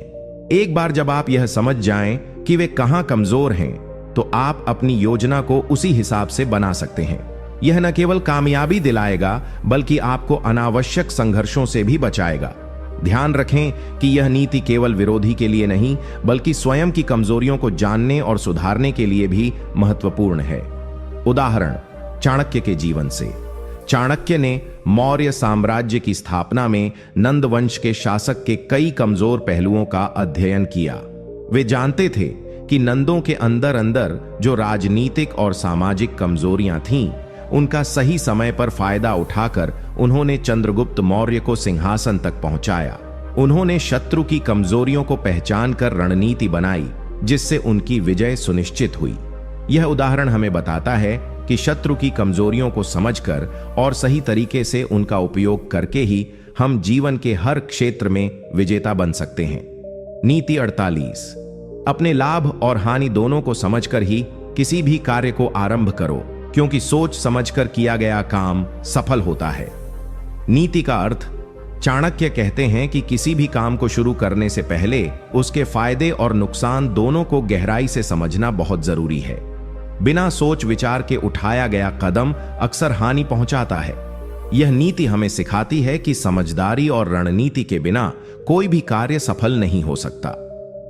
एक बार जब आप यह समझ जाएं कि वे कहां कमजोर हैं, तो आप अपनी योजना को उसी हिसाब से बना सकते हैं। यह न केवल कामयाबी दिलाएगा, बल्कि आपको अनावश्यक संघर्षों से भी बचाएगा। ध्यान रखें कि यह नीति केवल विरोधी के लिए नहीं, बल्कि स्वयं की कमजोरियों को जानने और सुधारने के लिए भी महत्वपूर्ण है। उदाहरण चाणक्य के जीवन से। चाणक्य ने मौर्य साम्राज्य की स्थापना में नंद वंश के शासक के कई कमजोर पहलुओं का अध्ययन किया। वे जानते थे कि नंदों के अंदर अंदर जो राजनीतिक और सामाजिक कमजोरियां थीं, उनका सही समय पर फायदा उठाकर उन्होंने चंद्रगुप्त मौर्य को सिंहासन तक पहुंचाया। उन्होंने शत्रु की कमजोरियों को पहचान कर रणनीति बनाई, जिससे उनकी विजय सुनिश्चित हुई। यह उदाहरण हमें बताता है कि शत्रु की कमजोरियों को समझकर और सही तरीके से उनका उपयोग करके ही हम जीवन के हर क्षेत्र में विजेता बन सकते हैं। नीति 48। अपने लाभ और हानि दोनों को समझकर ही किसी भी कार्य को आरंभ करो। क्योंकि सोच समझकर किया गया काम सफल होता है। नीति का अर्थ, चाणक्य कहते हैं कि किसी भी काम को शुरू करने से पहले उसके फायदे और नुकसान दोनों को गहराई से समझना बहुत जरूरी है। बिना सोच विचार के उठाया गया कदम अक्सर हानि पहुंचाता है। यह नीति हमें सिखाती है कि समझदारी और रणनीति के बिना कोई भी कार्य सफल नहीं हो सकता।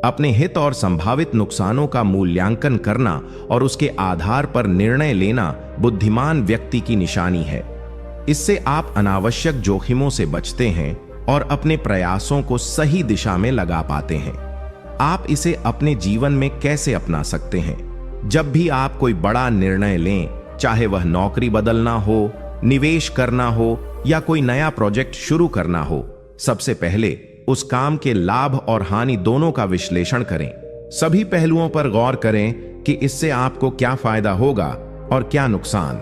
अपने हित और संभावित नुकसानों का मूल्यांकन करना और उसके आधार पर निर्णय लेना बुद्धिमान व्यक्ति की निशानी है। इससे आप अनावश्यक जोखिमों से बचते हैं और अपने प्रयासों को सही दिशा में लगा पाते हैं। आप इसे अपने जीवन में कैसे अपना सकते हैं? जब भी आप कोई बड़ा निर्णय लें, चाहे वह नौकरी बदलना हो, निवेश करना हो या कोई नया प्रोजेक्ट शुरू करना हो, सबसे पहले उस काम के लाभ और हानि दोनों का विश्लेषण करें। सभी पहलुओं पर गौर करें कि इससे आपको क्या फायदा होगा और क्या नुकसान।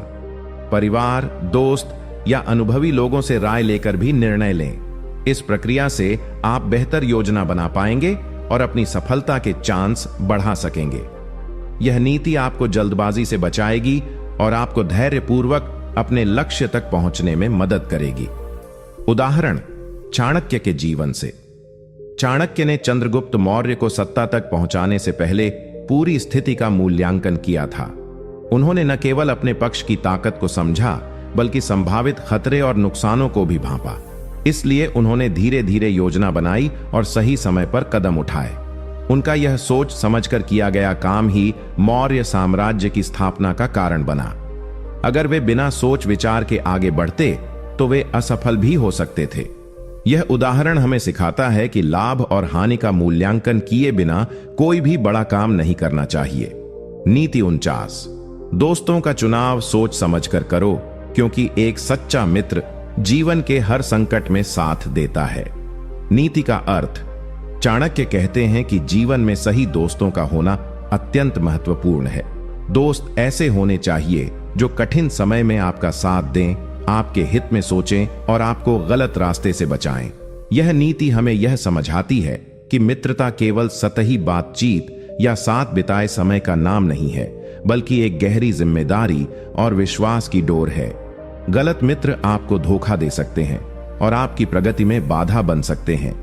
परिवार, दोस्त या अनुभवी लोगों से राय लेकर भी निर्णय लें। इस प्रक्रिया से आप बेहतर योजना बना पाएंगे और अपनी सफलता के चांस बढ़ा सकेंगे। यह नीति आपको जल्दबाजी से बचाएगी और आपको धैर्यपूर्वक अपने लक्ष्य तक पहुंचने में मदद करेगी। उदाहरण, चाणक्य के जीवन से। चाणक्य ने चंद्रगुप्त मौर्य को सत्ता तक पहुंचाने से पहले पूरी स्थिति का मूल्यांकन किया था। उन्होंने न केवल अपने पक्ष की ताकत को समझा, बल्कि संभावित खतरे और नुकसानों को भी भांपा। इसलिए उन्होंने धीरे धीरे योजना बनाई और सही समय पर कदम उठाए। उनका यह सोच समझकर किया गया काम ही मौर्य साम्राज्य की स्थापना का कारण बना। अगर वे बिना सोच विचार के आगे बढ़ते तो वे असफल भी हो सकते थे। यह उदाहरण हमें सिखाता है कि लाभ और हानि का मूल्यांकन किए बिना कोई भी बड़ा काम नहीं करना चाहिए। नीति 49, दोस्तों का चुनाव सोच समझकर करो, क्योंकि एक सच्चा मित्र जीवन के हर संकट में साथ देता है। नीति का अर्थ, चाणक्य कहते हैं कि जीवन में सही दोस्तों का होना अत्यंत महत्वपूर्ण है। दोस्त ऐसे होने चाहिए जो कठिन समय में आपका साथ दें, आपके हित में सोचें और आपको गलत रास्ते से बचाएं। यह नीति हमें यह समझाती है कि मित्रता केवल सतही बातचीत या साथ बिताए समय का नाम नहीं है, बल्कि एक गहरी जिम्मेदारी और विश्वास की डोर है। गलत मित्र आपको धोखा दे सकते हैं और आपकी प्रगति में बाधा बन सकते हैं,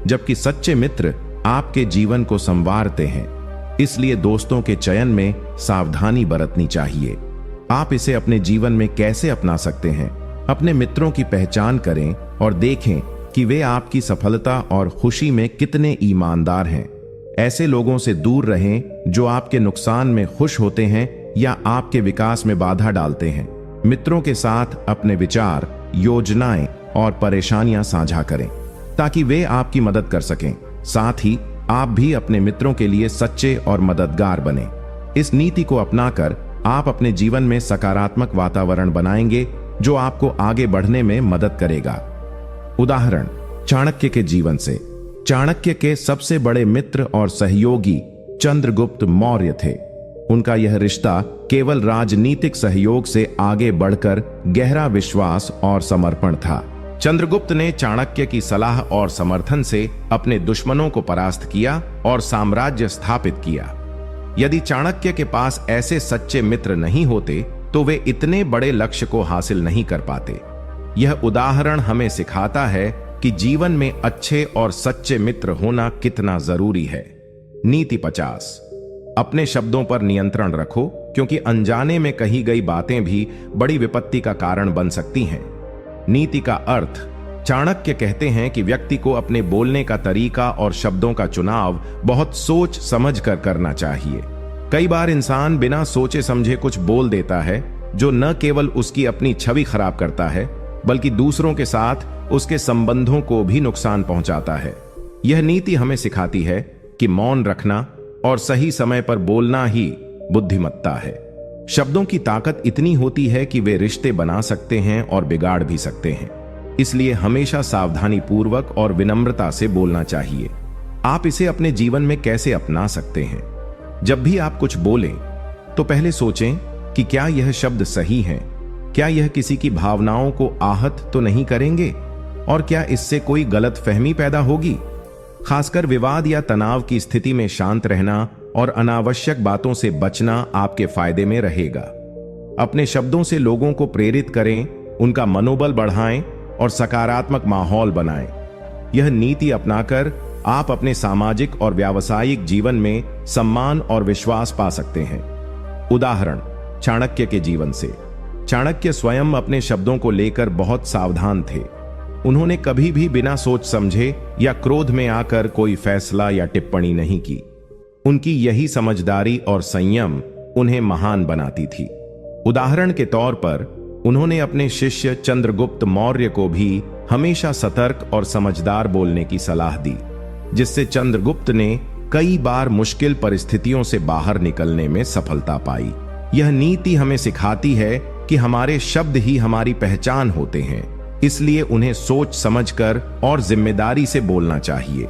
जबकि सच्चे मित्र आपके जीवन को संवारते हैं। इसलिए दोस्तों के चयन में सावधानी बरतनी चाहिए। आप इसे अपने जीवन में कैसे अपना सकते हैं? अपने मित्रों की पहचान करें और देखें कि वे आपकी सफलता और खुशी में कितने ईमानदार हैं। ऐसे लोगों से दूर रहें जो आपके नुकसान में खुश होते हैं या आपके विकास में बाधा डालते हैं। मित्रों के साथ अपने विचार, योजनाएं और परेशानियां साझा करें ताकि वे आपकी मदद कर सकें। साथ ही आप भी अपने मित्रों के लिए सच्चे और मददगार बने। इस नीति को अपनाकर आप अपने जीवन में सकारात्मक वातावरण बनाएंगे जो आपको आगे बढ़ने में मदद करेगा। उदाहरण, चाणक्य के जीवन से। चाणक्य के सबसे बड़े मित्र और सहयोगी चंद्रगुप्त मौर्य थे। उनका यह रिश्ता केवल राजनीतिक सहयोग से आगे बढ़कर गहरा विश्वास और समर्पण था। चंद्रगुप्त ने चाणक्य की सलाह और समर्थन से अपने दुश्मनों को परास्त किया और साम्राज्य स्थापित किया। यदि चाणक्य के पास ऐसे सच्चे मित्र नहीं होते तो वे इतने बड़े लक्ष्य को हासिल नहीं कर पाते। यह उदाहरण हमें सिखाता है कि जीवन में अच्छे और सच्चे मित्र होना कितना जरूरी है। नीति 50, अपने शब्दों पर नियंत्रण रखो, क्योंकि अनजाने में कही गई बातें भी बड़ी विपत्ति का कारण बन सकती हैं। नीति का अर्थ, चाणक्य कहते हैं कि व्यक्ति को अपने बोलने का तरीका और शब्दों का चुनाव बहुत सोच समझ कर करना चाहिए। कई बार इंसान बिना सोचे समझे कुछ बोल देता है जो न केवल उसकी अपनी छवि खराब करता है, बल्कि दूसरों के साथ उसके संबंधों को भी नुकसान पहुंचाता है। यह नीति हमें सिखाती है कि मौन रखना और सही समय पर बोलना ही बुद्धिमत्ता है। शब्दों की ताकत इतनी होती है कि वे रिश्ते बना सकते हैं और बिगाड़ भी सकते हैं। इसलिए हमेशा सावधानी पूर्वक और विनम्रता से बोलना चाहिए। आप इसे अपने जीवन में कैसे अपना सकते हैं? जब भी आप कुछ बोलें तो पहले सोचें कि क्या यह शब्द सही हैं? क्या यह किसी की भावनाओं को आहत तो नहीं करेंगे? और क्या इससे कोई गलतफहमी पैदा होगी? खासकर विवाद या तनाव की स्थिति में शांत रहना और अनावश्यक बातों से बचना आपके फायदे में रहेगा। अपने शब्दों से लोगों को प्रेरित करें, उनका मनोबल बढ़ाएं और सकारात्मक माहौल बनाएं। यह नीति अपनाकर आप अपने सामाजिक और व्यावसायिक जीवन में सम्मान और विश्वास पा सकते हैं। उदाहरण चाणक्य के जीवन से। चाणक्य स्वयं अपने शब्दों को लेकर बहुत सावधान थे। उन्होंने कभी भी बिना सोच समझे या क्रोध में आकर कोई फैसला या टिप्पणी नहीं की। उनकी यही समझदारी और संयम उन्हें महान बनाती थी। उदाहरण के तौर पर उन्होंने अपने शिष्य चंद्रगुप्त मौर्य को भी हमेशा सतर्क और समझदार बोलने की सलाह दी, जिससे चंद्रगुप्त ने कई बार मुश्किल परिस्थितियों से बाहर निकलने में सफलता पाई। यह नीति हमें सिखाती है कि हमारे शब्द ही हमारी पहचान होते हैं, इसलिए उन्हें सोच समझकर और जिम्मेदारी से बोलना चाहिए।